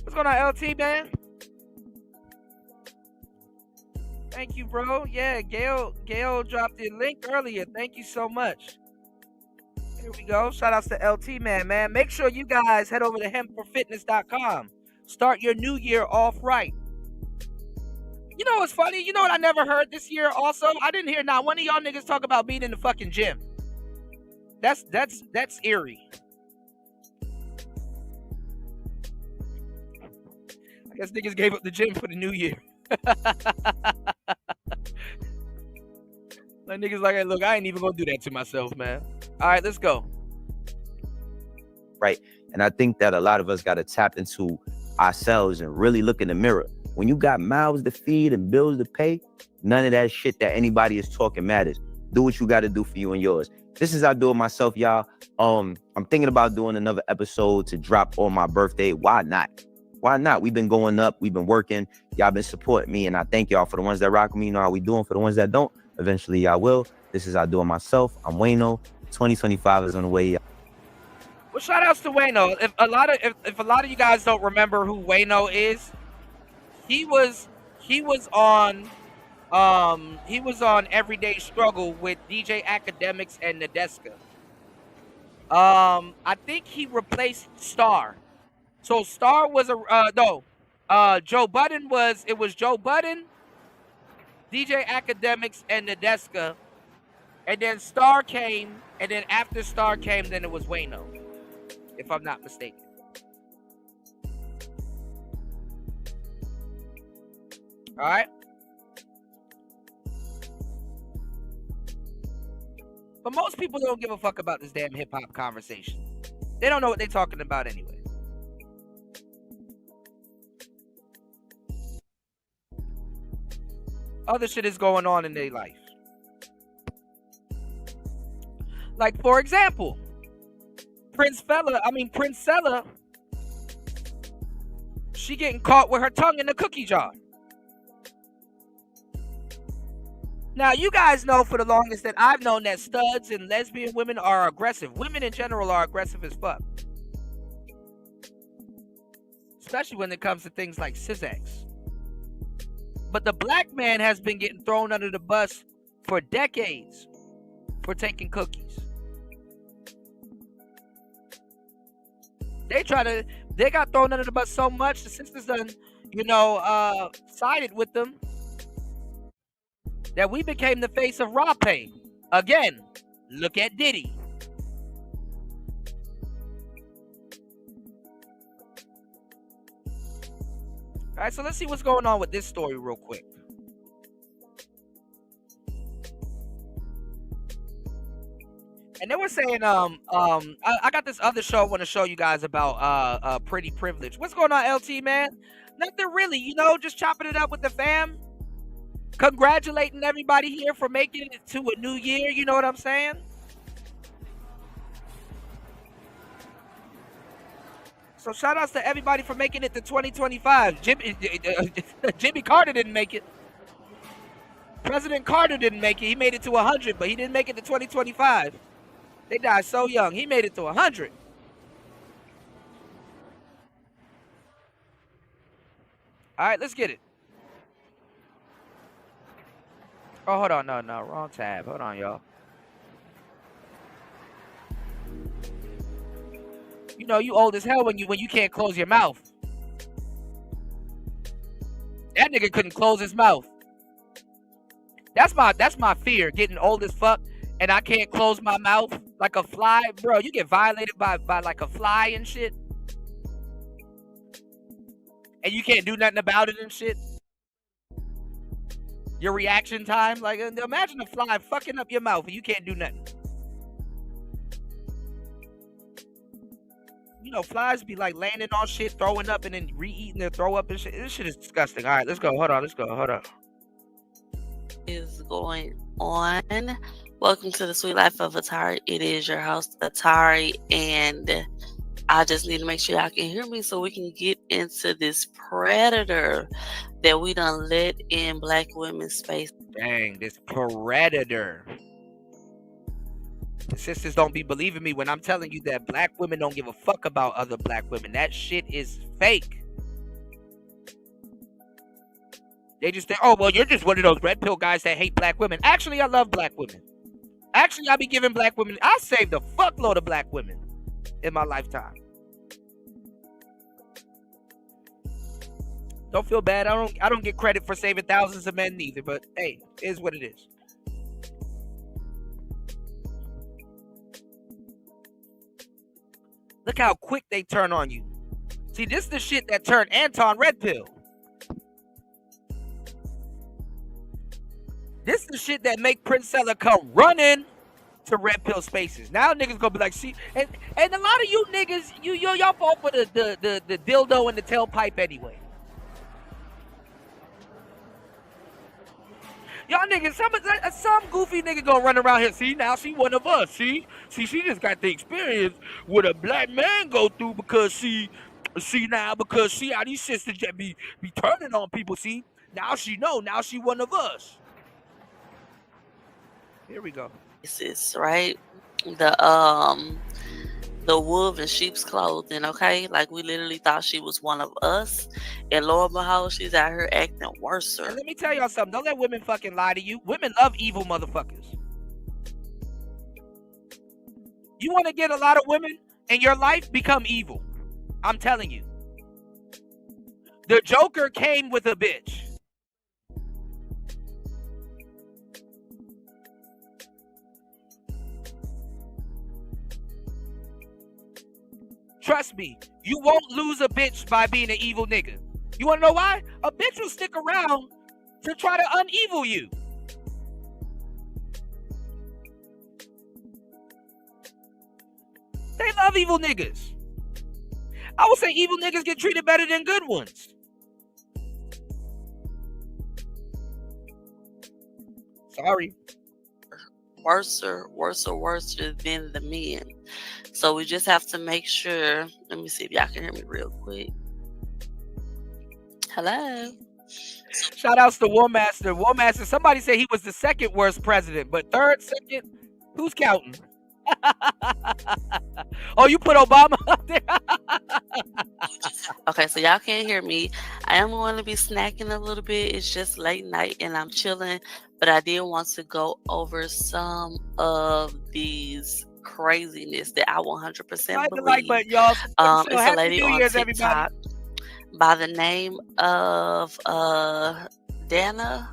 What's going on, LT, man? Thank you, bro. Yeah, Gail dropped the link earlier. Thank you so much. Here we go. Shout outs to LT, man. Make sure you guys head over to hempforfitness.com. Start your new year off right. You know what's funny? You know what I never heard this year also? I didn't hear not one of y'all niggas talk about being in the fucking gym. That's eerie. I guess niggas gave up the gym for the new year. Like niggas like, hey, look, I ain't even gonna do that to myself, man. All right, let's go. Right. And I think that a lot of us got to tap into ourselves and really look in the mirror. When you got mouths to feed and bills to pay, none of that shit that anybody is talking matters. Do what you got to do for you and yours. This is how I do it myself, y'all. I'm thinking about doing another episode to drop on my birthday. Why not? Why not? We've been going up. We've been working. Y'all been supporting me. And I thank y'all for the ones that rock with me. You know how we doing. For the ones that don't, eventually y'all will. This is how I do it myself. I'm Wayno. 2025 is on the way. Well, shout outs to Wayno. If a lot of you guys don't remember who Wayno is, he was on Everyday Struggle with DJ Academics and Nadeska. I think he replaced Star. So Star was Joe Budden was Joe Budden, DJ Academics, and Nadeska. And then Star came, and then after Star came, then it was Wayno, if I'm not mistaken. All right. But most people don't give a fuck about this damn hip-hop conversation. They don't know what they're talking about anyway. Other shit is going on in their life. Like, for example, Princella, she getting caught with her tongue in the cookie jar. Now, you guys know for the longest that I've known that studs and lesbian women are aggressive. Women in general are aggressive as fuck. Especially when it comes to things like cis-X. But the black man has been getting thrown under the bus for decades for taking cookies. They got thrown under the bus so much, the sisters done, sided with them, that we became the face of raw pay. Again, look at Diddy. All right, so let's see what's going on with this story real quick. they were saying I got this other show I want to show you guys about Pretty Privilege. What's going on, LT, man? Nothing really, just chopping it up with the fam. Congratulating everybody here for making it to a new year, you know what I'm saying? So shout outs to everybody for making it to 2025. Jimmy Carter didn't make it. President Carter didn't make it. He made it to 100, but he didn't make it to 2025. They died so young. He made it to 100. All right, let's get it. Oh, hold on. No, wrong tab. Hold on, y'all. You old as hell when you can't close your mouth. That nigga couldn't close his mouth. That's my fear, getting old as fuck, and I can't close my mouth like a fly. Bro, you get violated by like a fly and shit. And you can't do nothing about it and shit. Your reaction time, like imagine a fly fucking up your mouth and you can't do nothing. Flies be like landing on shit, throwing up, and then re-eating their throw up and shit. This shit is disgusting. All right, let's go. Hold on. Is going on. Welcome to the Sweet Life of Atari. It is your host, Atari, and I just need to make sure y'all can hear me so we can get into this predator that we done let in Black women's space. Dang, this predator. The sisters don't be believing me when I'm telling you that Black women don't give a fuck about other Black women. That shit is fake. They just think, oh, well, you're just one of those red pill guys that hate Black women. Actually, I love Black women. Actually, I be giving Black women, I saved a fuckload of Black women in my lifetime. Don't feel bad. I don't get credit for saving thousands of men neither, but hey, it is what it is. Look how quick they turn on you. See, this is the shit that turned Anton red pill. This is the shit that make Princella come running to red pill spaces. Now niggas gonna be like, see, and a lot of you niggas, y'all fall for the dildo and the tailpipe anyway. Y'all niggas, some goofy nigga gonna run around here. See, now she one of us. See, she just got the experience what a Black man go through because see how these sisters just be turning on people. See, now she know. Now she one of us. Here we go. This is right. The wolf in sheep's clothing, okay? Like, we literally thought she was one of us. And lo and behold, she's out here acting worse. And let me tell y'all something. Don't let women fucking lie to you. Women love evil motherfuckers. You want to get a lot of women in your life, become evil. I'm telling you. The Joker came with a bitch. Trust me, you won't lose a bitch by being an evil nigga. You wanna know why? A bitch will stick around to try to unevil you. They love evil niggas. I would say evil niggas get treated better than good ones. Sorry. Worse than the men. So we just have to make sure. Let me see if y'all can hear me real quick. Hello. Shout outs to War Master. War Master, somebody said he was the second worst president, but third, second, who's counting? Oh, you put Obama up there? Okay, so y'all can't hear me. I am going to be snacking a little bit. It's just late night and I'm chilling, but I did want to go over some of these craziness that I 100% believe. Like button, y'all. It's a lady on TikTok by the name of Dana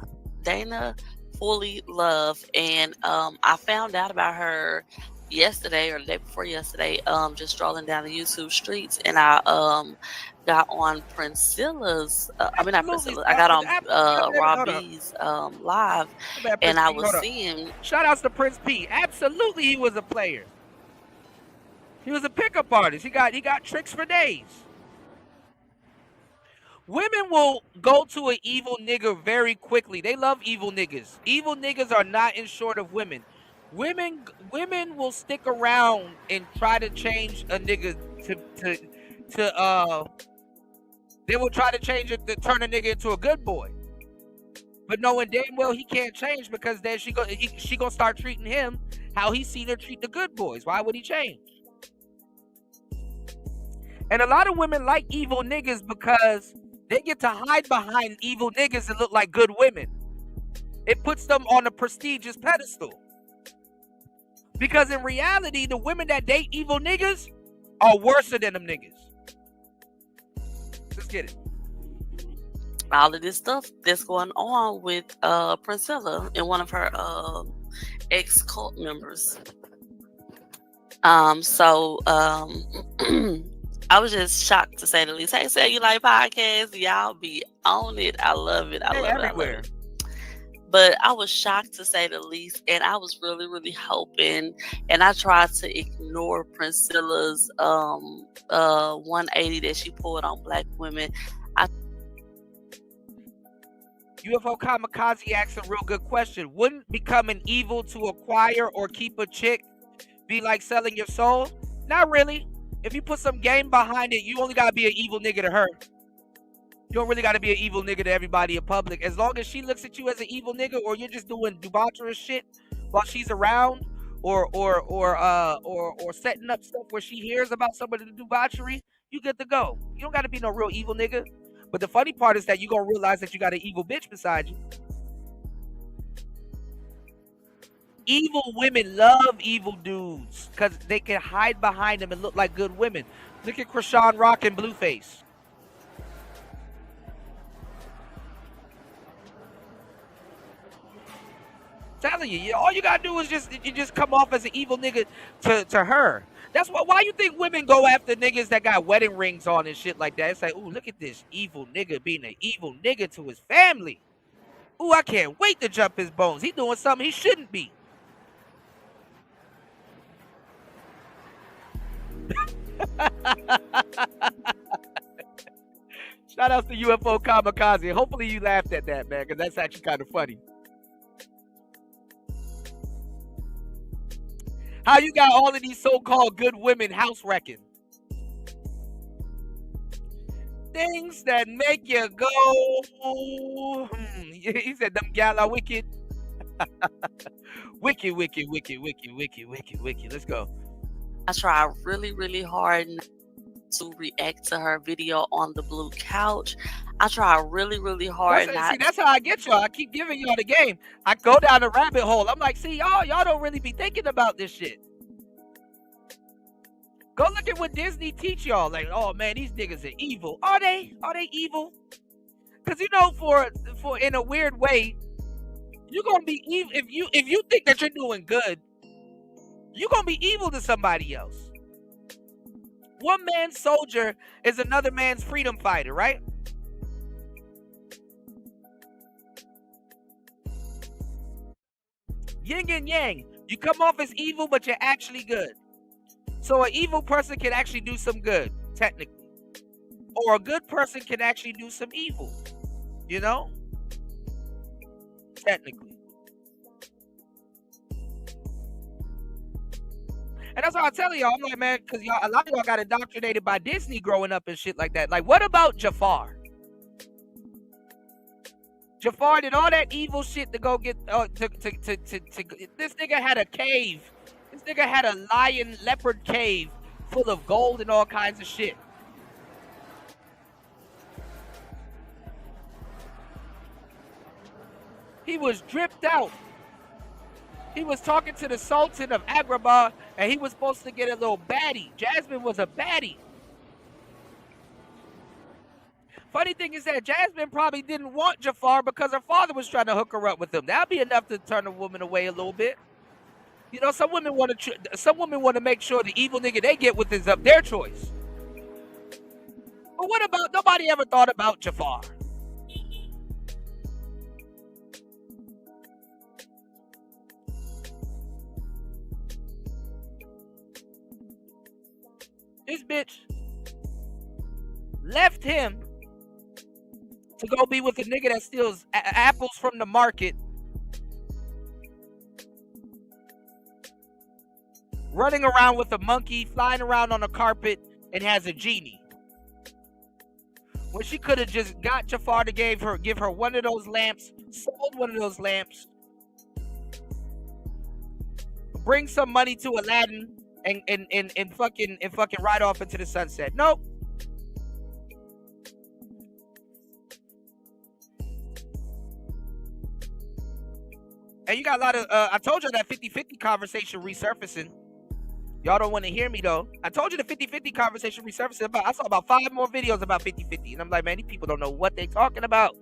Fully Love, and I found out about her yesterday or the day before yesterday, just strolling down the YouTube streets, and I got on Priscilla's. I mean, not Priscilla. I got on Robbie's live, and I was seeing. Shout outs to Prince P. Absolutely, he was a player. He was a pickup artist. He got tricks for days. Women will go to an evil nigga very quickly. They love evil niggas. Evil niggas are not in short of women. Women will stick around and try to change a nigga they will try to change it to turn a nigga into a good boy. But knowing damn well he can't change, because then she gonna start treating him how he seen her treat the good boys. Why would he change? And a lot of women like evil niggas because they get to hide behind evil niggas and look like good women. It puts them on a prestigious pedestal. Because in reality, the women that date evil niggas are worse than them niggas. Let's get it. All of this stuff that's going on with Priscilla and one of her ex-cult members. I was just shocked, to say the least. Hey, say you like podcasts, y'all be on it. I love it. I love everywhere. it. But I was shocked, to say the least, and I was really, really hoping, and I tried to ignore Priscilla's 180 that she pulled on black women. UFO Kamikaze asks a real good question. Wouldn't becoming evil to acquire or keep a chick be like selling your soul? Not really. If you put some game behind it, you only gotta be an evil nigga to her. You don't really gotta be an evil nigga to everybody in public. As long as she looks at you as an evil nigga, or you're just doing debaucherous shit while she's around, or setting up stuff where she hears about some of the debauchery, you good to go. You don't gotta be no real evil nigga. But the funny part is that you're gonna realize that you got an evil bitch beside you. Evil women love evil dudes because they can hide behind them and look like good women. Look at Krishan Rock and Blueface. Telling you, all you gotta do is just come off as an evil nigga to her. That's why you think women go after niggas that got wedding rings on and shit like that. It's like, ooh, look at this evil nigga being an evil nigga to his family. Ooh, I can't wait to jump his bones. He doing something he shouldn't be. Shout out to UFO Kamikaze. Hopefully you laughed at that, man, because that's actually kind of funny. How you got all of these so-called good women house wrecking? Things that make you go. He said them gal are wicked. Wicked, wicked, wicked, wicked, wicked, wicked, wicked. Let's go. I try really, really hard to react to her video on the blue couch. I try really, really hard. That's how I get y'all. I keep giving y'all the game. I go down the rabbit hole. I'm like, see, y'all don't really be thinking about this shit. Go look at what Disney teach y'all. Like, oh man, these niggas are evil. Are they? Are they evil? Because for in a weird way, you're gonna be evil if you think that you're doing good. You're gonna be evil to somebody else. One man's soldier is another man's freedom fighter, right? Yin and yang. You come off as evil, but you're actually good. So an evil person can actually do some good, technically. Or a good person can actually do some evil. You know? Technically. And that's what I tell y'all. I'm like, man, because a lot of y'all got indoctrinated by Disney growing up and shit like that. Like, what about Jafar? Jafar did all that evil shit to go get this nigga had a cave. This nigga had a lion leopard cave full of gold and all kinds of shit. He was dripped out. He was talking to the Sultan of Agrabah, and he was supposed to get a little baddie. Jasmine was a baddie. Funny thing is that Jasmine probably didn't want Jafar because her father was trying to hook her up with him. That'd be enough to turn a woman away a little bit. You know, some women want to make sure the evil nigga they get with is up their choice. But what about, nobody ever thought about Jafar? This bitch left him to go be with a nigga that steals apples from the market, running around with a monkey, flying around on a carpet, and has a genie. When she could have just got Jafar to give her one of those lamps, sold one of those lamps, bring some money to Aladdin, and fucking ride off into the sunset. Nope. And you got a lot of I told you that 50-50 conversation resurfacing. Y'all don't want to hear me though. I told you the 50-50 conversation resurfacing. I saw about 5 more videos about 50-50, and I'm like, man, these people don't know what they talking about.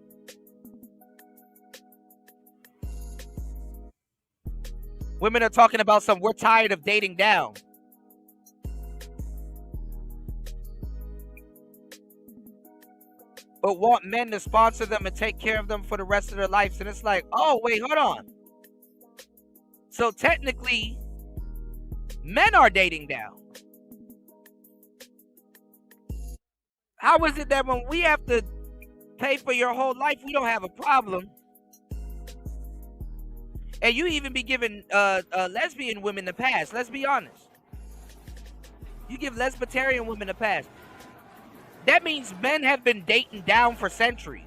Women are talking about we're tired of dating down. But want men to sponsor them and take care of them for the rest of their lives. And it's like, oh, wait, hold on. So technically, men are dating down. How is it that when we have to pay for your whole life, we don't have a problem? And you even be giving lesbian women the pass. Let's be honest. You give lesbitarian women a pass. That means men have been dating down for centuries.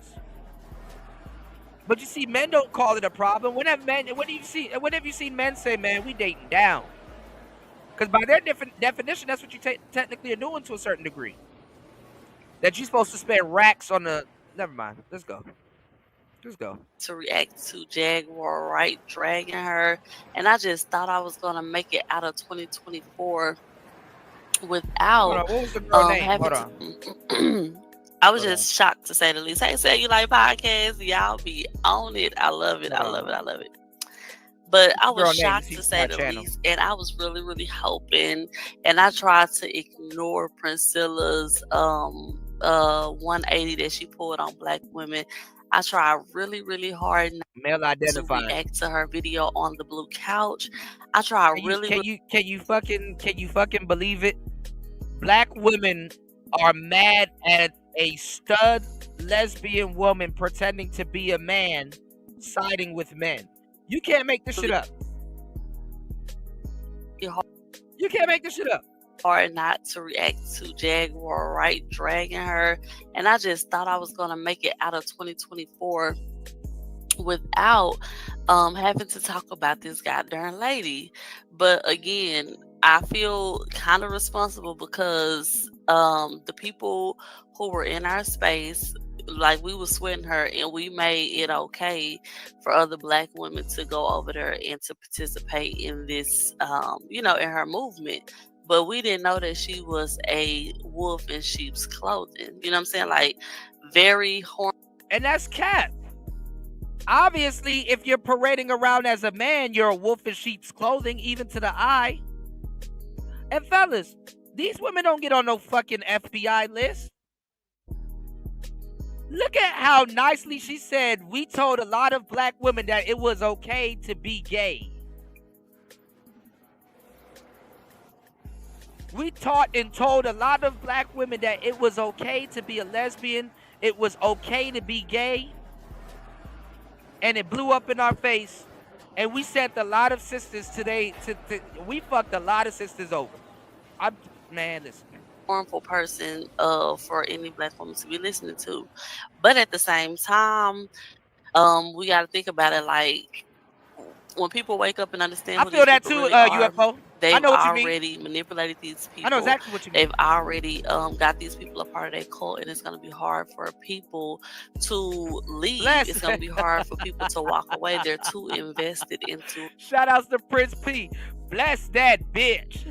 But you see, men don't call it a problem. When have you seen men say, man, we dating down? Because by their definition, that's what you technically are doing to a certain degree. That you're supposed to spend racks on the... Never mind. Let's go. Let's go. To react to Jaguar Wright dragging her. And I just thought I was going to make it out of 2024 without... What was the girl name? Hold on. I was just shocked, to say the least. Hey, say you like podcasts, y'all be on it. I love it. I love it. I love it. But I was shocked, to say the least, and I was really, really hoping, and I tried to ignore Priscilla's 180 that she pulled on Black women. I tried really, really hard male identified to react to her video on the blue couch. I tried Can you fucking believe it? Black women are mad at a stud lesbian woman pretending to be a man siding with men. You can't make this shit up. You can't make this shit up. Hard not to react to Jaguar Wright dragging her. And I just thought I was going to make it out of 2024 without having to talk about this goddamn lady. But again, I feel kind of responsible because the people who were in our space, like, we was sweating her, and we made it okay for other Black women to go over there and to participate in this, in her movement. But we didn't know that she was a wolf in sheep's clothing. You know what I'm saying? Like, very horny. And that's cap. Obviously, if you're parading around as a man, you're a wolf in sheep's clothing, even to the eye. And fellas, these women don't get on no fucking FBI list. Look at how nicely she said, we told a lot of Black women that it was okay to be gay. We taught and told a lot of Black women that it was okay to be a lesbian. It was okay to be gay. And it blew up in our face. And we sent a lot of sisters today. We fucked a lot of sisters over. Man, listen. Harmful person for any Black woman to be listening to. But at the same time, we got to think about it like, when people wake up and understand, I feel that too, really UFO. They've I know what already you mean. manipulated these people. I know exactly what you mean. They've already got these people a part of their cult, and it's going to be hard for people to leave. It's going to be hard for people to walk away. They're too invested into. Shout outs to Prince P. Bless that bitch.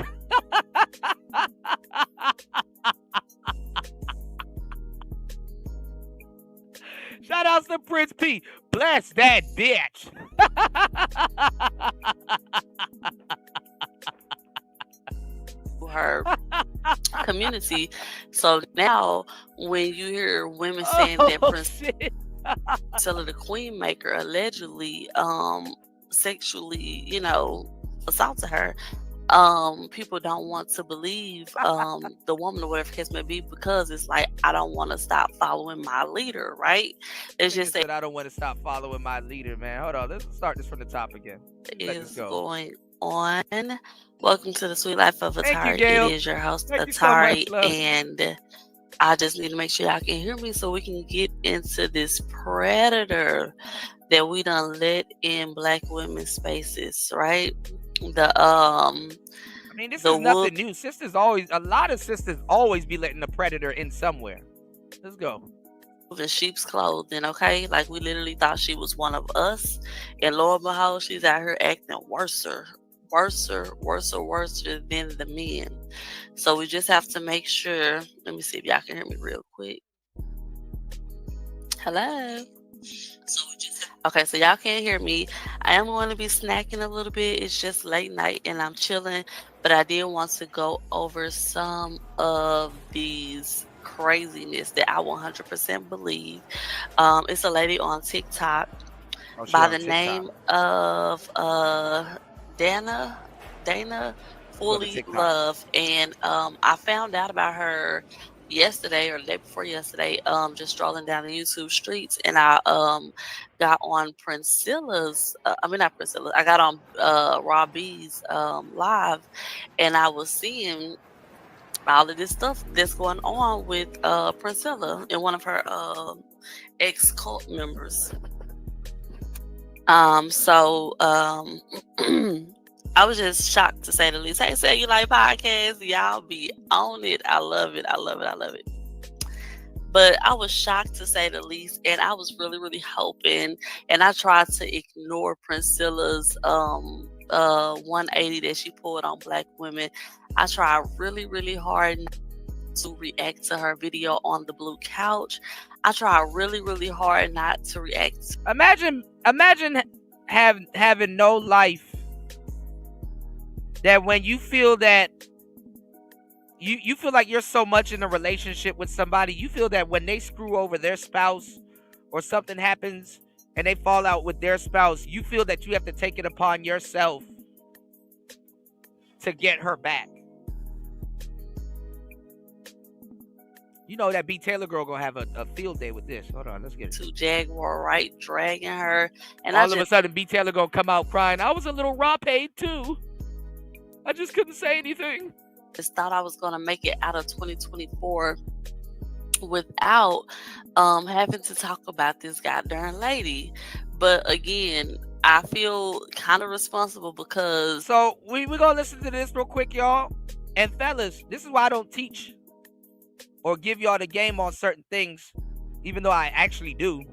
Shout outs to Prince P. Bless that bitch. her community. So now when you hear women saying that Priscilla the Queen Maker allegedly sexually, assaulted her, people don't want to believe the woman or whatever the case may be, because it's like, I don't want to stop following my leader, right? It's just that I don't want to stop following my leader, man. Hold on, let's start this from the top again. is going on. Welcome to the Sweet Life of Atari. Gail. It is your host, Thank you Atari, so much, love. and I just need to make sure y'all can hear me so we can get into this predator that we done let in Black women's spaces, right? I mean, this is nothing new. A lot of sisters always be letting the predator in somewhere. Let's go. In sheep's clothing, okay? Like, we literally thought she was one of us, and lo and behold, she's out here acting worser than the men. So we just have to make sure. Let me see if y'all can hear me real quick. Hello. Okay, so y'all can't hear me. I am going to be snacking a little bit. It's just late night and I'm chilling, but I did want to go over some of these craziness that I 100% believe. It's a lady on TikTok by the name of Dana Fully Love, and I found out about her yesterday or the day before yesterday, just strolling down the YouTube streets, and I got on I got on Robbie's live, and I was seeing all of this stuff that's going on with Priscilla and one of her ex-cult members. I was just shocked, to say the least. Hey, say you like podcasts, y'all be on it. I love it. But I was shocked, to say the least, and I was really, really hoping, and I tried to ignore Priscilla's 180 that she pulled on Black women. I tried really, really hard not to react to her video on the blue couch. I tried really, really hard not to react. Imagine having no life, that when you feel that you feel like you're so much in a relationship with somebody, you feel that when they screw over their spouse or something happens and they fall out with their spouse, you feel that you have to take it upon yourself to get her back. You know that B. Taylor girl gonna have a field day with this. Hold on, let's get it. To Jaguar, right, dragging her, and all of a sudden B. Taylor gonna come out crying, I was a little raw paid too. I just couldn't say anything. Just thought I was gonna make it out of 2024 without having to talk about this goddamn lady. But again, I feel kind of responsible because. So we're gonna listen to this real quick, y'all. And fellas, this is why I don't teach or give y'all the game on certain things, even though I actually do.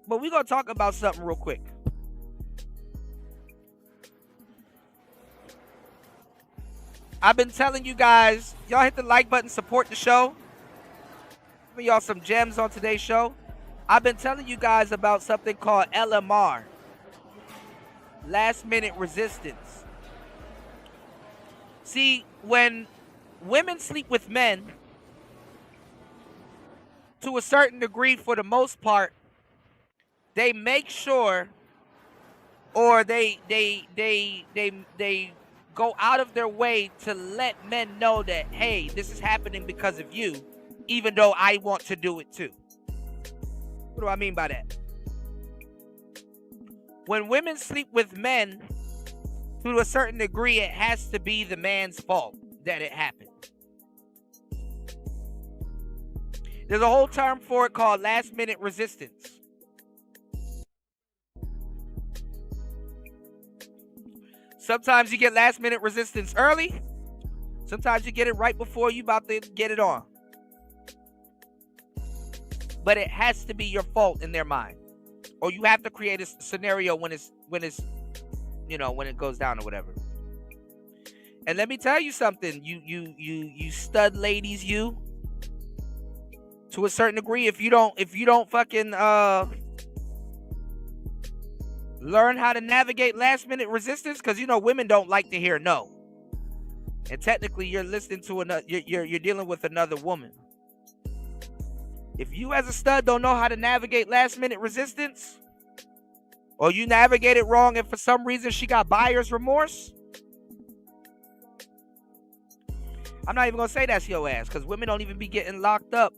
But we're gonna talk about something real quick. I've been telling you guys, y'all hit the like button, support the show. Give y'all some gems on today's show. I've been telling you guys about something called LMR, last minute resistance. See, when women sleep with men, to a certain degree, for the most part, they make sure, or they go out of their way to let men know that, hey, this is happening because of you, even though I want to do it too. What do I mean by that? When women sleep with men, to a certain degree, it has to be the man's fault that it happened. There's a whole term for it called last minute resistance. Sometimes you get last minute resistance early. Sometimes you get it right before you about to get it on. But it has to be your fault in their mind. Or you have to create a scenario when it goes down or whatever. And let me tell you something, you stud ladies, you, to a certain degree, if you don't fucking Learn how to navigate last minute resistance, because you know women don't like to hear no. And technically, you're listening to another. You're dealing with another woman. If you as a stud don't know how to navigate last minute resistance, or you navigate it wrong, and for some reason she got buyer's remorse, I'm not even gonna say that's your ass, because women don't even be getting locked up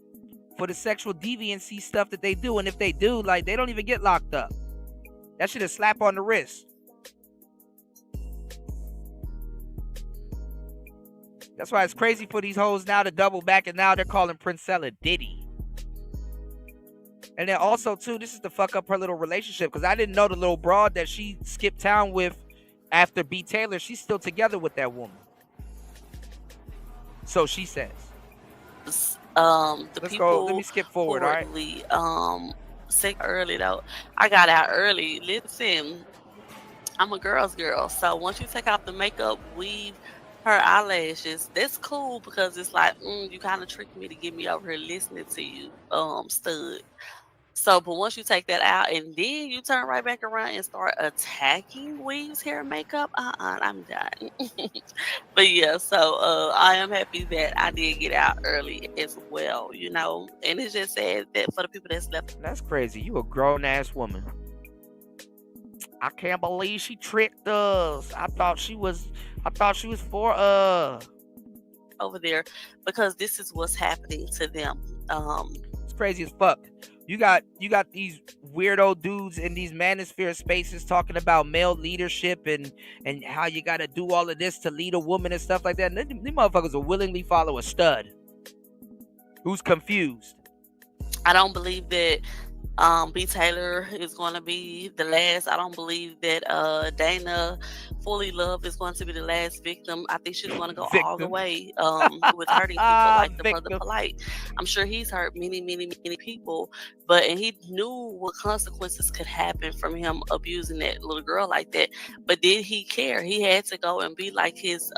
for the sexual deviancy stuff that they do, and if they do, like, they don't even get locked up. That shit is slap on the wrist. That's why it's crazy for these hoes now to double back, and now they're calling Princella Diddy. And then also, too, this is to fuck up her little relationship, because I didn't know the little broad that she skipped town with after B. Taylor, she's still together with that woman. So she says. Let's go. Let me skip forward, all right? Sick early, though. I got out early. Listen, I'm a girl's girl. So once you take off the makeup, weave, her eyelashes, that's cool, because it's like, you kind of tricked me to get me over here listening to you, stud. So, but once you take that out and then you turn right back around and start attacking weaves, hair, makeup, I'm done. But yeah, so I am happy that I did get out early as well, you know. And it's just sad that for the people that's left. That's crazy. You a grown ass woman. I can't believe she tricked us. I thought she was for over there, because this is what's happening to them. It's crazy as fuck. You got these weirdo dudes in these manosphere spaces talking about male leadership and how you got to do all of this to lead a woman and stuff like that. And these motherfuckers will willingly follow a stud who's confused. I don't believe that B. Taylor is going to be the last. I don't believe that Dana Fully Love is going to be the last victim. I think she's going to go all the way with hurting people like the brother Polite. I'm sure he's hurt many, many, many people, and he knew what consequences could happen from him abusing that little girl like that. But did he care? He had to go and be like his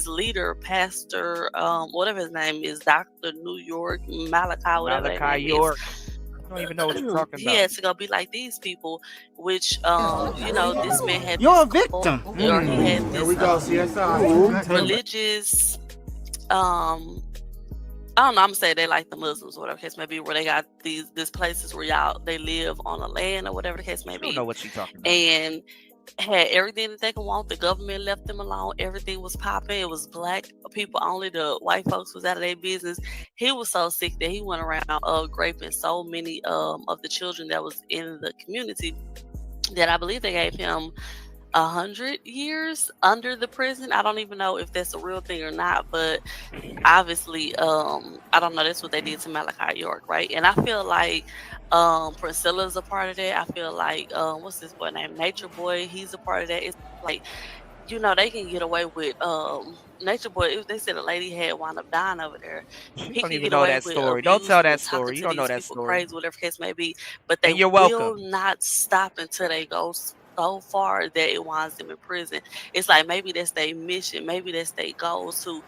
leader, Pastor, whatever his name is, Dr. New York, Malachi, whatever his name York. is. I don't even know what you're talking about. He had to go be like these people, which you know, this man had. You're a victim. Or he had this, There we go. CSI. Religious. I don't know. I'm gonna say they like the Muslims, or whatever the case may be, where they got these places where they live on a land or whatever the case may be. I don't know what you're talking about. And had everything that they could want. The government left them alone. Everything was popping. It was black people only. The white folks was out of their business. He was so sick that he went around raping so many of the children that was in the community that I believe they gave him 100 years under the prison. I don't even know if that's a real thing or not, but obviously, I don't know. That's what they did to Malachi York, right? And I feel like Priscilla's a part of that. I feel like what's this boy named Nature Boy? He's a part of that. It's like, you know, they can get away with Nature Boy. They said a lady had wound up dying over there. You don't even know that story. Don't tell that story. You don't know that story. Crazy, whatever the case may be. But they you're will welcome. not stop until they go so far that it winds them in prison. It's like maybe that's their mission, maybe that's their goal to,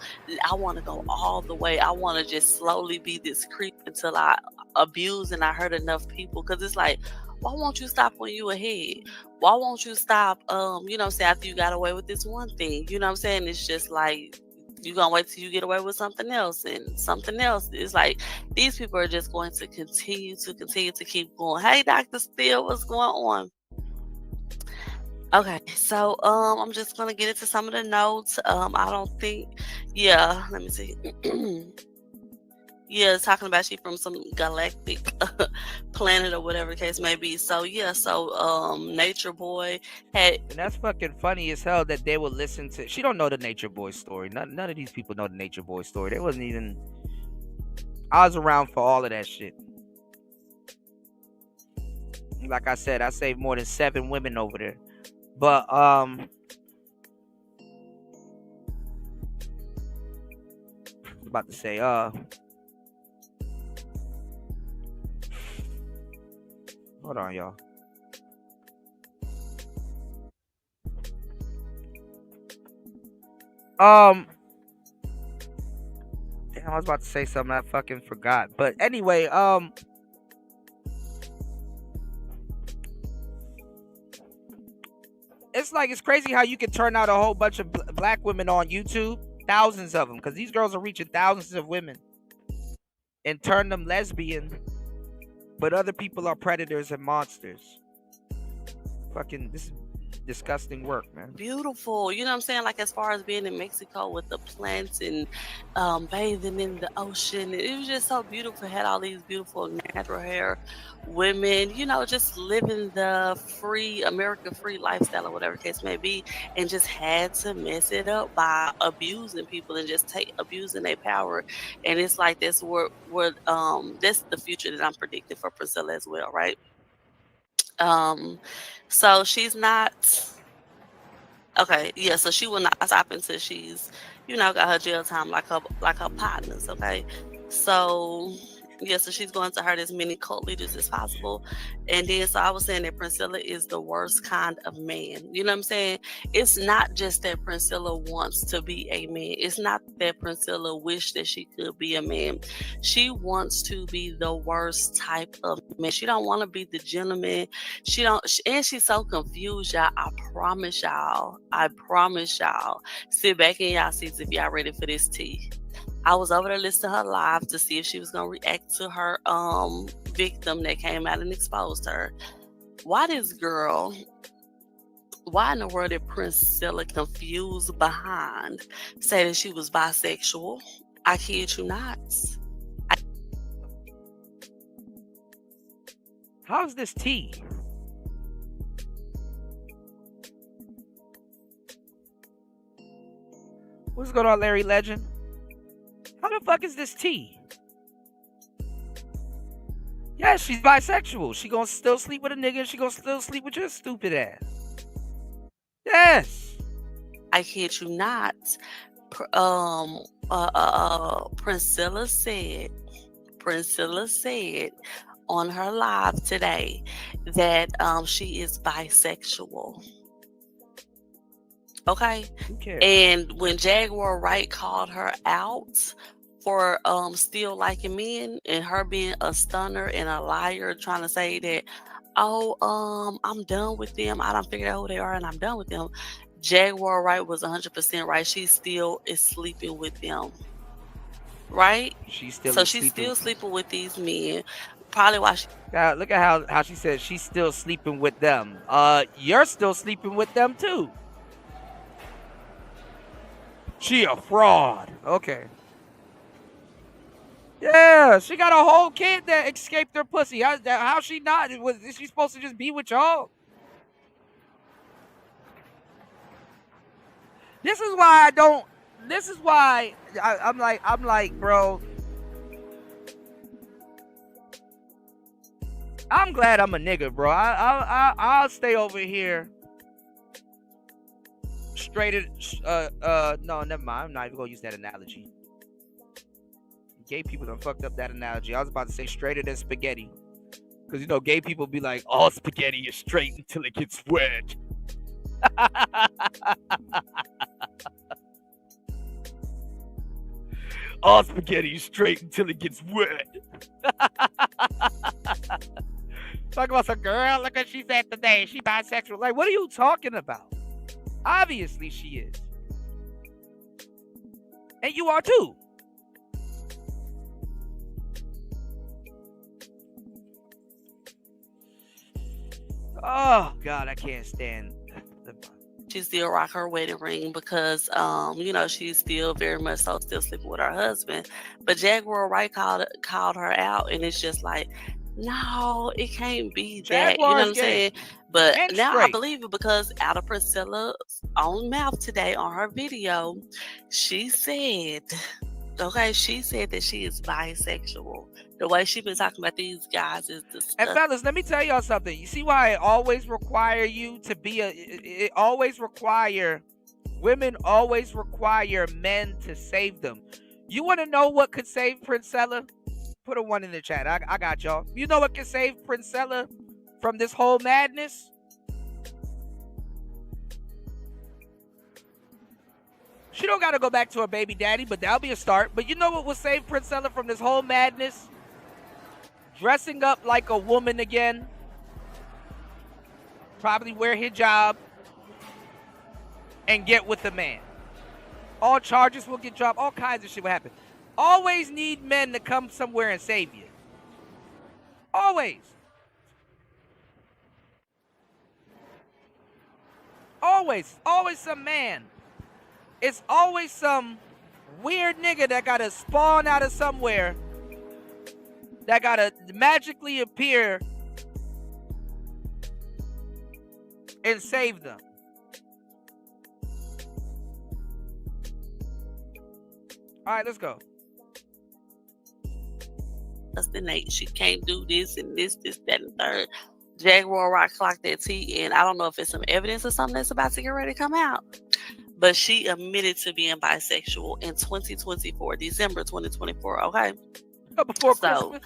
I want to go all the way. I want to just slowly be this creep until I abuse and I hurt enough people. Because it's like, why won't you stop when you ahead? Why won't you stop, you know, say after you got away with this one thing? You know what I'm saying? It's just like, you're going to wait till you get away with something else and something else. It's like, these people are just going to continue to keep going. Hey, Dr. Steele, what's going on? Okay, so I'm just gonna get into some of the notes. I don't think, let me see. It's talking about she from some galactic planet or whatever the case may be. So Nature Boy had, and that's fucking funny as hell that they will listen to. She don't know the Nature Boy story. None of these people know the Nature Boy story. They wasn't even. I was around for all of that shit. Like I said, I saved more than 7 women over there. But I was about to say hold on, y'all. Damn, I was about to say something I fucking forgot. But anyway, just like it's crazy how you can turn out a whole bunch of black women on YouTube, thousands of them, because these girls are reaching thousands of women, and turn them lesbian, but other people are predators and monsters. Fucking, this is disgusting work, man. Beautiful. You know what I'm saying? Like as far as being in Mexico with the plants and bathing in the ocean. It was just so beautiful. Had all these beautiful natural hair women, you know, just living the free, America free lifestyle or whatever case may be, and just had to mess it up by abusing people and just abusing their power. And it's like that's that's the future that I'm predicting for Priscilla as well, right? So she's not okay, yeah, so she will not stop until she's, you know, got her jail time like her partners, okay? So yeah, so she's going to hurt as many cult leaders as possible. And then so I was saying that Priscilla is the worst kind of man. You know what I'm saying? It's not just that Priscilla wants to be a man. It's not that Priscilla wished that she could be a man. She wants to be the worst type of man. She don't want to be the gentleman. And she's so confused, y'all. I promise y'all. Sit back in y'all seats if y'all ready for this tea. I was over there listening to her live to see if she was gonna react to her victim that came out and exposed her. Why in the world did Priscilla confused behind say that she was bisexual? I kid you not. How's this tea? What's going on, Larry Legend? How the fuck is this tea? Yeah, she's bisexual. She gonna still sleep with a nigga and she gonna still sleep with your stupid ass. Yes. I kid you not. Priscilla said on her live today that she is bisexual. Okay. And when Jaguar Wright called her out for still liking men and her being a stunner and a liar, trying to say that, I'm done with them. I don't figure out who they are and I'm done with them. Jaguar Wright was 100% right. She still is sleeping with them. Right? She's still sleeping with these men. Probably why she look at how she said she's still sleeping with them. You're still sleeping with them too. She a fraud. Okay. Yeah, she got a whole kid that escaped her pussy. How she not? Is she supposed to just be with y'all? This is why I'm like, bro. I'm glad I'm a nigga, bro. I'll stay over here. No, never mind. I'm not even gonna use that analogy. Gay people done fucked up that analogy. I was about to say straighter than spaghetti. Because, you know, gay people be like, all spaghetti is straight until it gets wet. All spaghetti is straight until it gets wet. Talk about some girl. Look what she said today. She bisexual. Like, what are you talking about? Obviously she is. And you are too. Oh, God, I can't stand she still rock her wedding ring because, you know, she's still very much so still sleeping with her husband. But Jaguar Wright called her out, and it's just like, no, it can't be that. You know what I'm saying? But now I believe it because out of Priscilla's own mouth today on her video, she said that she is bisexual. The way she been talking about these guys is disgusting. And fellas, let me tell y'all something. You see why it always require you to be women always require men to save them. You want to know what could save Priscilla? Put a 1 in the chat. I got y'all. You know what can save Priscilla from this whole madness? She don't got to go back to her baby daddy, but that'll be a start. But you know what will save Priscilla from this whole madness? Dressing up like a woman again. Probably wear hijab. and get with the man. All charges will get dropped. All kinds of shit will happen. Always need men to come somewhere and save you. Always. Always. Always some man. It's always some weird nigga that gotta spawn out of somewhere, that gotta magically appear and save them. All right, let's go. That's the Nate. She can't do this and this, that, and third. Jaguar Rock clocked that tea, and I don't know if it's some evidence or something that's about to get ready to come out. But she admitted to being bisexual in 2024, December 2024. Okay. Before so Christmas.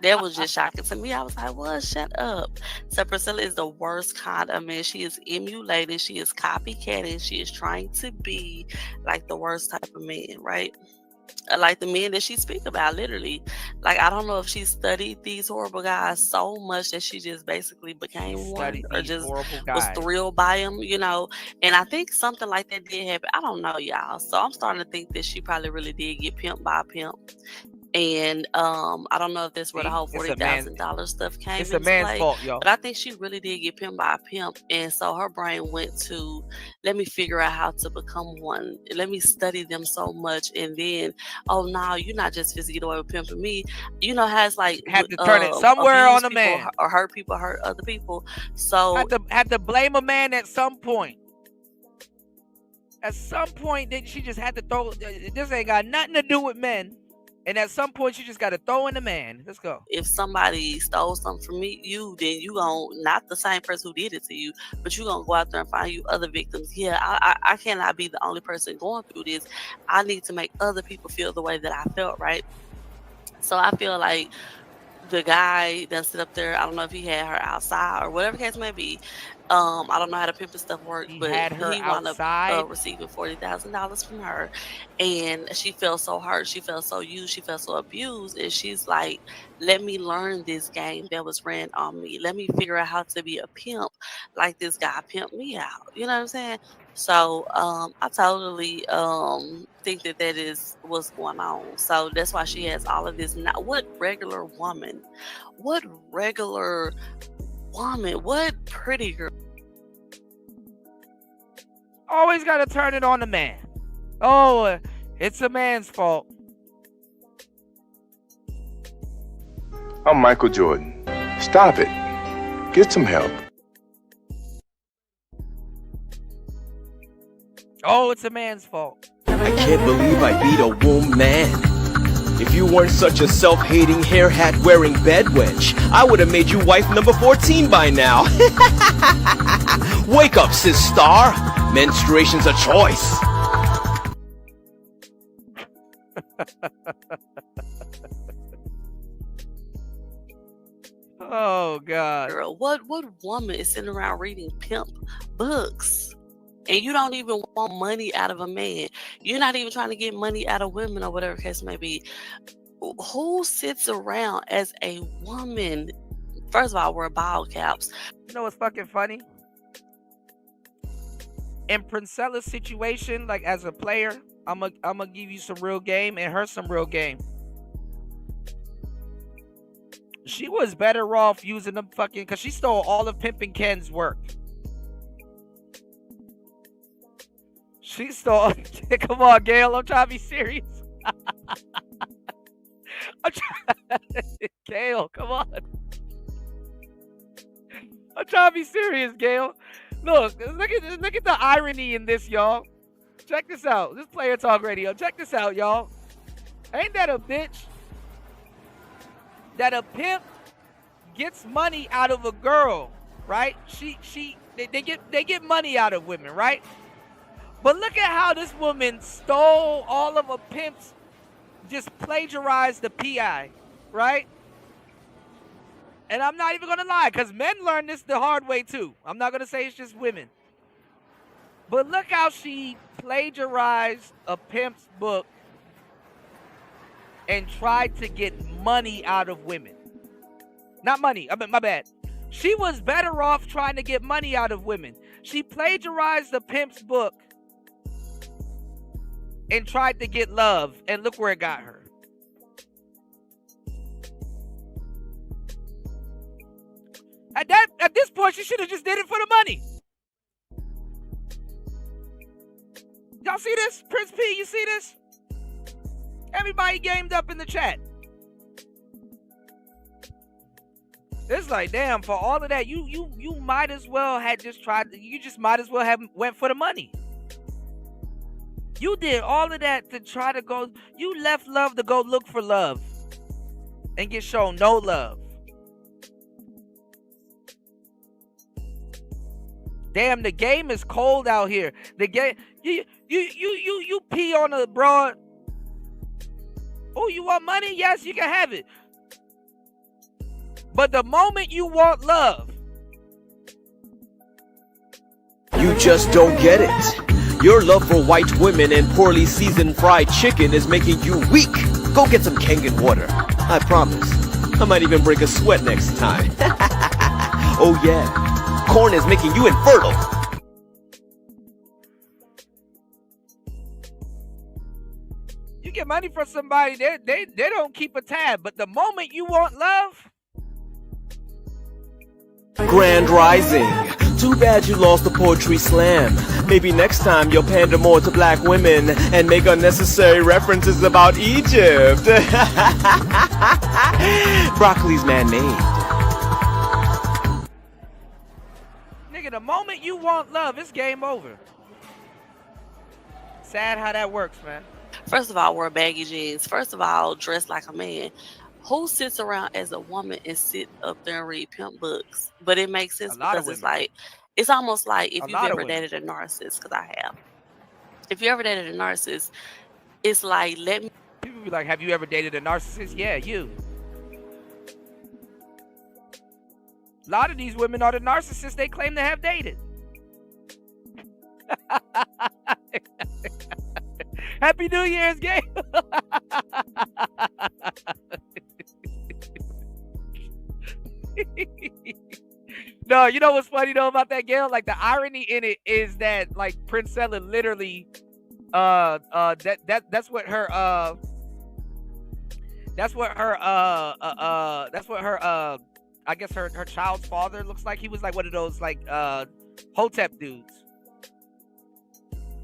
that was just shocking to me. I was like, well, shut up. So Priscilla is the worst kind of man. She is emulating. She is copycatting. She is trying to be like the worst type of man, right? Like the men that she speak about, literally. Like, I don't know if she studied these horrible guys so much that she just basically became one, or just was thrilled by them, you know. And I think something like that did happen. I don't know, y'all. So I'm starting to think that she probably really did get pimped by a pimp. And I don't know if that's where the whole $40,000 stuff came into play. It's a man's fault, y'all. But I think she really did get pimped by a pimp. And so her brain went to, let me figure out how to become one. Let me study them so much. And then, oh, no, you're not just physically the way with pimping me. You know how it's like, have to turn it somewhere on the man. Or hurt people, hurt other people. So had to blame a man at some point. At some point, she just had to throw, this ain't got nothing to do with men. And at some point, you just got to throw in the man. Let's go. If somebody stole something from you, then you gon' not the same person who did it to you, but you gonna go out there and find you other victims. Yeah, I cannot be the only person going through this. I need to make other people feel the way that I felt, right? So I feel like the guy that sit up there, I don't know if he had her outside or whatever the case may be. I don't know how the pimping stuff worked, but he wound up receiving $40,000 from her, and she felt so hurt, she felt so used, she felt so abused, and she's like, let me learn this game that was ran on me. Let me figure out how to be a pimp like this guy pimped me out. You know what I'm saying? So I totally think that is what's going on. So that's why she has all of this. Now, what regular woman, what pretty girl always got to turn it on the man? Oh, it's a man's fault. I'm Michael Jordan. Stop it. Get some help. Oh, it's a man's fault. I can't believe I beat a woman. If you weren't such a self-hating, hair hat-wearing bedwench, I would have made you wife number 14 by now. Wake up, sis star. Menstruation's a choice. Oh, God. Girl, what woman is sitting around reading pimp books? And you don't even want money out of a man. You're not even trying to get money out of women or whatever the case may be. Who sits around as a woman? First of all, wear ball caps. You know what's fucking funny? In Princella's situation, like as a player, I'm gonna give you some real game and her some real game. She was better off using them fucking, because she stole all of Pimpin' Ken's work. She stole. Come on, Gail. I'm trying to be serious. Gail, come on. I'm trying to be serious, Gail. Look at the irony in this, y'all. Check this out. This Player Talk Radio. Check this out, y'all. Ain't that a bitch? That a pimp gets money out of a girl, right? They get money out of women, right? But look at how this woman stole all of a pimp's, just plagiarized the PI, right? And I'm not even going to lie, because men learn this the hard way too. I'm not going to say it's just women. But look how she plagiarized a pimp's book and tried to get money out of women. Not money, I mean, my bad. She was better off trying to get money out of women. She plagiarized the pimp's book and tried to get love, and look where it got her. At this point, she should have just did it for the money. Y'all see this? Prince P, you see this? Everybody gamed up in the chat. It's like, damn, for all of that, you might as well had just tried, you just might as well have went for the money. You did all of that to try to go, you left love to go look for love and get shown no love. Damn, the game is cold out here. The game, you pee on a broad. Oh, you want money? Yes, you can have it. But the moment you want love, You just don't get it. Your love for white women and poorly seasoned fried chicken is making you weak. Go get some Kangen water. I promise. I might even break a sweat next time. Oh yeah, corn is making you infertile. you get money from somebody, they don't keep a tab. But the moment you want love, Grand Rising. Too bad you lost the poetry slam. Maybe next time you'll pander more to black women and make unnecessary references about Egypt. Broccoli's man-made. nigga, the moment you want love, it's game over. Sad how that works, man. First of all, wear baggy jeans. First of all, dress like a man. Who sits around as a woman and sit up there and read pimp books? But it makes sense because it's like, it's almost like if you've ever dated a narcissist, because I have. If you ever dated a narcissist, it's like, let me. People be like, have you ever dated a narcissist? Yeah, you. A lot of these women are the narcissists they claim to have dated. Happy New Year's, game. No, you know what's funny though about that, Gail? Like the irony in it is that like Princella literally that's what her I guess her child's father looks like. He was like one of those like Hotep dudes.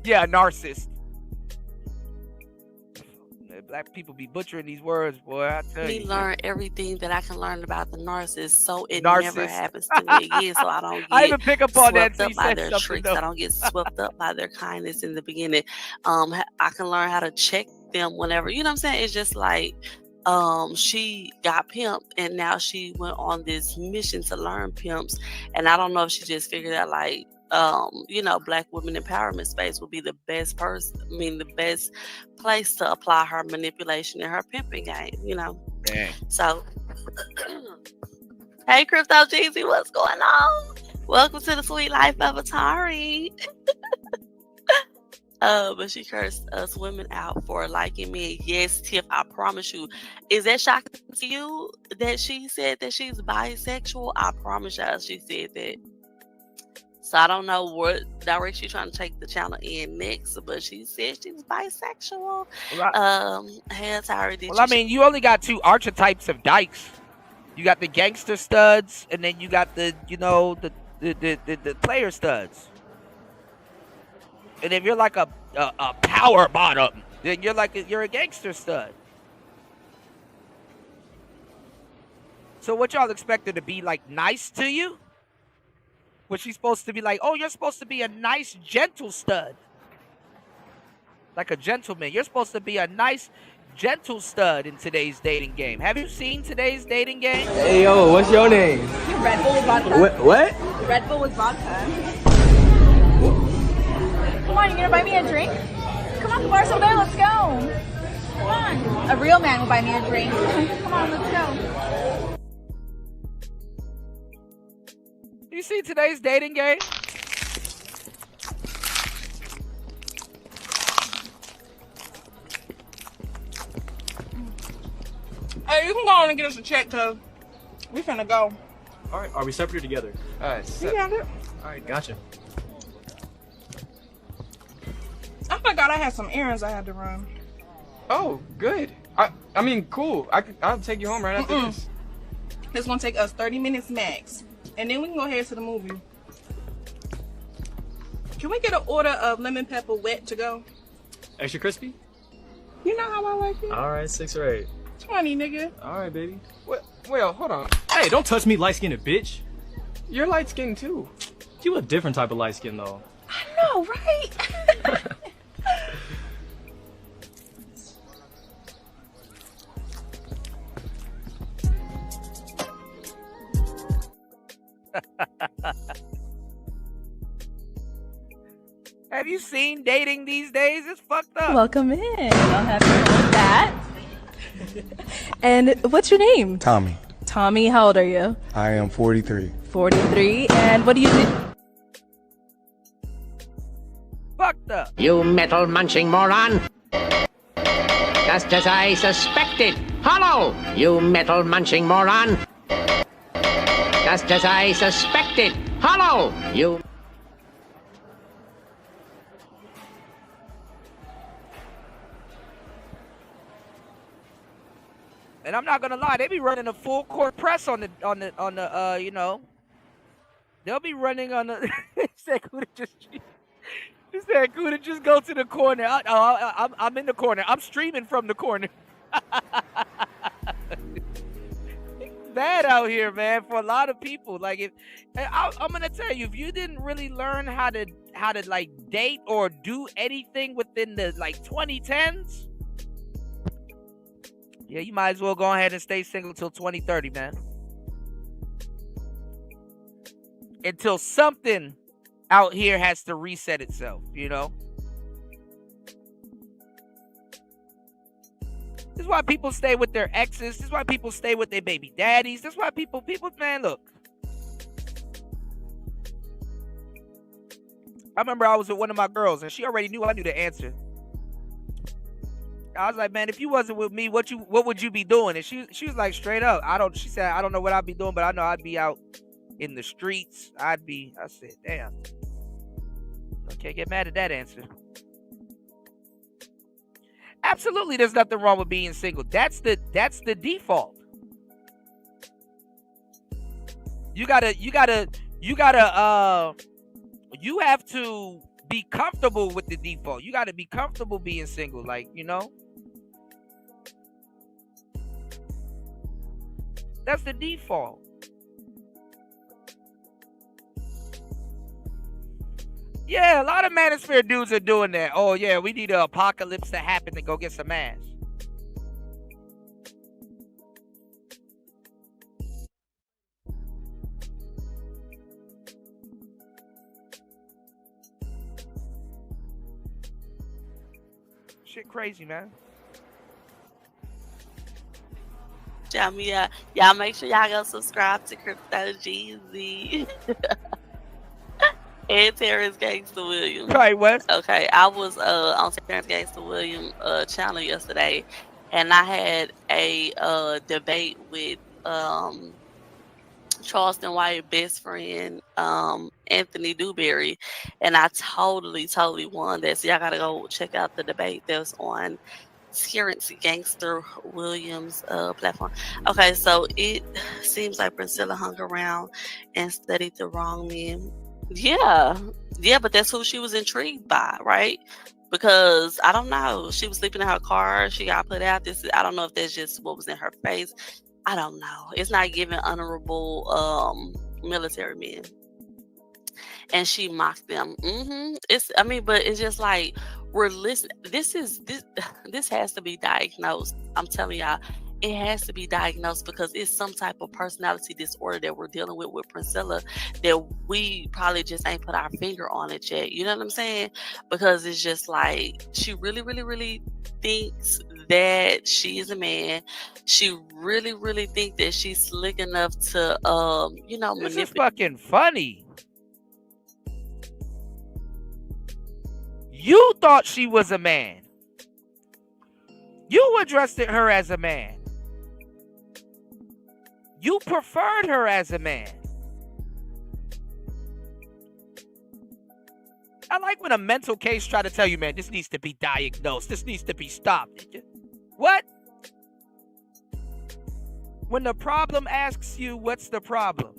Yeah, narcissist. Black people be butchering these words, boy. I tell you. Learn everything that I can learn about the narcissist, so it never happens to me again. So I don't get I even pick up on that. Swept up by their tricks. I don't get swept up by their kindness in the beginning. I can learn how to check them whenever. You know what I'm saying? It's just like she got pimped and now she went on this mission to learn pimps. And I don't know if she just figured out like black women empowerment space would be the best the best place to apply her manipulation and her pimping game, you know. Dang. So hey Crypto Jeezy, what's going on? Welcome to the sweet life of Atari. But she cursed us women out for liking me. Yes, Tiff, I promise you. Is that shocking to you that she said that she's bisexual? I promise y'all she said that. So I don't know what direction she's trying to take the channel in next, but she said she's bisexual. Hey, Atari, I mean, you only got two archetypes of dykes. You got the gangster studs, and then you got the player studs. And if you're like a power bottom, then you're a gangster stud. So what y'all expect her to be like nice to you? Was she supposed to be like, oh, you're supposed to be a nice, gentle stud. Like a gentleman. You're supposed to be a nice, gentle stud in today's dating game. Have you seen today's dating game? Hey, yo, what's your name? Red Bull with vodka. What? Red Bull with vodka. Come on, you gonna buy me a drink? Come on, Bar Soda, let's go. Come on. A real man will buy me a drink. Come on, let's go. You see today's dating game? Hey, you can go on and get us a check, cuz we finna go. All right, are we separate or together? All right, You got it. All right, gotcha. I'm gonna forgot I had some errands I had to run. Oh, good. I mean, cool. I'll take you home right after this. It's gonna take us 30 minutes max, and then we can go ahead to the movie. Can we get an order of lemon pepper wet to go? Extra crispy? You know how I like it. All right, 6 or 8. 20, nigga. All right, baby. Well, hold on. Hey, don't touch me, light-skinned bitch. You're light-skinned too. You a different type of light skin though. I know, right? Have you seen dating these days? It's fucked up. Welcome in. I'll have you with that. And what's your name? Tommy. Tommy, how old are you? I am 43. 43. And what do you do? Fucked up. You metal munching moron! Just as I suspected! Hollow! You metal munching moron! Just as I suspected! Hollow! You. And I'm not gonna lie, they be running a full court press on the you know. They'll be running on the. He said Kuda just go to the corner. I'm in the corner. I'm streaming from the corner. Bad out here, man, for a lot of people. Like, I'm gonna tell you, if you didn't really learn how to like date or do anything within the like 2010s, yeah, you might as well go ahead and stay single till 2030, man. Until something out here has to reset itself, you know? This is why people stay with their exes. This is why people stay with their baby daddies. This is why people, man, look. I remember I was with one of my girls, and she already knew I knew the answer. I was like, man, if you wasn't with me, what would you be doing? And she was like, straight up, she said, I don't know what I'd be doing, but I know I'd be out in the streets. I said, damn. I can't get mad at that answer. Absolutely, there's nothing wrong with being single. That's the default. You have to be comfortable with the default. You gotta be comfortable being single, like, you know. That's the default. Yeah, a lot of manosphere dudes are doing that. Oh yeah, we need an apocalypse to happen to go get some ass. Shit crazy, man. Y'all make sure y'all go subscribe to Crypto Jeezy. And Terrence Gangsta Williams. Right, Wes? Okay, I was on Terrence Gangsta Williams channel yesterday, and I had a debate with Charleston White best friend Anthony Dewberry, and I totally won that. So y'all gotta go check out the debate that was on Terrence Gangsta Williams platform. Okay, so it seems like Priscilla hung around and studied the wrong men. Yeah, but that's who she was intrigued by, right? Because I don't know, she was sleeping in her car, she got put out. I don't know if that's just what was in her face. I don't know. It's not giving honorable military men, and she mocked them. But it's just like, we're listening. This has to be diagnosed. I'm telling y'all, it has to be diagnosed, because it's some type of personality disorder that we're dealing with Priscilla, that we probably just ain't put our finger on it yet. You know what I'm saying? Because it's just like, she really thinks that she is a man. She really think that she's slick enough to This is fucking funny. You thought she was a man. You addressed her as a man. You preferred her as a man. I like when a mental case try to tell you, man, this needs to be diagnosed. This needs to be stopped. What? When the problem asks you, what's the problem?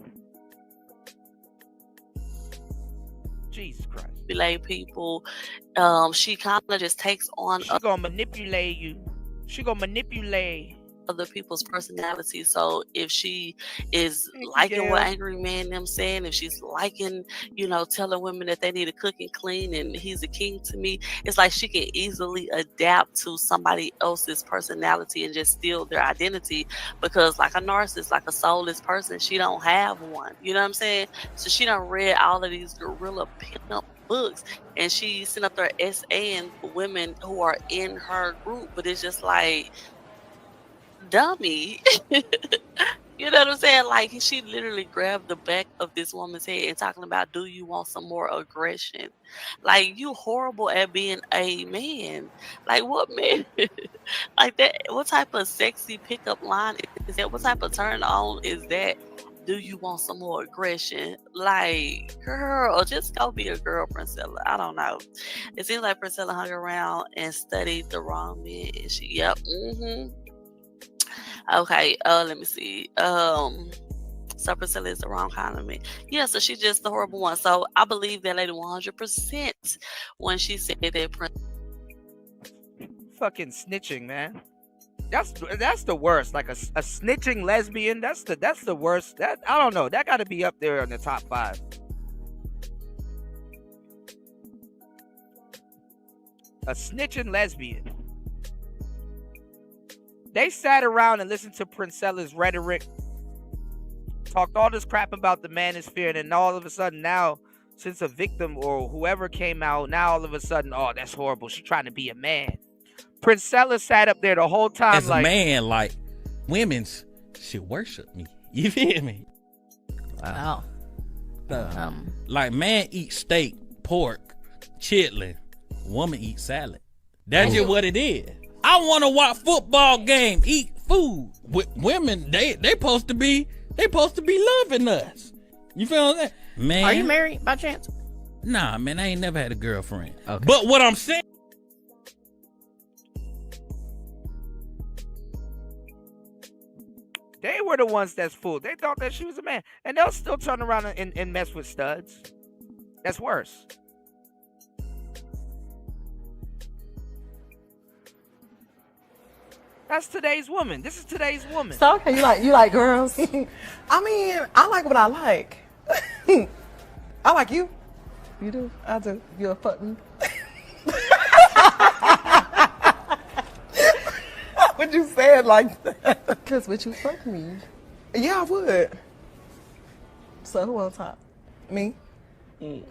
Jesus Christ. Manipulate people. She kind of just takes on. She gonna manipulate you. She gonna manipulate other people's personality. So if she is liking what Angry Man them saying, if she's liking, telling women that they need to cook and clean and he's a king to me, it's like she can easily adapt to somebody else's personality and just steal their identity, because like a narcissist, like a soulless person, she don't have one. You know what I'm saying? So she done read all of these gorilla pimp books and she sent up there SAing women who are in her group, but it's just like, dummy. You know what I'm saying? Like, she literally grabbed the back of this woman's head and talking about, do you want some more aggression? Like, you horrible at being a man. Like, what man? Like that? What type of sexy pickup line is that? What type of turn on is that? Do you want some more aggression? Like, girl, just go be a girl, Priscilla. I don't know. It seems like Priscilla hung around and studied the wrong men. Yep. Okay, let me see. So Priscilla is the wrong kind of man. Yeah, so she's just the horrible one. So I believe that lady 100% when she said that. Fucking snitching, man. That's the worst. Like a snitching lesbian. That's the worst. That, I don't know. That got to be up there in the top 5. A snitching lesbian. They sat around and listened to Princella's rhetoric, talked all this crap about the manosphere, and then all of a sudden now, since a victim or whoever came out, now all of a sudden, oh, that's horrible. She's trying to be a man. Princella sat up there the whole time as a man, like, women's should worship me. You feel me? Wow. Like, man eat steak, pork, chitlin. Woman eat salad. That's just what it is. I want to watch football game, eat food. With women, they supposed to be loving us. You feel what I'm saying? Man, are you married by chance? Nah, man, I ain't never had a girlfriend. Okay. But what I'm saying, they were the ones that's fooled. They thought that she was a man, and they'll still turn around and mess with studs. That's worse. That's today's woman. This is today's woman. So okay, you like girls? I mean, I like what I like. I like you. You do? I do. You're a fuck me. Would you say it like that? Cause would you fuck me? Yeah, I would. So who on top? Me? It's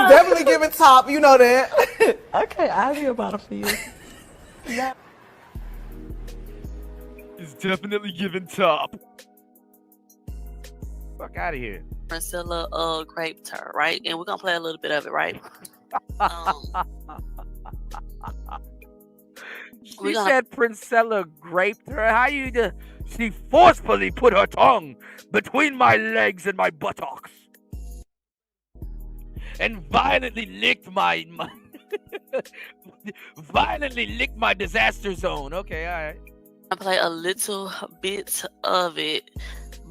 definitely giving top, you know that. Okay, I'll be about it for you. Yeah. It's definitely giving top. Fuck out of here. Priscilla raped her, right? And we're gonna play a little bit of it, right? She said Princella raped her. How you do? She forcefully put her tongue between my legs and my buttocks. And violently licked my disaster zone. Okay, all right. I play a little bit of it,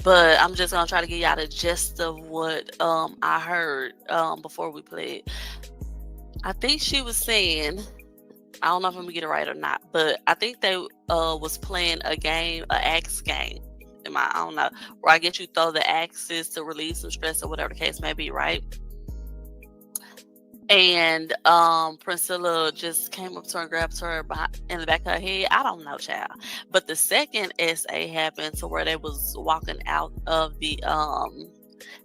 but I'm just gonna try to get y'all the gist of what I heard before we play it. I think she was saying, I don't know if I'm gonna get it right or not, but I think they was playing a game, an axe game. I don't know, where I get you throw the axes to release some stress or whatever the case may be, right? And Priscilla just came up to her and grabbed her in the back of her head. I don't know, child. But the second SA happened to where they was walking out of the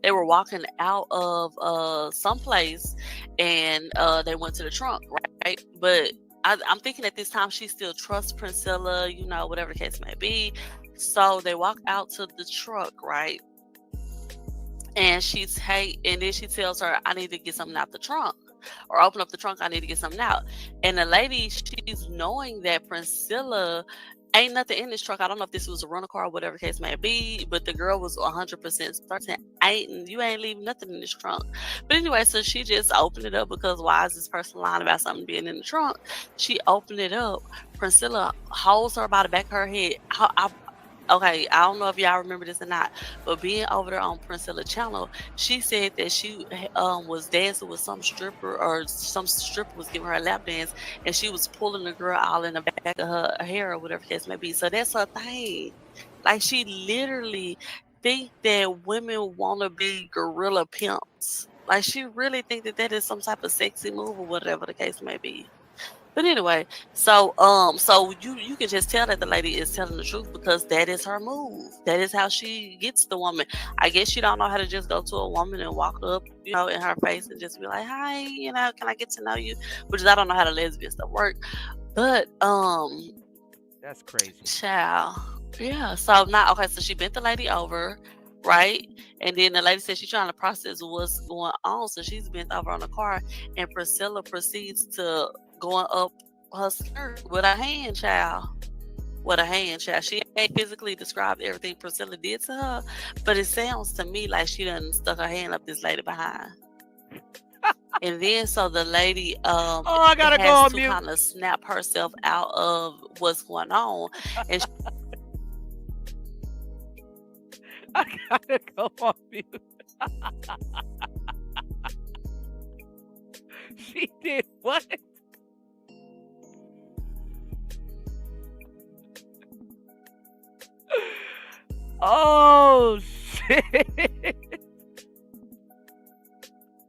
they were walking out of someplace, and they went to the trunk, right? But I'm thinking at this time she still trusts Priscilla, you know, whatever the case may be. So they walk out to the truck, right? And she's and then she tells her, I need to get something out the trunk. Or open up the trunk, I need to get something out. And the lady, she's knowing that Priscilla ain't nothing in this truck. I don't know if this was a rental car or whatever case may be, but the girl was 100% certain you ain't leaving nothing in this trunk. But anyway, so she just opened it up because why is this person lying about something being in the trunk? She opened it up. Priscilla holds her by the back of her head. Okay, I don't know if y'all remember this or not, but being over there on Priscilla channel, she said that she was dancing with some stripper, or some stripper was giving her a lap dance, and she was pulling the girl all in the back of her hair or whatever case may be. So that's her thing. Like, she literally think that women want to be gorilla pimps. Like, she really think that that is some type of sexy move or whatever the case may be. But anyway, so you can just tell that the lady is telling the truth because that is her move. That is how she gets the woman. I guess she don't know how to just go to a woman and walk up, in her face and just be like, "Hi, can I get to know you?" Which I don't know how the lesbian stuff work. But that's crazy. Child. Yeah. So now, okay, so she bent the lady over, right? And then the lady said she's trying to process what's going on. So she's bent over on the car, and Priscilla proceeds to going up her skirt with a hand, child. With a hand, child. She ain't physically described everything Priscilla did to her, but it sounds to me like she done stuck her hand up this lady behind. And then so the lady I gotta go has on to mute. kind of snap herself out of what's going on. And I gotta go on mute. She did what? Oh shit.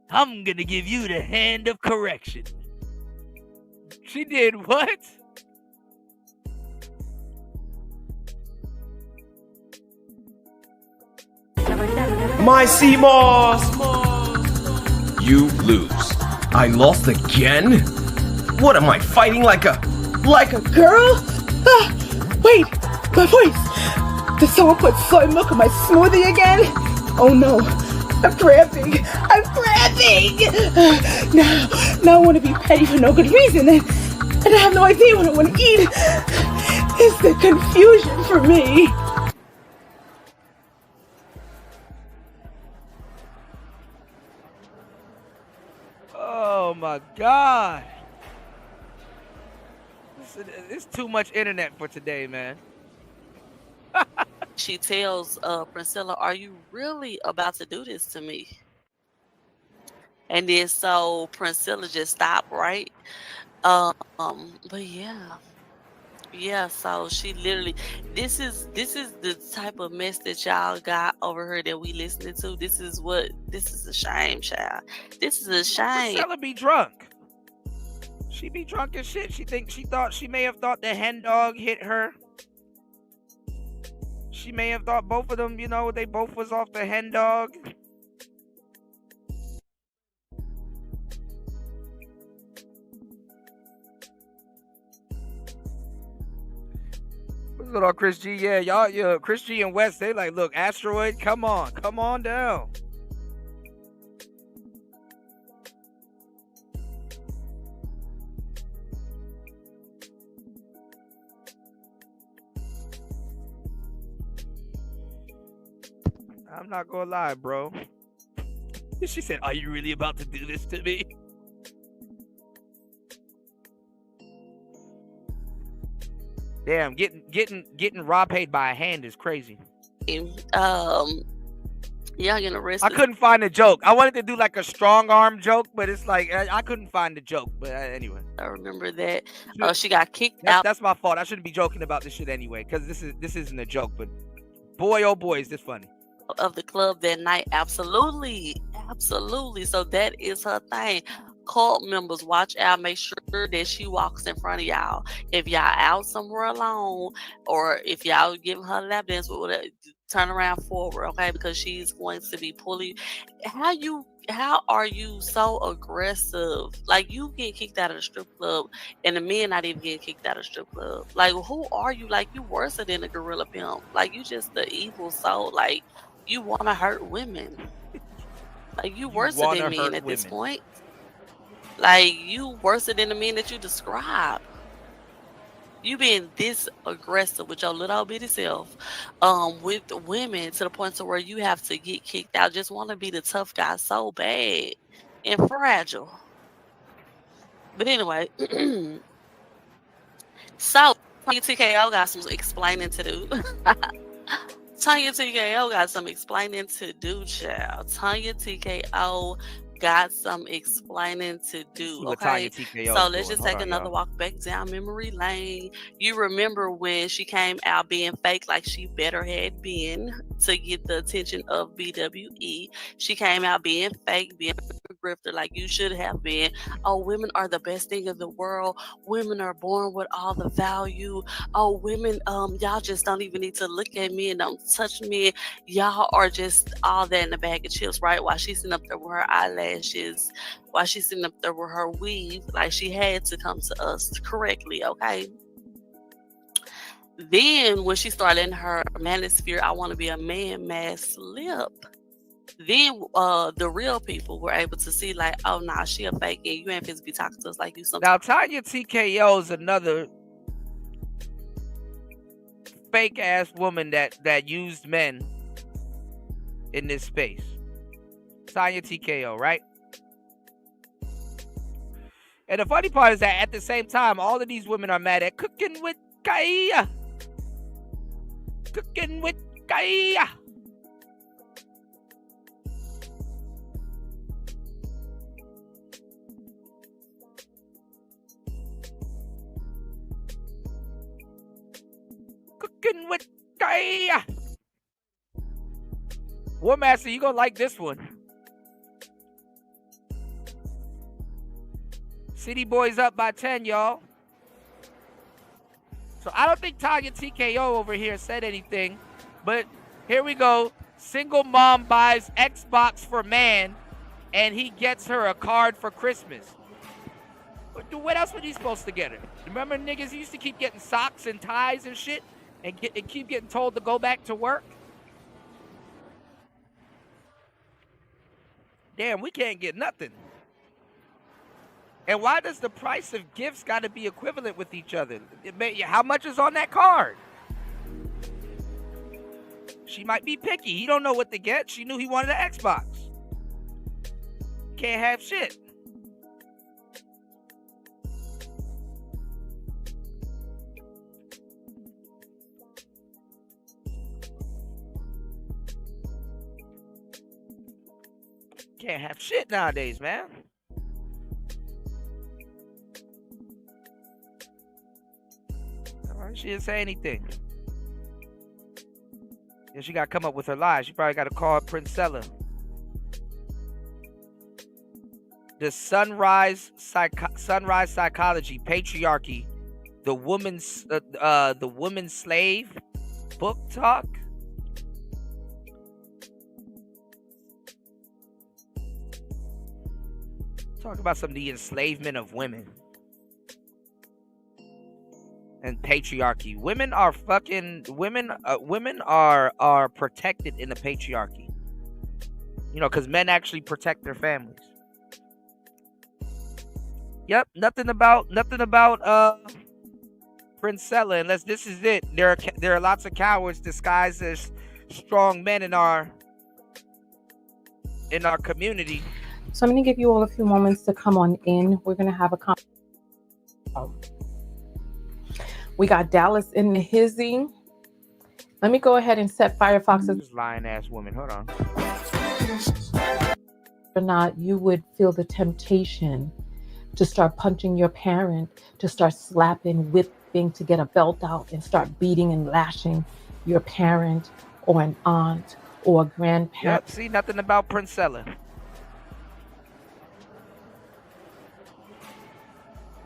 I'm gonna give you the hand of correction. She did what? My Seamoss! You lose. I lost again? What am I fighting like a Girl? Wait, my voice. Did someone put soy milk in my smoothie again? Oh no, I'm cramping. Now I want to be petty for no good reason, and I have no idea what I want to eat. It's the confusion for me. Oh my God. It's too much internet for today, man. she tells Priscilla, "Are you really about to do this to me?" And then so Priscilla just stopped, right? But yeah, so she literally, this is the type of mess that y'all got over her that we listening to. This is a shame, child. This is a shame. Priscilla be drunk. She be drunk as shit. She may have thought the hen dog hit her. She may have thought both of them, they both was off the hen dog. What's going on, Chris G? Yeah, Chris G and West, they like, look, Asteroid, come on down. I'm not gonna lie, bro. She said, "Are you really about to do this to me?" Damn, getting Rob paid by a hand is crazy. Y'all getting arrested. I couldn't find a joke. I wanted to do like a strong arm joke, but it's like I couldn't find the joke. But anyway, I remember that she got kicked out. That's my fault. I shouldn't be joking about this shit anyway, because this isn't a joke. But boy, oh boy, is this funny. Of the club that night. Absolutely. So that is her thing. Cult members, watch out. Make sure that she walks in front of y'all. If y'all out somewhere alone, or if y'all giving her a lap dance, turn around forward, okay? Because she's going to be pulling. How are you so aggressive? Like, you get kicked out of the strip club, and the men not even getting kicked out of the strip club. Like, who are you? Like, you worse than a gorilla pimp. Like, you just the evil soul. Like, you want to hurt women. Like, you worse than men at this point. Like, you worse than the men that you describe. You being this aggressive with your little bitty self, with women to the point to where you have to get kicked out. Just want to be the tough guy so bad and fragile. But anyway, so Tanya TKO got some explaining to do. Tanya TKO got some explaining to do, child. Tanya TKO got some explaining to do. See what Tanya Okay, TKO so is let's doing. just Hold take on, another y'all. walk back down memory lane. You remember when she came out being fake like she better had been to get the attention of BWE. She came out being fake, being a grifter like you should have been. Oh, women are the best thing in the world. Women are born with all the value. Oh, women, y'all just don't even need to look at me and don't touch me. Y'all are just all that in a bag of chips, right? While she's sitting up there with her eyelashes, while she's sitting up there with her weave, like she had to come to us correctly, okay? Then when she started in her manosphere, I want to be a man mask slip. Then the real people were able to see like, oh nah, she a fake and you ain't supposed to be talking to us like you something. Now Tanya TKO is another fake ass woman that used men in this space. Tanya TKO, right? And the funny part is that at the same time, all of these women are mad at Cooking with Kaya. Cooking with Kaya. Cooking with Kaya. War Master, you gonna like this one. City Boys up by 10, y'all. So I don't think Tanya TKO over here said anything, but here we go. Single mom buys Xbox for man, and he gets her a card for Christmas. What else were you supposed to get her? Remember niggas used to keep getting socks and ties and shit, and keep getting told to go back to work? Damn, we can't get nothing. And why does the price of gifts got to be equivalent with each other? How much is on that card? She might be picky. He don't know what to get. She knew he wanted an Xbox. Can't have shit. Can't have shit nowadays, man. She didn't say anything. And she got to come up with her lies. She probably got to call Princella. The Sunrise Psychology, Patriarchy, the woman's slave book talk. Talk about some of the enslavement of women. And patriarchy. Women are protected in the patriarchy. You know, because men actually protect their families. Yep, nothing about Princella, unless this is it. There are lots of cowards disguised as strong men in our community. So I'm going to give you all a few moments to come on in. We're going to have a conversation. We got Dallas in the hizzy. Let me go ahead and set Firefox's lying ass woman. Hold on. Or not, you would feel the temptation to start punching your parent, to start slapping, whipping, to get a belt out and start beating and lashing your parent or an aunt or a grandparent. Yep, see, nothing about Princella.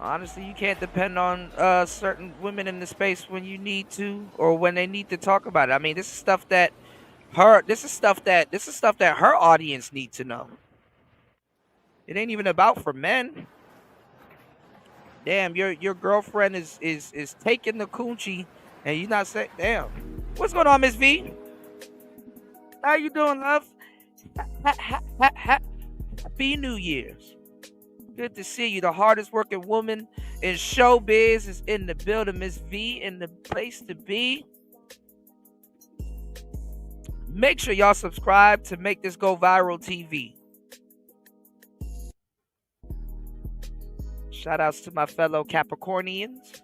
Honestly, you can't depend on certain women in the space when you need to, or when they need to talk about it. I mean, this is stuff that her audience needs to know. It ain't even about for men. Damn, your girlfriend is taking the coochie, and you not saying, damn. What's going on, Miss V? How you doing, love? Happy New Year's. Good to see you. The hardest working woman in showbiz is in the building. Miss V in the place to be. Make sure y'all subscribe to make this go viral TV. Shout outs to my fellow Capricornians.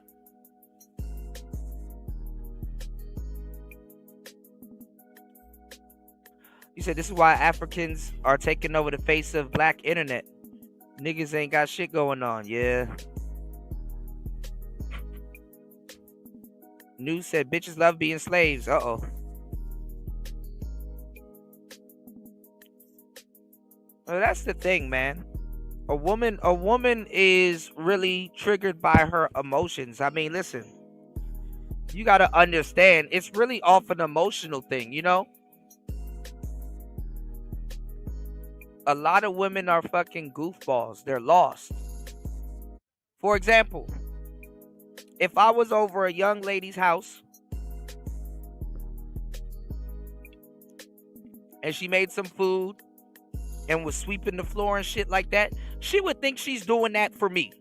You said this is why Africans are taking over the face of black internet. Niggas ain't got shit going on. Yeah. News said bitches love being slaves. Uh-oh. Well, that's the thing, man. A woman is really triggered by her emotions. I mean, listen. You got to understand, it's really off an emotional thing, you know? A lot of women are fucking goofballs. They're lost. For example, if I was over a young lady's house and she made some food and was sweeping the floor and shit like that, she would think she's doing that for me.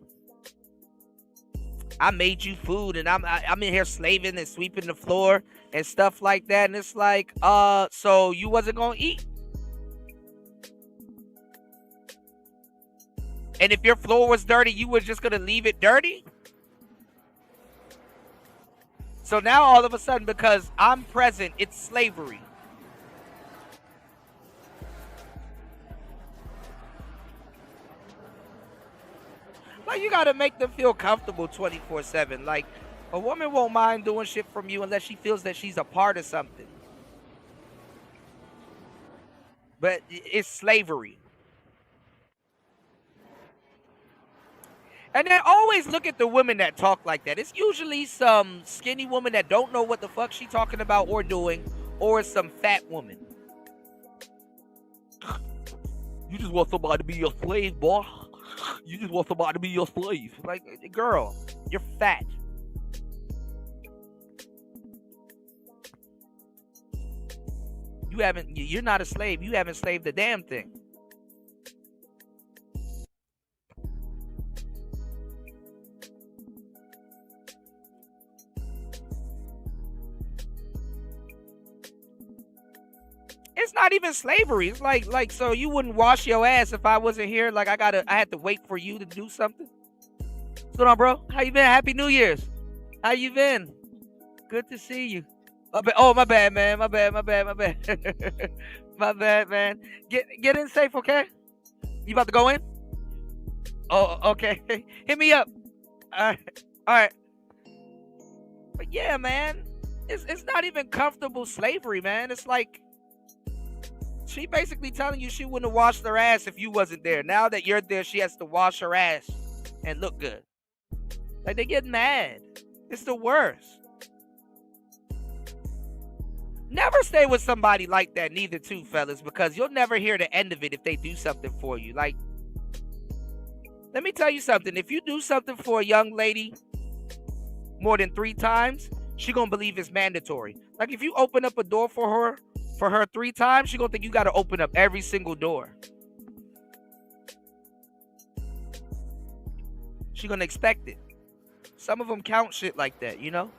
I made you food and I'm in here slaving and sweeping the floor and stuff like that. And it's like, so you wasn't gonna eat? And if your floor was dirty, you were just gonna leave it dirty? So now all of a sudden, because I'm present, it's slavery. Like, you gotta make them feel comfortable 24/7. Like, a woman won't mind doing shit from you unless she feels that she's a part of something. But it's slavery. And then always look at the women that talk like that. It's usually some skinny woman that don't know what the fuck she talking about or doing, or some fat woman. You just want somebody to be your slave, boy. You just want somebody to be your slave. Like, girl, you're fat. You're not a slave. You haven't slaved a damn thing. It's not even slavery. It's like, so you wouldn't wash your ass if I wasn't here. Like, I had to wait for you to do something. What's going on, bro? How you been? Happy New Year's. How you been? Good to see you. Oh, my bad, man. My bad. My bad, man. Get in safe, okay? You about to go in? Oh, okay. Hit me up. All right. But yeah, man, it's not even comfortable slavery, man. It's like, she basically telling you she wouldn't have washed her ass if you wasn't there. Now that you're there, she has to wash her ass and look good. Like, they get mad. It's the worst. Never stay with somebody like that, neither too, fellas, because you'll never hear the end of it if they do something for you. Like, let me tell you something. If you do something for a young lady more than 3 times, she gonna believe it's mandatory. Like, if you open up a door for her 3 times, she gonna think you gotta open up every single door. She gonna expect it. Some of them count shit like that, you know?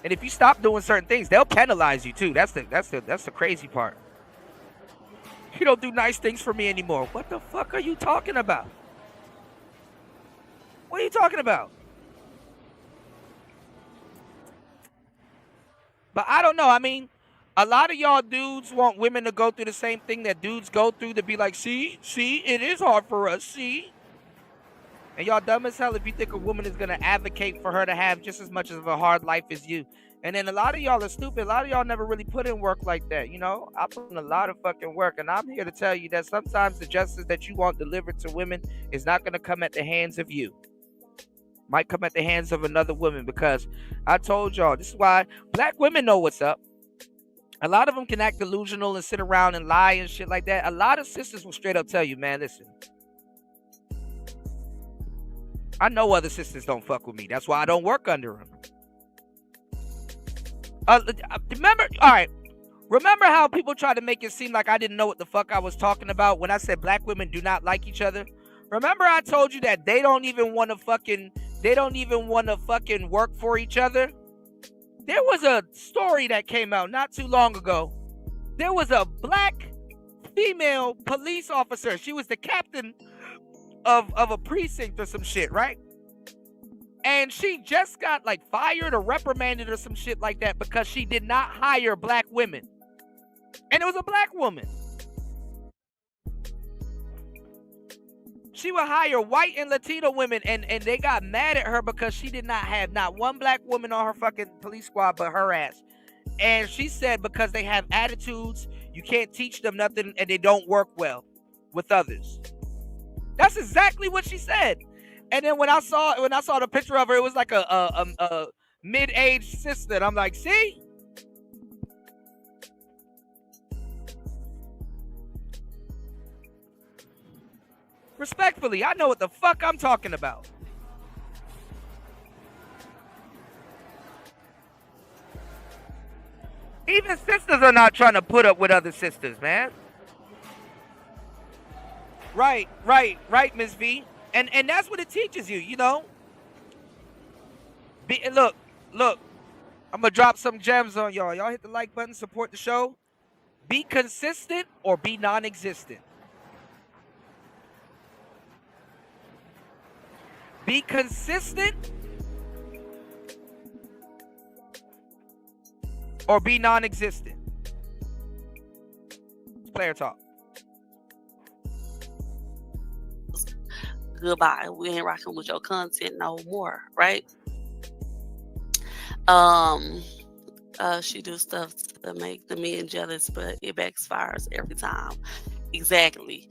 And if you stop doing certain things, they'll penalize you too. That's the crazy part. You don't do nice things for me anymore. What the fuck are you talking about? What are you talking about? But I don't know. I mean, a lot of y'all dudes want women to go through the same thing that dudes go through, to be like, see, it is hard for us, see? And y'all dumb as hell if you think a woman is going to advocate for her to have just as much of a hard life as you. And then a lot of y'all are stupid. A lot of y'all never really put in work like that, you know? I put in a lot of fucking work, and I'm here to tell you that sometimes the justice that you want delivered to women is not going to come at the hands of you. Might come at the hands of another woman, because I told y'all, this is why black women know what's up. A lot of them can act delusional and sit around and lie and shit like that. A lot of sisters will straight up tell you, man, listen, I know other sisters don't fuck with me. That's why I don't work under them. Remember, all right, Remember how people tried to make it seem like I didn't know what the fuck I was talking about when I said black women do not like each other? Remember I told you that they don't even want to fucking work for each other? There was a story that came out not too long ago. There was a black female police officer. She was the captain of a precinct or some shit, right? And she just got like fired or reprimanded or some shit like that because she did not hire black women. And it was a black woman. She would hire white and Latino women, and they got mad at her because she did not have not one black woman on her fucking police squad but her ass. And she said because they have attitudes, you can't teach them nothing, and they don't work well with others. That's exactly what she said. And then when I saw the picture of her, it was like a mid-aged sister. And I'm like, see? Respectfully, I know what the fuck I'm talking about. Even sisters are not trying to put up with other sisters, man. Right, Ms. V. And that's what it teaches you, you know? Look, I'm going to drop some gems on y'all. Y'all hit the like button, support the show. Be consistent or be non-existent. Be consistent or be non-existent. Player talk. Goodbye. We ain't rocking with your content no more, right? She do stuff to make the men jealous, but it backfires every time. Exactly.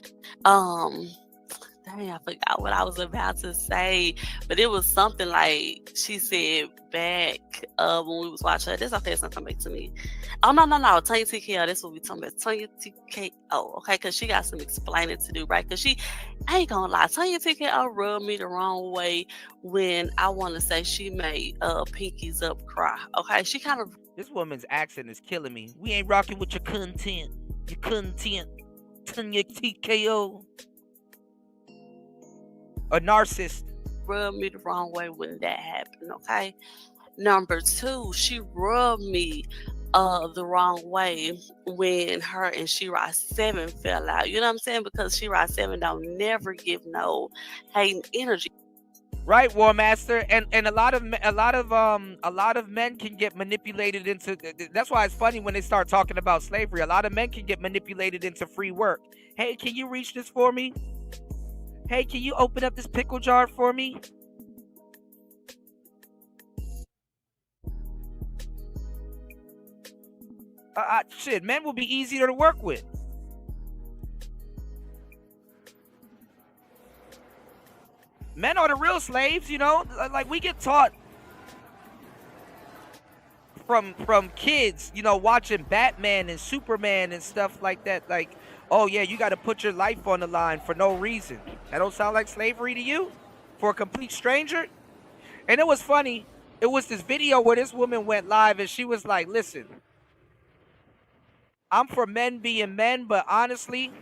Dang, I forgot what I was about to say, but it was something like she said back when we was watching her. This okay, it's not coming back to me. Oh no, Tanya TKO. That's what we talking about. Tanya TKO. Okay, because she got some explaining to do, right? Because I ain't gonna lie, Tanya TKO rubbed me the wrong way when I want to say she made Pinkies Up cry. Okay, she kind of. This woman's accent is killing me. We ain't rocking with your content. Tanya TKO. A narcissist. Rubbed me the wrong way when that happened, okay? Number two, she rubbed me the wrong way when her and She-Ra 7 fell out. You know what I'm saying? Because She-Ra 7 don't never give no hating energy. Right, War Master, and a lot of men can get manipulated into. That's why it's funny when they start talking about slavery. A lot of men can get manipulated into free work. Hey, can you reach this for me? Hey, can you open up this pickle jar for me? Shit, men will be easier to work with. Men are the real slaves, you know? Like, we get taught from kids, you know, watching Batman and Superman and stuff like that. Like, oh yeah, you got to put your life on the line for no reason. That don't sound like slavery to you? For a complete stranger? And it was funny. It was this video where this woman went live and she was like, listen, I'm for men being men, but honestly,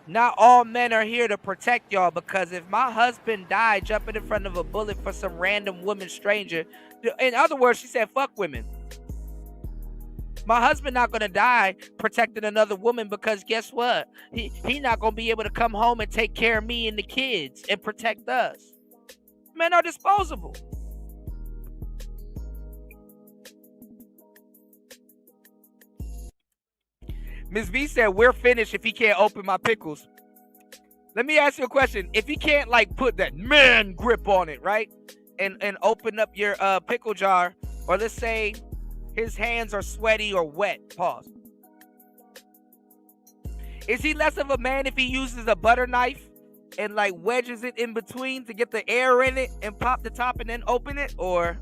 not all men are here to protect y'all, because if my husband died jumping in front of a bullet for some random woman stranger, in other words, she said, fuck women. My husband not gonna die protecting another woman, because guess what? He not gonna be able to come home and take care of me and the kids and protect us. Men are disposable. Ms. V said, we're finished if he can't open my pickles. Let me ask you a question. If he can't like put that man grip on it, right? And open up your pickle jar, or let's say his hands are sweaty or wet, pause. Is he less of a man if he uses a butter knife and like wedges it in between to get the air in it and pop the top and then open it? Or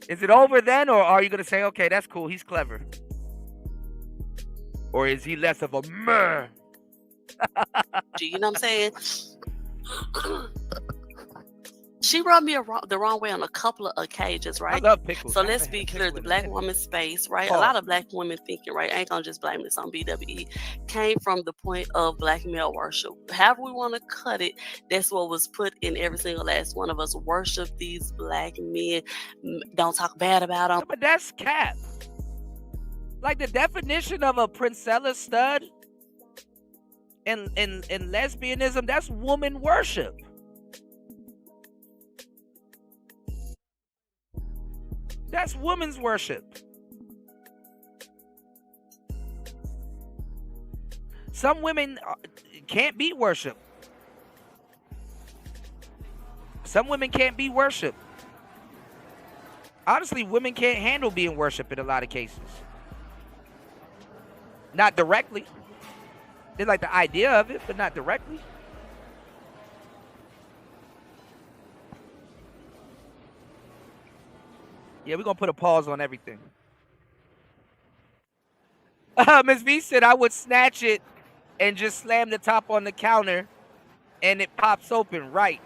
is it over then? Or are you going to say, okay, that's cool, he's clever? Or is he less of a man? You know what I'm saying? she rubbed me the wrong way on a couple of occasions, right? I love pickles. So let's be clear, the black woman space, right? A lot of black women thinking, right? I ain't gonna just blame this on BWE, came from the point of black male worship. However we want to cut it, that's what was put in every single last one of us. Worship these black men. Don't talk bad about them. But that's cap. Like the definition of a Princella stud in lesbianism, that's woman worship. That's woman's worship. Some women can't be worshiped. Some women can't be worshiped. Honestly, women can't handle being worshiped in a lot of cases. Not directly. They like the idea of it, but not directly. Yeah, we're going to put a pause on everything. Ms. V said I would snatch it and just slam the top on the counter and it pops open, right?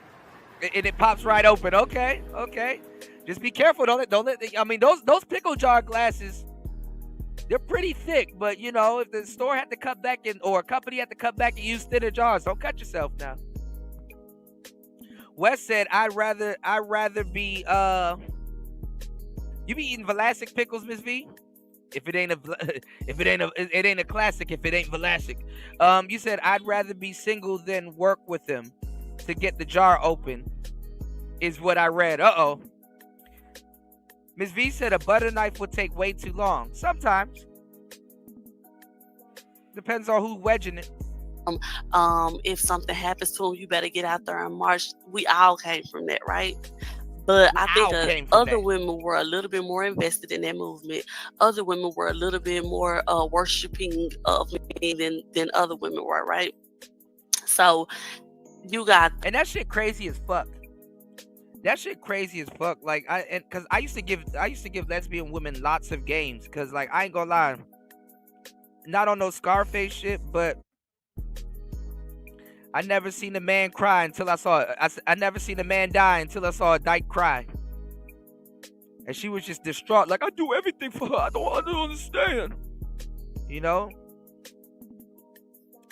And it pops right open. Okay, okay. Just be careful. Don't let I mean, those pickle jar glasses, they're pretty thick, but you know, if the store had to cut back or a company had to cut back and use thinner jars, don't cut yourself now. Wes said I'd rather be you be eating Vlasic pickles, Miss V? If it ain't a classic, if it ain't Vlasic. You said I'd rather be single than work with him to get the jar open, is what I read. Uh-oh. Miss V said a butter knife would take way too long. Sometimes. Depends on who's wedging it. If something happens to him, you better get out there and march. We all came from that, right? But I think other women were a little bit more invested in that movement. Other women were a little bit more worshiping of me than other women were, right? So you got, and that shit crazy as fuck. That shit crazy as fuck. Like cause I used to give lesbian women lots of games. Cause like I ain't gonna lie, not on no Scarface shit, but I never seen a man cry until I saw it. I never seen a man die until I saw a dyke cry. And she was just distraught. Like, I do everything for her. I don't understand. You know?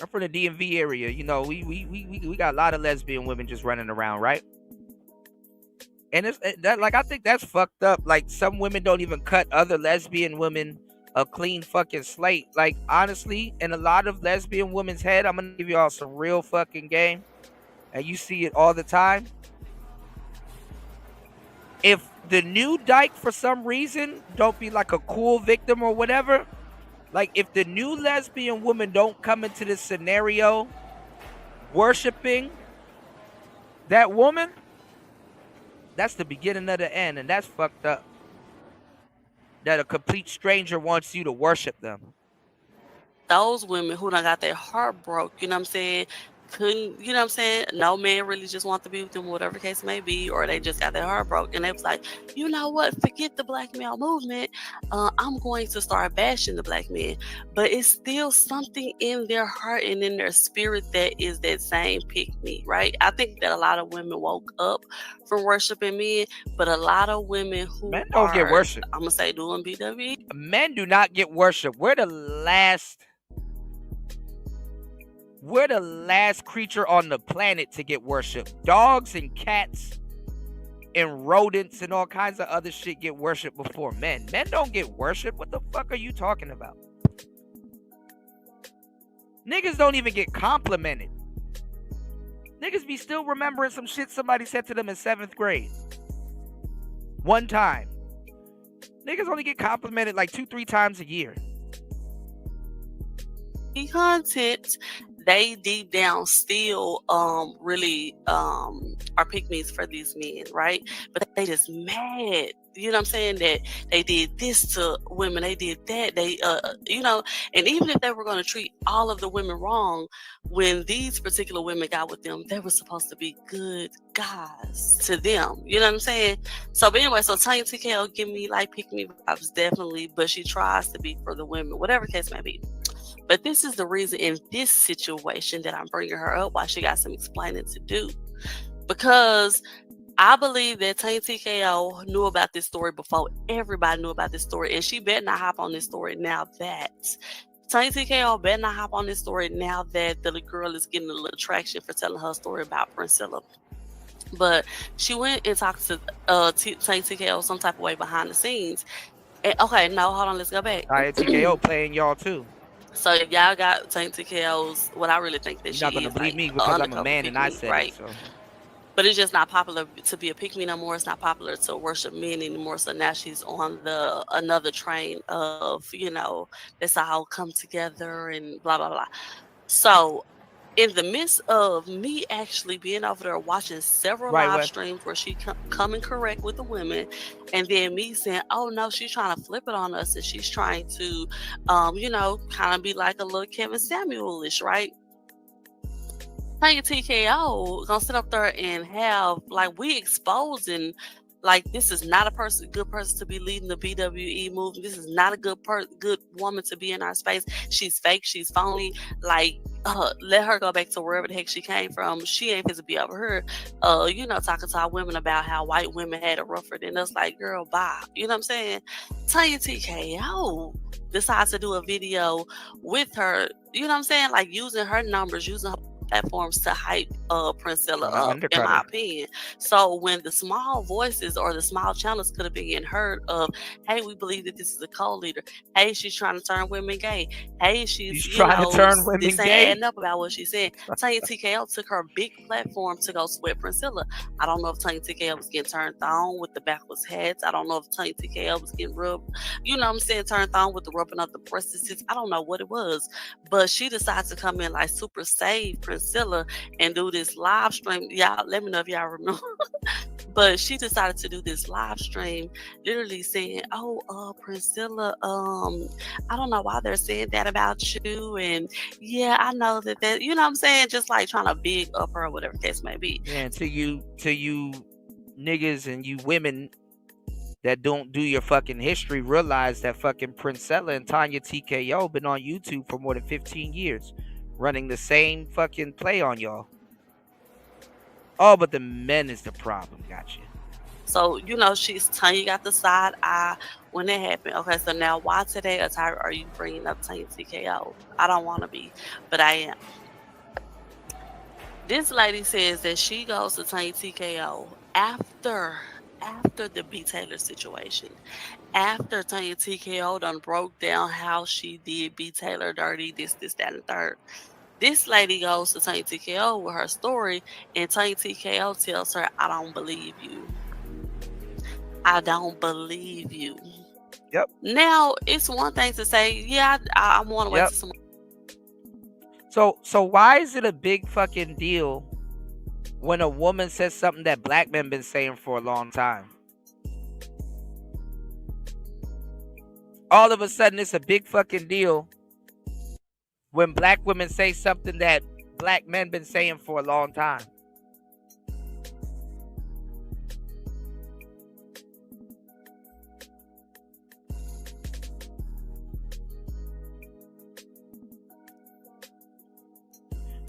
I'm from the DMV area. You know, we got a lot of lesbian women just running around, right? And I think that's fucked up. Like, some women don't even cut other lesbian women a clean fucking slate. Like, honestly, in a lot of lesbian women's head, I'm gonna give y'all some real fucking game, and you see it all the time. If the new dyke for some reason don't be like a cool victim or whatever, like if the new lesbian woman don't come into this scenario worshiping that woman, that's the beginning of the end, and that's fucked up. That a complete stranger wants you to worship them. those women who done got their heart broke, you know what I'm saying? Couldn't, you know what I'm saying? No man really just want to be with them, whatever the case may be, or they just got their heart broke. And they was like, you know what? Forget the black male movement. I'm going to start bashing the black men. But it's still something in their heart and in their spirit that is that same pick me, right? I think that a lot of women woke up from worshiping men, but a lot of women who men don't get worship. I'm gonna say doing BW. Men do not get worship. We're the last creature on the planet to get worshipped. Dogs and cats and rodents and all kinds of other shit get worshipped before men. Men don't get worshipped. What the fuck are you talking about? Niggas don't even get complimented. Niggas be still remembering some shit somebody said to them in 7th grade. One time. Niggas only get complimented like 2-3 times a year. Content, they deep down still really are pick-me's for these men, right? But they just mad, you know what I'm saying, that they did this to women, they did that, they you know, and even if they were going to treat all of the women wrong, when these particular women got with them, they were supposed to be good guys to them, you know what I'm saying? So but anyway, so Tanya TKO give me like pick-me vibes, definitely, but she tries to be for the women, whatever case may be. But this is the reason in this situation that I'm bringing her up, why she got some explaining to do. Because I believe that Tanya TKO knew about this story before everybody knew about this story, and she better not hop on this story now that Tanya TKO better not hop on this story now that the girl is getting a little traction for telling her story about Priscilla. But she went and talked to Tanya TKO some type of way behind the scenes. And, okay, no, hold on, let's go back. Tanya TKO playing y'all too. So if y'all got Tanya TKO's, what I really think that You're not gonna believe me because I'm a man and I said it. So. But it's just not popular to be a pick-me no more. It's not popular to worship men anymore. So now she's on another train of, let's all come together and blah, blah, blah. So in the midst of me actually being over there watching several live streams where she coming correct with the women, and then me saying, oh no, she's trying to flip it on us, and she's trying to, kind of be like a little Kevin Samuel-ish, right? Tanya TKO gonna sit up there and have we exposing this is not a good person to be leading the BWE movement. This is not a good woman to be in our space. She's fake. She's phony. Let her go back to wherever the heck she came from. She ain't supposed to be over here, talking to our women about how white women had it rougher than us. Like, girl, bye. You know what I'm saying? Tanya TKO decides to do a video with her. You know what I'm saying? Like using her numbers, using her platforms to hype Priscilla up, in my opinion. So when the small voices or the small channels could have been getting heard of, hey, we believe that this is a co-leader. Hey, she's trying to turn women gay. Hey, she's trying to turn women this ain't gay. adding up about what she said. Tanya TKO took her big platform to go sweat Priscilla. I don't know if Tanya TKO was getting turned on with the backwards hats. I don't know if Tanya TKO was getting rubbed, turned on with the rubbing of the breasts. I don't know what it was, but she decided to come in super save Priscilla and do this live stream. Y'all let me know if y'all remember. But she decided to do this live stream literally saying, Priscilla, I don't know why they're saying that about you, and yeah, I know that you know what I'm saying, just trying to big up her or whatever the case may be. Yeah, to you niggas and you women that don't do your fucking history, realize that fucking Priscilla and Tanya TKO been on YouTube for more than 15 years. Running the same fucking play on y'all. Oh, but the men is the problem. Gotcha. So, Tanya got the side eye when it happened. Okay, so now why today, Atari, are you bringing up Tanya TKO? I don't want to be, but I am. This lady says that she goes to Tanya TKO after the B. Taylor situation. After Tanya TKO done broke down how she did B. Taylor dirty, this, that, and the third. This lady goes to Tanya TKO with her story, and Tanya TKO tells her, I don't believe you. I don't believe you. Yep. Now, it's one thing to say, yeah, I want to wait to someone. So why is it a big fucking deal when a woman says something that black men been saying for a long time? All of a sudden, it's a big fucking deal when black women say something that black men been saying for a long time.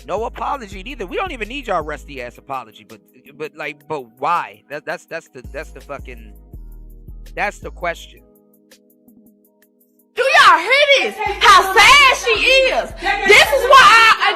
No apology neither. We don't even need y'all rusty ass apology, but why? That's the fucking, that's the question. Do y'all hear this? How sad she is. This is why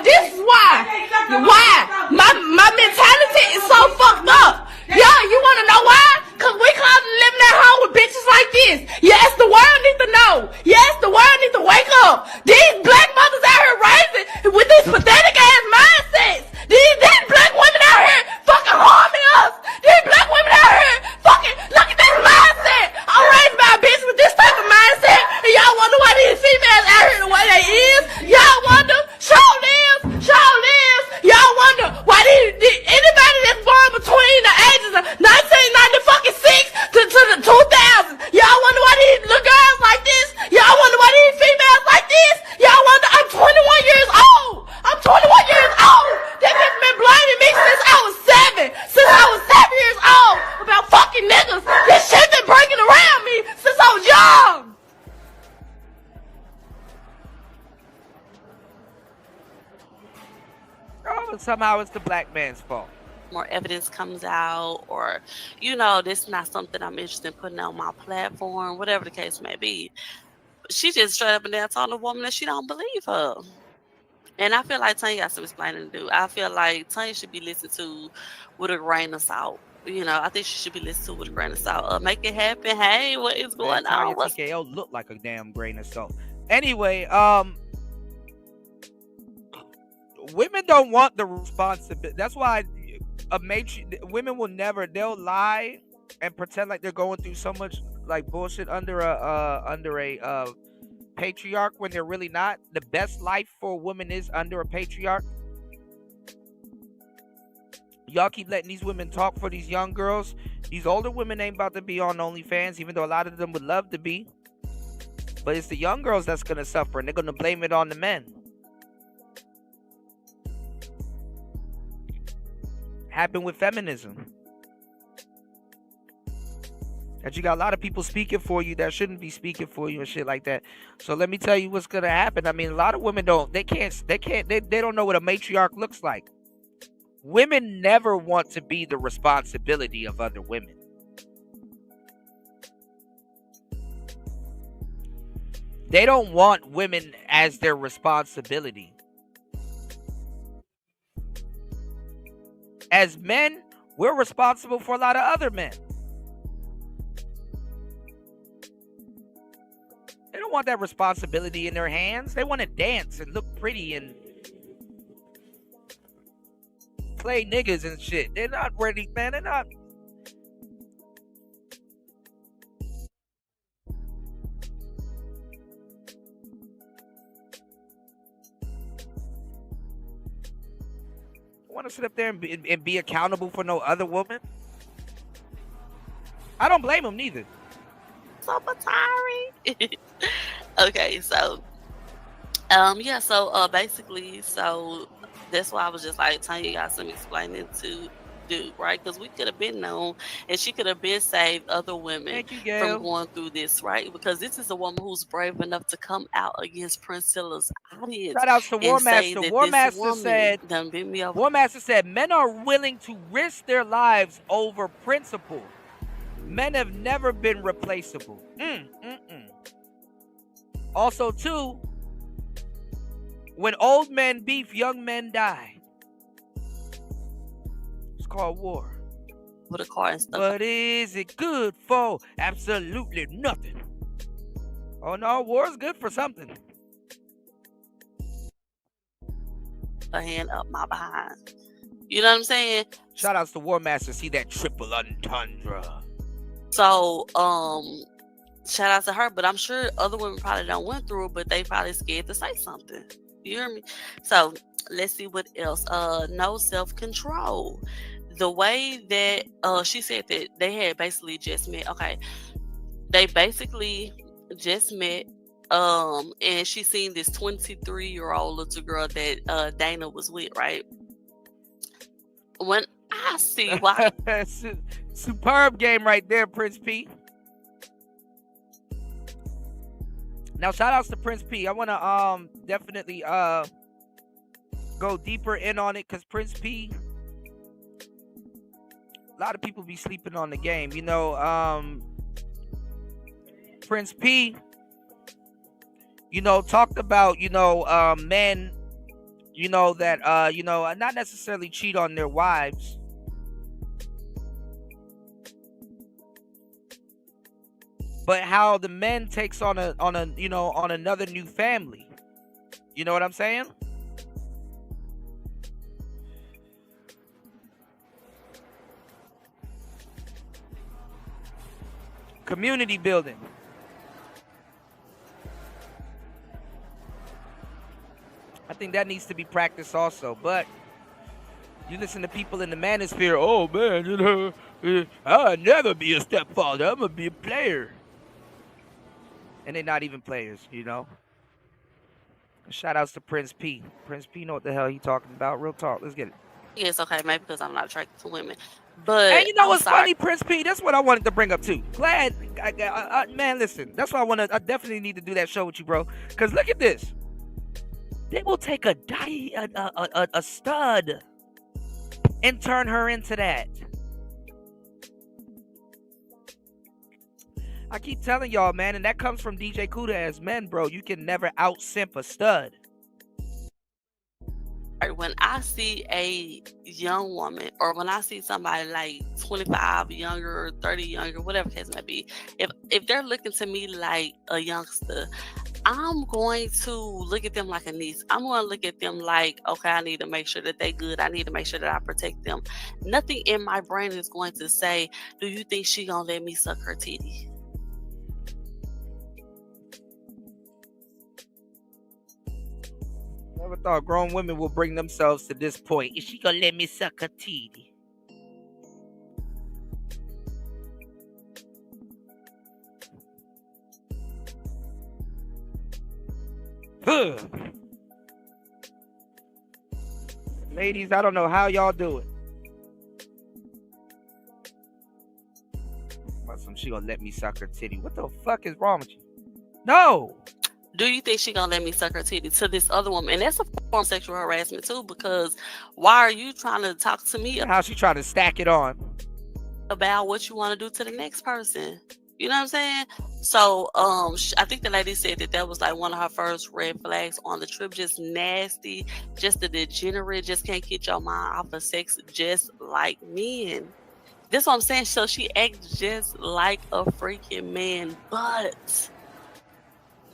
my mentality is so fucked up. Y'all, you wanna know why? Cause we can't live in that home with bitches like this. Yes, the world needs to know. Yes, the world needs to wake up. These black mothers out here raising with these pathetic ass mindsets. These black women out here fucking harming us. These black women out here fucking, look at this mindset. I'm raised by a bitch with this type of mindset, and y'all wonder why these females out here the way they is. Y'all wonder, show lives. Y'all wonder why anybody that's born between the ages of 1996 to the 2000s, y'all wonder why these little girls like this. Y'all wonder why these females like this. Y'all wonder, I'm 21 years old. I'm 21 years old. They have been blaming me since I was 7 years old about fucking niggas. This shit been breaking around me since I was young. Oh, somehow it's the black man's fault. more evidence comes out, or this is not something I'm interested in putting on my platform, whatever the case may be. She just straight up and down told the woman that she don't believe her. And I feel like Tanya got some explaining to do. I feel like Tanya should be listened to with a grain of salt. I think she should be listened to with a grain of salt. Make it happen. Hey, what is going Tanya on? TKO look like a damn grain of salt. Anyway, women don't want the responsibility. That's why women will never. They'll lie and pretend like they're going through so much like bullshit under a patriarch when they're really not. The best life for a woman is under a patriarch. Y'all keep letting these women talk for these young girls. These older women ain't about to be on OnlyFans, even though a lot of them would love to be. But it's the young girls that's gonna suffer, and they're gonna blame it on the men. Happened with feminism. That you got a lot of people speaking for you that shouldn't be speaking for you and shit like that. So let me tell you what's gonna happen. I mean, a lot of women they don't know what a matriarch looks like. Women never want to be the responsibility of other women. They don't want women as their responsibility. As men, we're responsible for a lot of other men. They don't want that responsibility in their hands. They want to dance and look pretty and play niggas and shit. They're not ready, man. They're not. Want to sit up there and be accountable for no other woman? I don't blame them neither. So Atari. Okay, so basically, that's why I was just like, Tanya got some explaining to do, right? Because we could have been known, and she could have been saved other women from going through this, right? Because this is a woman who's brave enough to come out against Priscilla's audience. Shout out to War Master. War Master said, men are willing to risk their lives over principle. Men have never been replaceable. Also, too, when old men beef, young men die. It's called war. With a car and stuff. What is it good for? Absolutely nothing. Oh no, war is good for something. A hand up my behind. You know what I'm saying? Shout outs to War Master. See that triple entendre. So, shout out to her, but I'm sure other women probably don't went through it, but they probably scared to say something. You hear me? So let's see what else. No self-control. The way that she said that they had basically just met. Okay, they basically just met. And she seen this 23-year-old little girl that Dana was with, right? When I see why superb game right there, Prince P. Now, shout outs to Prince P. I want to definitely go deeper in on it because Prince P, a lot of people be sleeping on the game. Prince P, talked about, men, that, not necessarily cheat on their wives. But how the men takes on another new family. You know what I'm saying? Community building. I think that needs to be practiced also. But you listen to people in the manosphere, oh man, I'll never be a stepfather. I'm gonna be a player. And they're not even players, Shout outs to Prince P. Prince P know what the hell he talking about. Real talk. Let's get it. Yes, okay, maybe because I'm not attracted to women. But and you know what's funny, Prince P? That's what I wanted to bring up too. Glad, man, listen. That's why I definitely need to do that show with you, bro. Because look at this. They will take a stud and turn her into that. I keep telling y'all, man, and that comes from DJ Kuda as men, bro. You can never out-simp a stud. When I see a young woman, or when I see somebody like 25 younger, 30 younger, whatever case may be, if they're looking to me like a youngster, I'm going to look at them like a niece. I'm going to look at them like, okay, I need to make sure that they good. I need to make sure that I protect them. Nothing in my brain is going to say, do you think she gonna let me suck her titty? Never thought grown women will bring themselves to this point. Is she gonna let me suck her titty? Huh. Ladies, I don't know how y'all do it. She gonna let me suck her titty. What the fuck is wrong with you? No. Do you think she gonna let me suck her titty to this other woman? And that's a form of sexual harassment too, because why are you trying to talk to me How she trying to stack it on about what you want to do to the next person? You know what I'm saying? So I think the lady said that was like one of her first red flags on the trip. Just nasty, just a degenerate, just can't get your mind off of sex, just like men. That's what I'm saying. So she acts just like a freaking man, but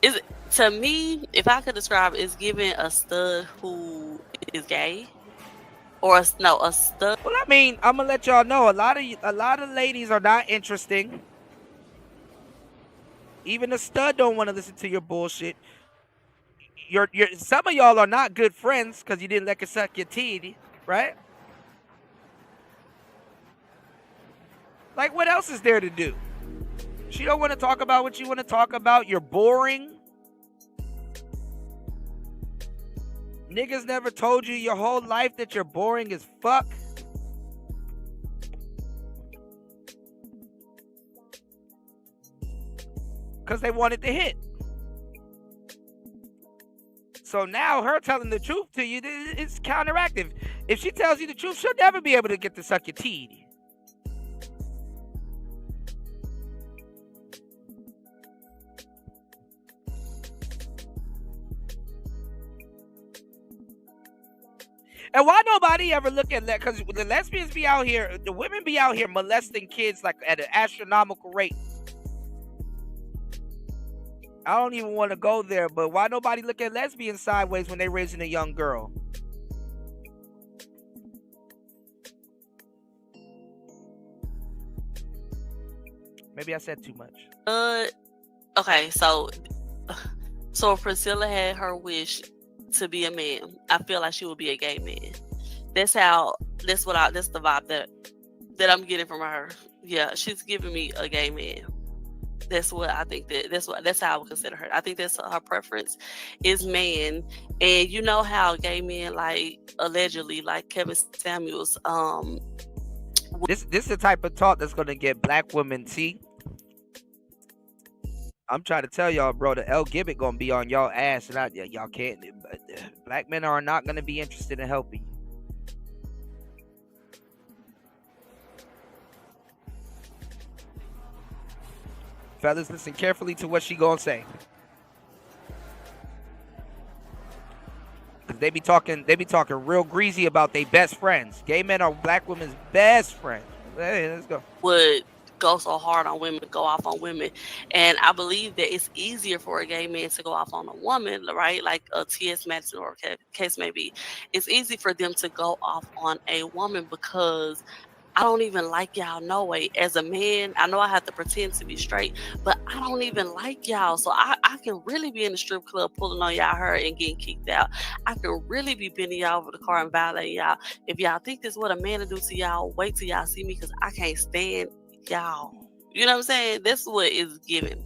is it, to me, if I could describe it, it's giving a stud who is gay, or a stud. Well, I mean, I'm gonna let y'all know a lot of ladies are not interesting. Even a stud don't want to listen to your bullshit. Some of y'all are not good friends because you didn't let her suck your titty, right? Like, what else is there to do? She don't want to talk about what you want to talk about. You're boring. Niggas never told you your whole life that you're boring as fuck. Because they wanted to hit. So now her telling the truth to you is counteractive. If she tells you the truth, she'll never be able to get to suck your titty. And why nobody ever look at that? Because the lesbians be out here, the women be out here molesting kids like at an astronomical rate. I don't even want to go there, but why nobody look at lesbians sideways when they raising a young girl? Maybe I said too much. Okay, so if Priscilla had her wish to be a man, I feel like she would be a gay man. That's the vibe that I'm getting from her. Yeah, she's giving me a gay man. That's what I think. That's how I would consider her. I think that's her preference is man. And you know how gay men, like allegedly, like Kevin Samuels. This is the type of talk that's gonna get black women tea. I'm trying to tell y'all, bro, the L Gibbet gonna be on y'all ass, and y'all can't. Black men are not gonna be interested in helping you. Fellas, listen carefully to what she gonna say. Cause they be talking real greasy about their best friends. Gay men are black women's best friends. Hey, let's go. Would go so hard on women, go off on women. And I believe that it's easier for a gay man to go off on a woman, right? Like a T.S. Madison or case may be. It's easy for them to go off on a woman because I don't even like y'all no way. As a man, I know I have to pretend to be straight, but I don't even like y'all. So I can really be in the strip club pulling on y'all hair and getting kicked out. I can really be bending y'all over the car and violating y'all. If y'all think this is what a man will do to y'all, wait till y'all see me because I can't stand y'all. You know what I'm saying? That's what is given.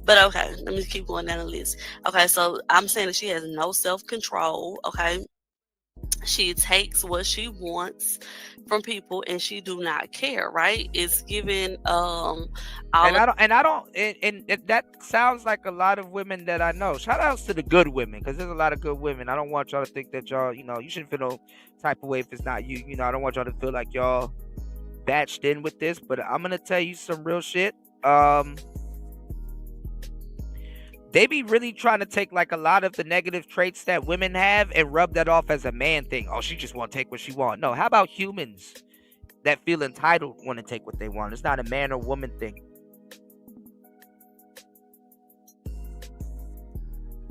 But okay, let me keep going down the list. Okay, so I'm saying that she has no self-control, okay? She takes what she wants from people, and she do not care. Right? It's given all. And that sounds like a lot of women that I know. Shout outs to the good women, because there's a lot of good women. I don't want y'all to think that y'all, you shouldn't feel no type of way if it's not you. I don't want y'all to feel like y'all batched in with this, but I'm gonna tell you some real shit. They be really trying to take like a lot of the negative traits that women have and rub that off as a man thing. Oh, she just want to take what she want. No, how about humans that feel entitled want to take what they want? It's not a man or woman thing.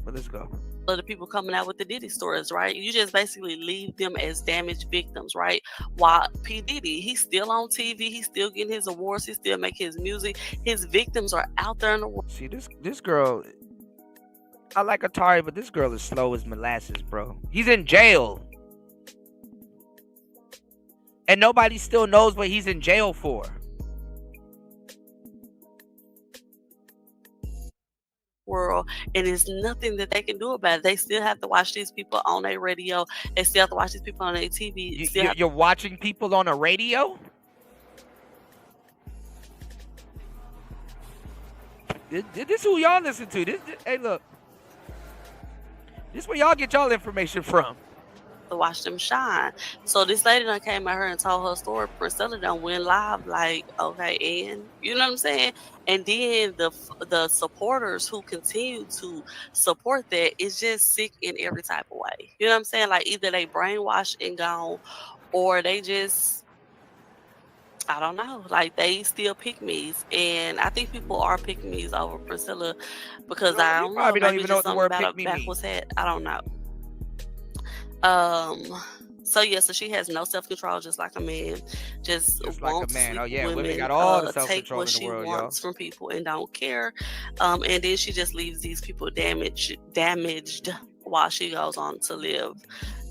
But let's go. Of the people coming out with the Diddy stories, right? You just basically leave them as damaged victims, right? While P. Diddy, he's still on TV, he's still getting his awards, he still making his music. His victims are out there in the world. See, this girl, I like Atari, but this girl is slow as molasses, bro. He's in jail. And nobody still knows what he's in jail for. World, and there's nothing that they can do about it. They still have to watch these people on their radio. They still have to watch these people on their TV. You're watching people on a radio? This who y'all listen to. Hey, look. This where y'all get y'all information from. To watch them shine. So this lady done came at her and told her story. Priscilla done went live like, okay, and you know what I'm saying? And then the supporters who continue to support that is just sick in every type of way. You know what I'm saying? Like either they brainwashed and gone, or they just, I don't know, like they still pick me's. And I think people are picking me's over Priscilla because I don't know. Probably don't even know what the word pick pick me means. I don't know. So she has no self-control, just like a man. Just like a man. Oh yeah, women got all the self-control take what in the world, she wants from people and don't care. And then she just leaves these people damaged while she goes on to live.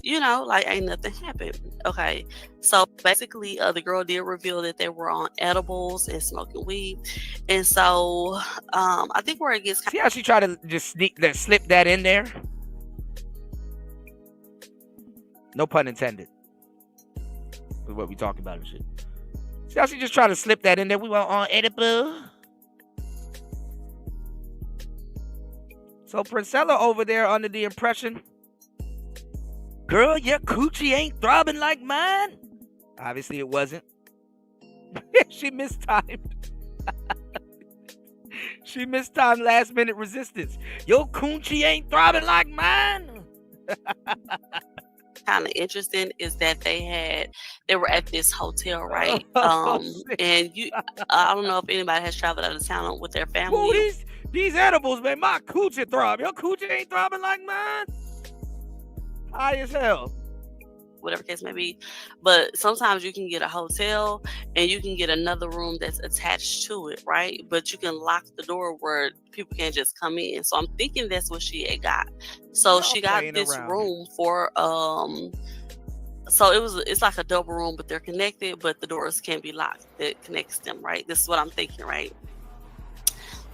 Like ain't nothing happened. Okay, so basically, the girl did reveal that they were on edibles and smoking weed, and so I think where it gets see how she tried to just slip that in there. No pun intended. With what we talking about and shit. See how she just tried to slip that in there? We were on edible. So Priscilla over there under the impression, girl, your coochie ain't throbbing like mine. Obviously it wasn't. She mistimed. She mistimed last minute resistance. Your coochie ain't throbbing like mine. Kind of interesting is that they were at this hotel, right? And I don't know if anybody has traveled out of town with their family. Ooh, these edibles, man, my coochie throb. Your coochie ain't throbbing like mine. High as hell. Whatever case may be. But sometimes you can get a hotel and you can get another room that's attached to it, right? But you can lock the door where people can't just come in. So I'm thinking that's what she had got. So she got this room for so it's like a double room, but they're connected, but the doors can't be locked. That connects them, right? This is what I'm thinking, right?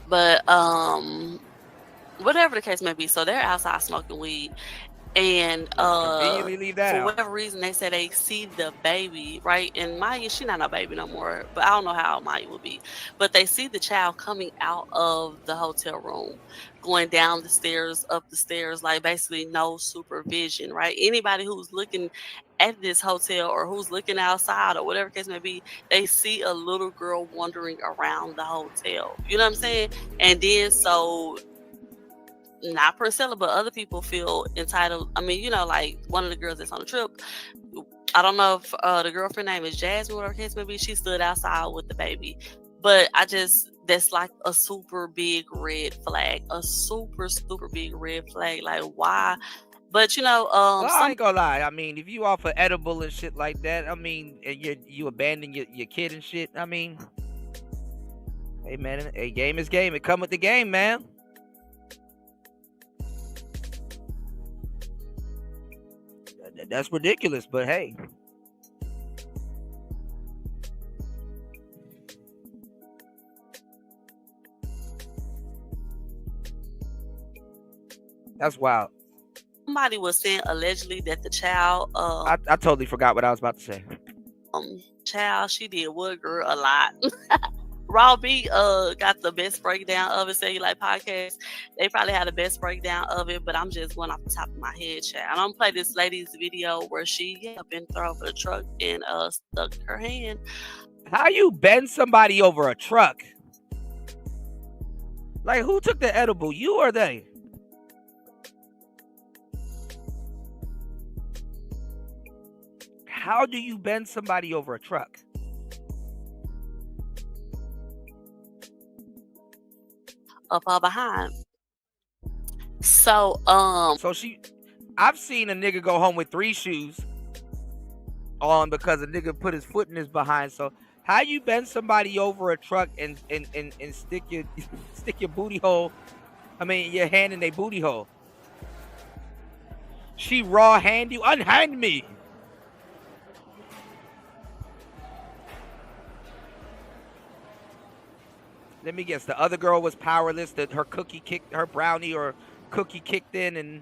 But whatever the case may be, so they're outside smoking weed. And for whatever reason, they said they see the baby, right? And Maya, she's not a baby no more, but I don't know how old Maya will be. But they see the child coming out of the hotel room, going down the stairs, up the stairs, like basically no supervision, right? Anybody who's looking at this hotel or who's looking outside or whatever case may be, they see a little girl wandering around the hotel. You know what I'm saying? And then so not Priscilla, but other people feel entitled. I mean, like one of the girls that's on the trip, I don't know if the girlfriend name is Jasmine, whatever case may be, she stood outside with the baby. But that's like a super big red flag, a super, super big red flag. Like, why? But I ain't gonna lie. I mean, if you offer edible and shit like that, I mean, and you abandon your kid and shit, I mean, hey man, a game is game. It come with the game, man. That's ridiculous, but hey. That's wild. somebody was saying allegedly that the child, I totally forgot what I was about to say. child, she did what, girl? A lot. Raw B got the best breakdown of it. Say you like podcasts, they probably had the best breakdown of it, but I'm just going off the top of my head, child. I'm gonna play this lady's video where she been thrown over the truck and stuck her hand. How you bend somebody over a truck? Like, who took the edible? You or they? How do you bend somebody over a truck? Up her behind. So I've seen a nigga go home with 3 shoes on because a nigga put his foot in his behind. So how you bend somebody over a truck and stick your booty hole? I mean, your hand in their booty hole. She raw hand you. Unhand me. Let me guess. The other girl was powerless. That her brownie or cookie kicked in, and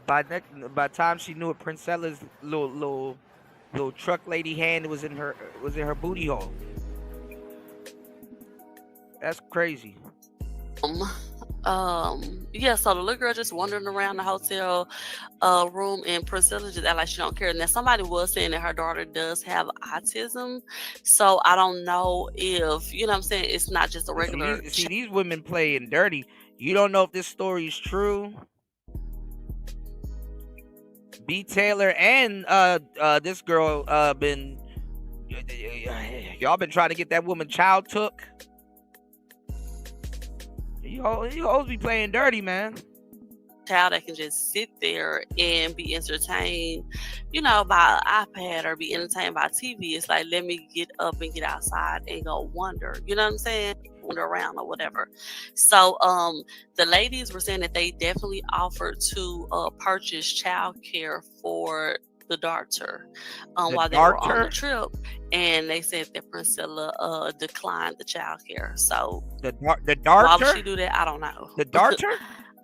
by the time she knew it, Princella's little truck lady hand was in her booty hole. That's crazy. Yeah, so the little girl just wandering around the hotel room, and Priscilla just act like she don't care. Now, somebody was saying that her daughter does have autism, so I don't know if, you know what I'm saying, it's not just a regular... See, these women playing dirty. You don't know if this story is true. B. Taylor and this girl y'all been trying to get that woman child took. You always be playing dirty, man. Child that can just sit there and be entertained, you know, by an iPad or be entertained by TV. It's like, let me get up and get outside and go wander. You know what I'm saying? Wander around or whatever. So the ladies were saying that they definitely offered to purchase child care for the daughter while they were on the trip, and they said that Priscilla declined the child care. So the daughter, why would she do that? I don't know. The daughter.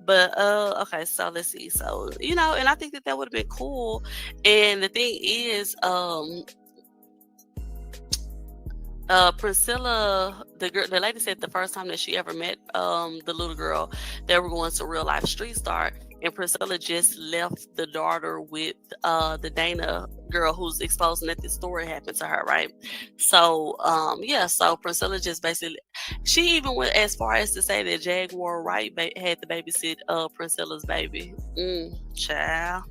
But okay, so let's see. So, you know, and I think that would have been cool. And the thing is, Priscilla, the lady said the first time that she ever met the little girl, they were going to Real Life Street Star, and Priscilla just left the daughter with the Dana girl who's exposing that this story happened to her, right? So yeah, so Priscilla just basically, she even went as far as to say that Jaguar Wright had to babysit Priscilla's baby. Child.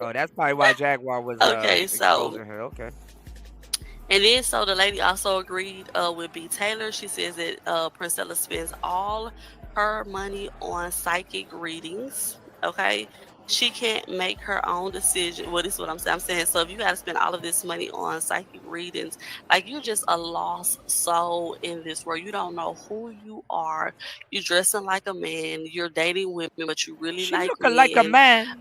Oh, that's probably why Jaguar was okay. So exposing her. Okay. And then, so the lady also agreed with B. Taylor. She says that Priscilla spends all her money on psychic readings. Okay, she can't make her own decision. Well, this is what I'm saying. I'm saying, so if you got to spend all of this money on psychic readings, like, you're just a lost soul in this world. You don't know who you are. You're dressing like a man. You're dating women, but you really She like looking men. like a man.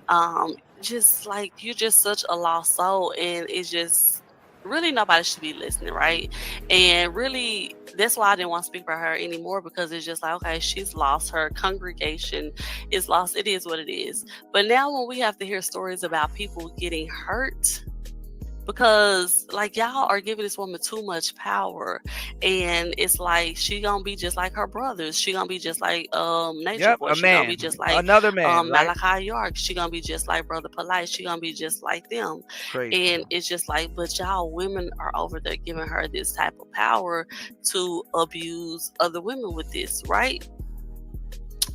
Just like, you're just such a lost soul, and it's just, really nobody should be listening, right? And really, that's why I didn't want to speak for her anymore, because it's just like, okay, she's lost, her congregation is lost. It is what it is. But now when we have to hear stories about people getting hurt because, like, y'all are giving this woman too much power, and it's like she gonna be just like her brothers. She gonna be just like Nature Boy. She gonna be just like another man, right? Malachi York. She gonna be just like Brother Polite. She gonna be just like them. Crazy. And it's just like, but y'all women are over there giving her this type of power to abuse other women with this, right?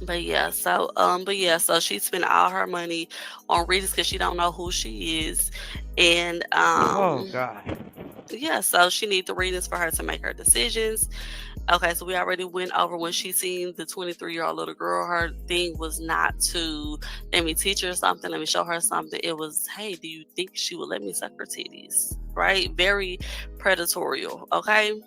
But yeah, so so she spent all her money on readings because she don't know who she is, and oh God, yeah, so she needs the readings for her to make her decisions. Okay, so we already went over when she seen the 23-year-old little girl. Her thing was not to let me teach her something, let me show her something. It was, hey, do you think she would let me suck her titties? Right? Very predatory. Okay,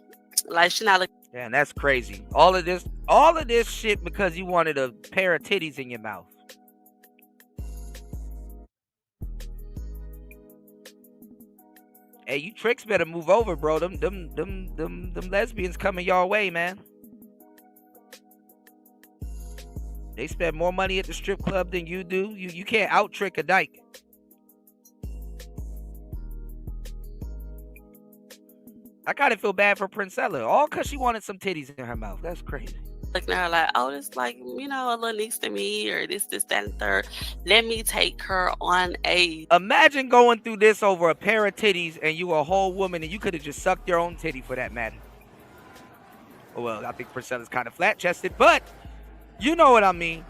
like, she not. Damn, that's crazy. All of this shit because you wanted a pair of titties in your mouth. Hey, you tricks better move over, bro. Them lesbians coming your way, man. They spend more money at the strip club than you do. You can't out trick a dyke. I kind of feel bad for Princella, all because she wanted some titties in her mouth. That's crazy. Looking at her like, oh, this like, you know, a little niece to me, or this, that, and third. Let me take her on a. Imagine going through this over a pair of titties and you a whole woman and you could have just sucked your own titty for that matter. Well, I think Princela's kind of flat-chested, but you know what I mean.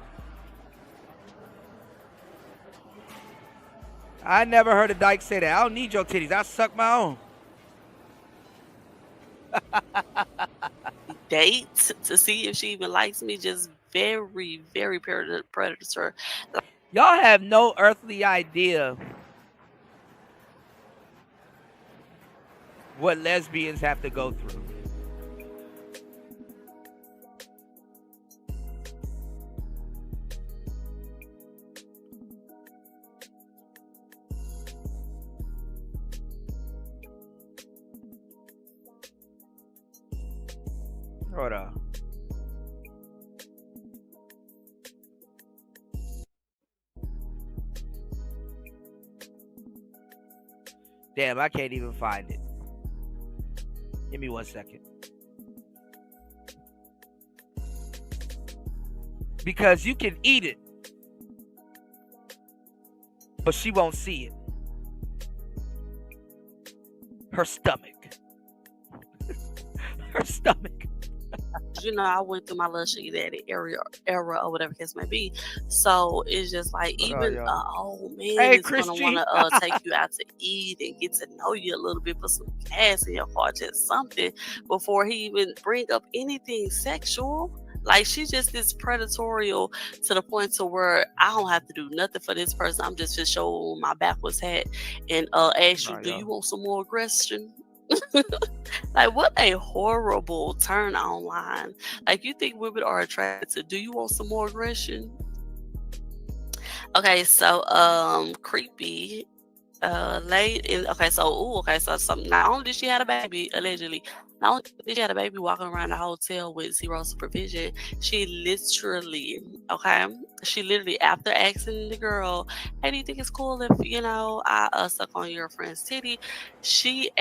I never heard a dyke say that. I don't need your titties. I suck my own. Date to see if she even likes me. Just very, very predator. Y'all have no earthly idea what lesbians have to go through. Hold on. Damn, I can't even find it. Give me 1 second. Because you can eat it, but she won't see it. Her stomach. Her stomach. You know, I went through my little sugar daddy era or whatever case may be. So it's just like, even oh man, hey, is gonna want to take you out to eat and get to know you a little bit, put some gas in your car, just something before he even bring up anything sexual. Like, she just is predatorial to the point to where I don't have to do nothing for this person. I'm just show my backwards hat and ask you, do you want some more aggression? Like, what a horrible turn online. Like, you think women are attracted to, do you want some more aggression? Okay, so creepy late in so not only did she had a baby, allegedly, not only did she had a baby walking around the hotel with zero supervision, she literally, after asking the girl, hey, do you think it's cool if, you know, I suck on your friend's titty, she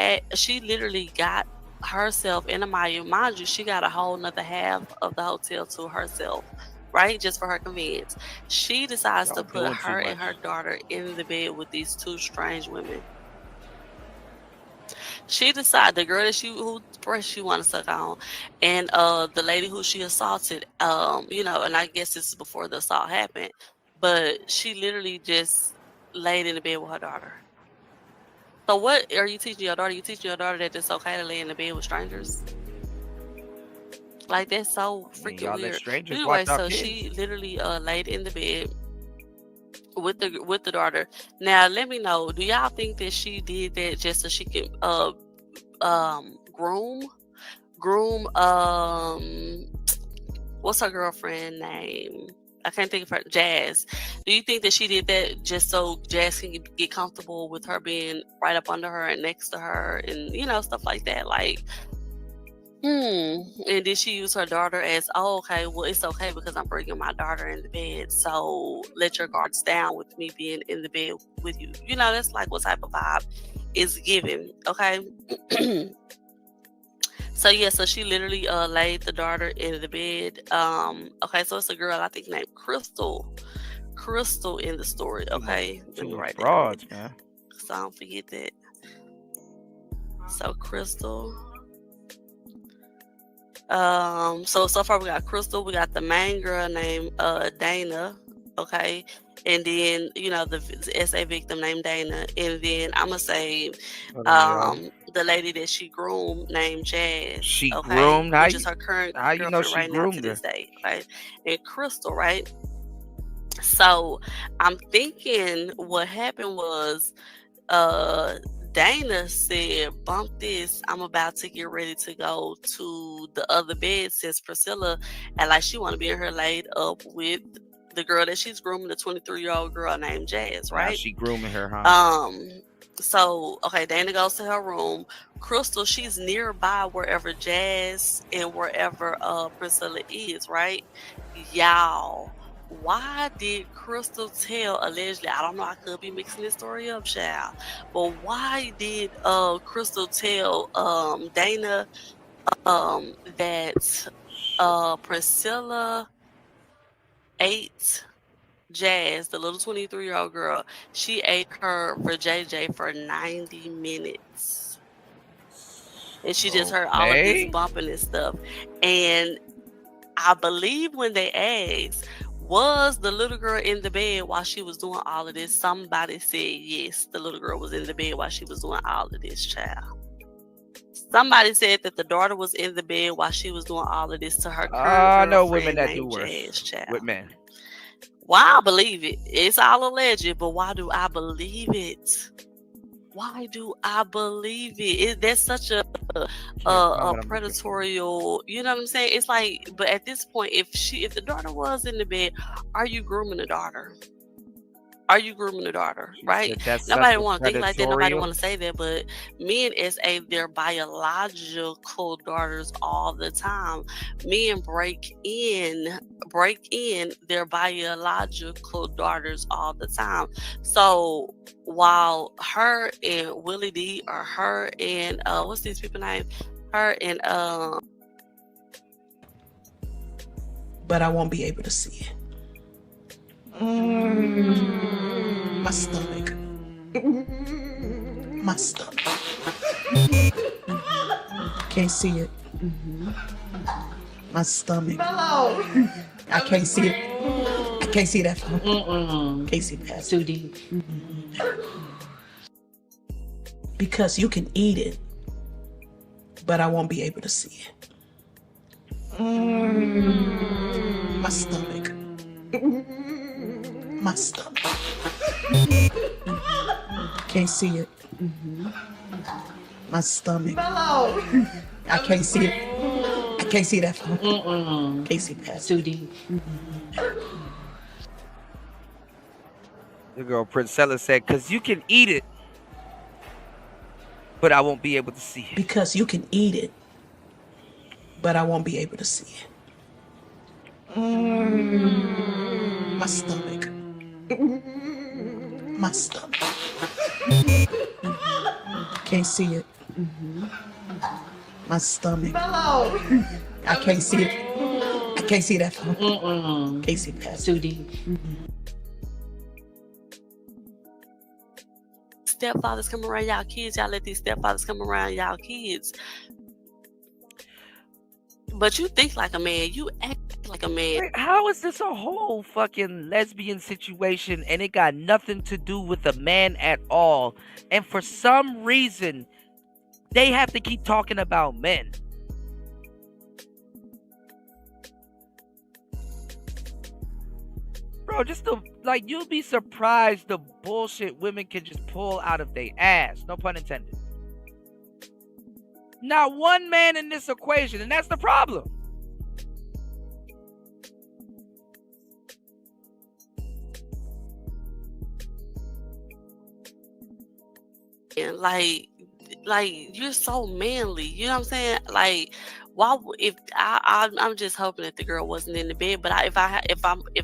literally got herself in a mind you, she got a whole nother half of the hotel to herself, right? Just for her convenience. She decides to put her and her daughter in the bed with these two strange women. She decided, the girl that who breast she want to suck on, and the lady who she assaulted, you know, and I guess this is before the assault happened, but she literally just laid in the bed with her daughter. So what are you teaching your daughter? You teaching your daughter that it's okay to lay in the bed with strangers? Like, that's so freaking weird. Anyway, so she literally laid in the bed with the daughter. Now, let me know, do y'all think that she did that just so she can groom what's her girlfriend name? I can't think of her. Jazz. Do you think that she did that just so Jazz can get comfortable with her being right up under her and next to her and, you know, stuff like that? Like, and did she use her daughter as, oh, okay, well, it's okay because I'm bringing my daughter in the bed, so let your guards down with me being in the bed with you. You know, that's like what type of vibe is given, okay? So yeah, so she literally laid the daughter in the bed. Okay, so it's a girl I think named Crystal in the story. Okay, let me write that, man, so I don't forget that. So Crystal. So far we got Crystal, we got the main girl named Dana, okay, and then, you know, the SA victim named Dana, and then I'm gonna say the lady that she groomed named Jazz. She groomed, which is her current girlfriend right now to this day, okay, and Crystal, right? So I'm thinking what happened was Dana said, bump this, I'm about to get ready to go to the other bed, since Priscilla and like she want to be in her laid up with the girl that she's grooming, the 23-year-old girl named Jazz, right? Now she grooming her, huh? So okay, Dana goes to her room. Crystal, she's nearby wherever Jazz and wherever Priscilla is, right? Y'all, why did Crystal tell allegedly? I don't know. I could be mixing this story up, child. But why did Crystal tell Dana that Priscilla ate Jazz, the little 23-year-old girl? She ate her for JJ for 90 minutes. And she just heard all of this bumping and stuff. And I believe when they asked, was the little girl in the bed while she was doing all of this? Somebody said yes, the little girl was in the bed while she was doing all of this, child. Somebody said that the daughter was in the bed while she was doing all of this to her current I know women girlfriend that do named worse Jazz, child. with men. Why I believe it? It's all alleged, but why do I believe it? Why do I believe it? That's such a predatory, you know what I'm saying? It's like, but at this point, if the daughter was in the bed, are you grooming the daughter? Are you grooming the daughter? Right? Nobody want to think like that. Nobody want to say that. But men as their biological daughters all the time. Men break in their biological daughters all the time. So while her and Willie D, or her and what's these people's name? Her and but I won't be able to see it. My stomach. My stomach. Can't see it. My stomach. I can't see it. I can't see that far. Can't see past. Too deep. Because you can eat it, but I won't be able to see it. My stomach. My stomach. Can't see it. My stomach. I can't see it. I can't see that far. Can't see past. Too deep. The girl Priscilla said, "Cause you can eat it, but I won't be able to see it." Because you can eat it, but I won't be able to see it. My stomach. My stomach. Can't see it. My stomach. I can't see it. I can't see that far. Can't see past. Too deep. Stepfathers come around y'all kids. Y'all let these stepfathers come around y'all kids. But you think like a man. You act like a man. Wait, how is this a whole fucking lesbian situation and it got nothing to do with a man at all? And for some reason, they have to keep talking about men. Bro, you'll be surprised the bullshit women can just pull out of their ass. No pun intended. Not one man in this equation, and that's the problem. And like you're so manly, you know what I'm saying? Like, why? If I'm just hoping that the girl wasn't in the bed, but if I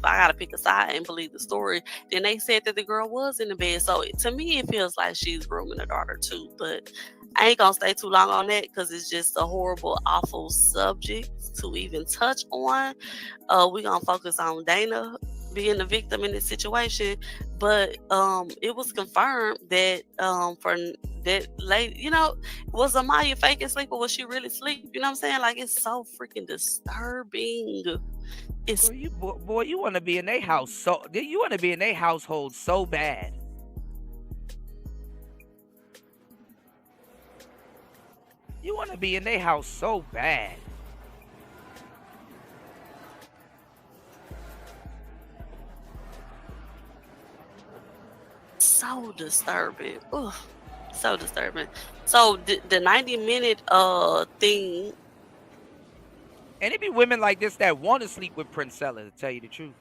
gotta pick a side and believe the story, then they said that the girl was in the bed. So to me, it feels like she's grooming her daughter too. But I ain't gonna stay too long on that because it's just a horrible, awful subject to even touch on. We're gonna focus on Dana being the victim in this situation, but it was confirmed that for that lady, was Amaya faking sleep or was she really asleep? You know what I'm saying? Like, it's so freaking disturbing. It's boy, you want to be in their house you want to be in their household so bad. You want to be in their house so bad. so disturbing. Ugh, so disturbing. So the 90-minute thing. And it be women like this that want to sleep with Princella, to tell you the truth.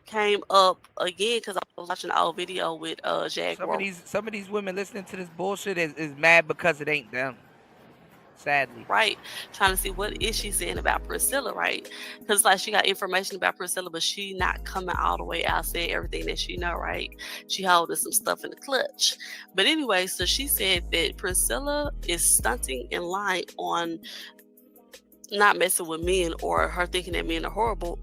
Came up again because I was watching an old video with Jack. Some of these women listening to this bullshit is mad because it ain't them. Sadly. Right. Trying to see what is she saying about Priscilla, right? Because like she got information about Priscilla, but she not coming all the way out saying everything that she know, right? She holding some stuff in the clutch. But anyway, so she said that Priscilla is stunting and lying on not messing with men or her thinking that men are horrible.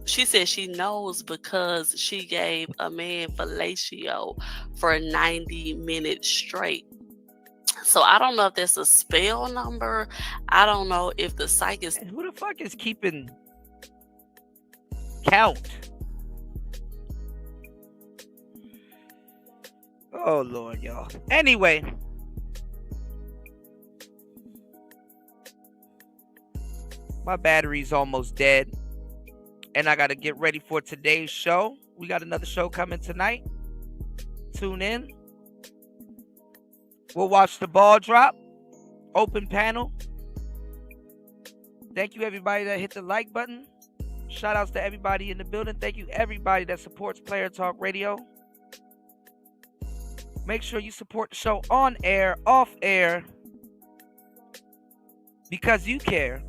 She said she knows because she gave a man fellatio for 90 minutes straight. So I don't know if that's a spell number. I don't know if the psych is... And who the fuck is keeping count? Oh, Lord, y'all. Anyway. My battery's almost dead. And I got to get ready for today's show. We got another show coming tonight. Tune in. We'll watch the ball drop. Open panel. Thank you, everybody that hit the like button. Shout outs to everybody in the building. Thank you, everybody that supports Player Talk Radio. Make sure you support the show on air, off air, because you care.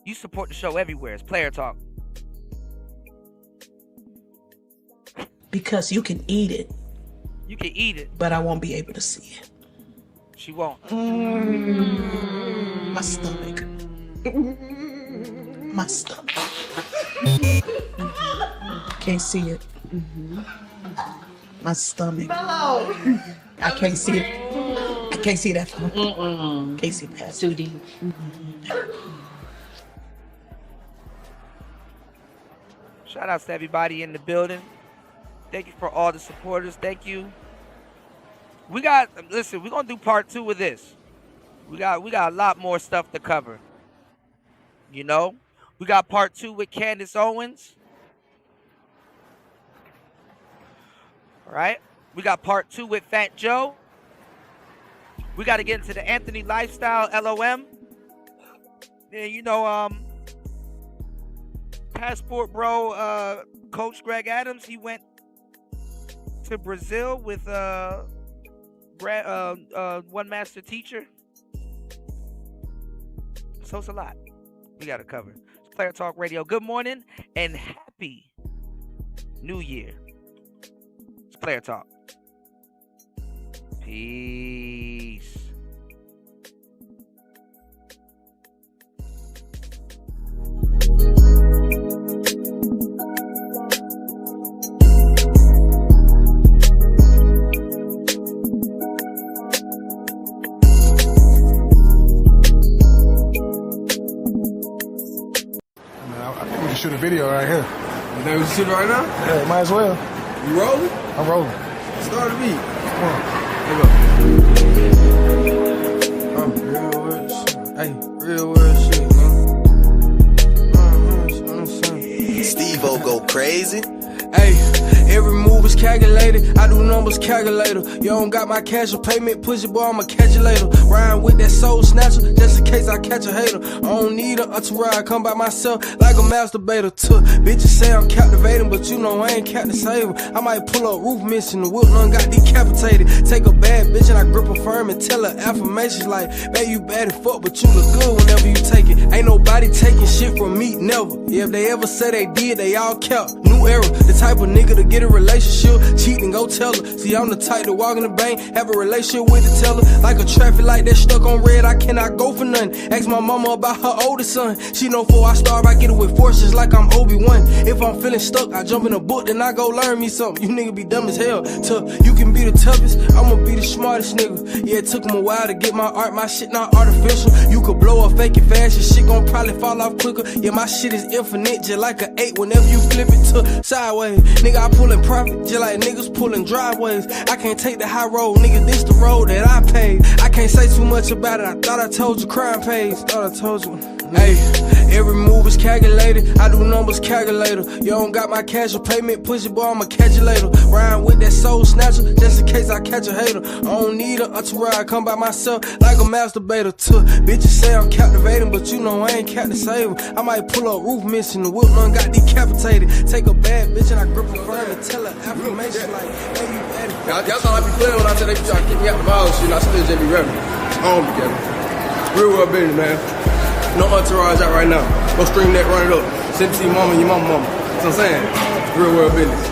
You support the show everywhere. It's Player Talk. Because you can eat it. You can eat it. But I won't be able to see it. She won't. My stomach. My stomach. Can't see it. My stomach. I can't see it. I can't see that far. Can't see past. Too deep. Shout outs to everybody in the building. Thank you for all the supporters. Thank you. Listen, we're gonna do part 2 of this. We got a lot more stuff to cover. You know? We got part 2 with Candace Owens. All right. We got part 2 with Fat Joe. We got to get into the Anthony lifestyle, LOM. And you know, Passport Bro, Coach Greg Adams, he went to Brazil with one master teacher. So it's a lot we got to cover. It's Player Talk Radio. Good morning and happy New Year. It's Player Talk. Peace. Shoot a video right here. You think we should shoot it right now? Yeah, might as well. You rolling? I'm rolling. Start the beat. Come on. Real world shit. Hey, real world shit, man. Steve-O go crazy. Hey, every move is calculated. I do numbers calculator. You don't got my cash or payment, push it, boy, I'ma catch you later. Rhyme with that soul snatcher, just in case I catch a hater. I don't need a entourage, come by myself like a masturbator. Bitches say I'm captivating, but you know I ain't Captain Saver. I might pull up roof missing, the whip done got decapitated. Take a bad bitch and I grip her firm and tell her affirmations like, babe, you bad as fuck, but you look good whenever you take it. Ain't nobody taking shit from me, never. Yeah, if they ever say they did, they all kept. New era, the type of nigga to get a relationship, cheat and go tell her. See, I'm the type to walk in the bank, have a relationship with the teller. Like a traffic light that stuck on red, I cannot go for nothing. Ask my mama about her oldest son. She know before I starve, I get it with force just like I'm Obi-Wan. If I'm feeling stuck, I jump in a book, then I go learn me something. You nigga be dumb as hell. You can be the toughest, I'ma be the smartest nigga. Yeah, it took him a while to get my art, my shit not artificial. You could blow or fake it fast, your shit gon' probably fall off quicker. Yeah, my shit is infinite, just like an 8 whenever you flip it to sideways. Nigga, I pullin' profit, just like niggas pullin' driveways. I can't take the high road, nigga, this the road that I paid. I can't say too much about it, I thought I told you crime pays. Thought I told you. Hey, every move is calculated. I do numbers calculator. You don't got my cash or payment, push it, boy, I'ma catch you later. Rhyme with that soul snatcher, just in case I catch a hater. I don't need a entourage, I come by myself like a masturbator. Bitches say I'm captivating, but you know I ain't Captain Saver. I might pull up roof missing, the whip done got decapitated. Take a bad bitch and I grip her firm and tell her affirmation like, hey, you at it. Y'all thought I be playing when I said they try to kick me out the house, shit. I still just be ready. Home together. Real world business, man. No entourage out right now. Go stream that, run it up. Send it to your mama and your mama. That's what I'm saying. Real world business.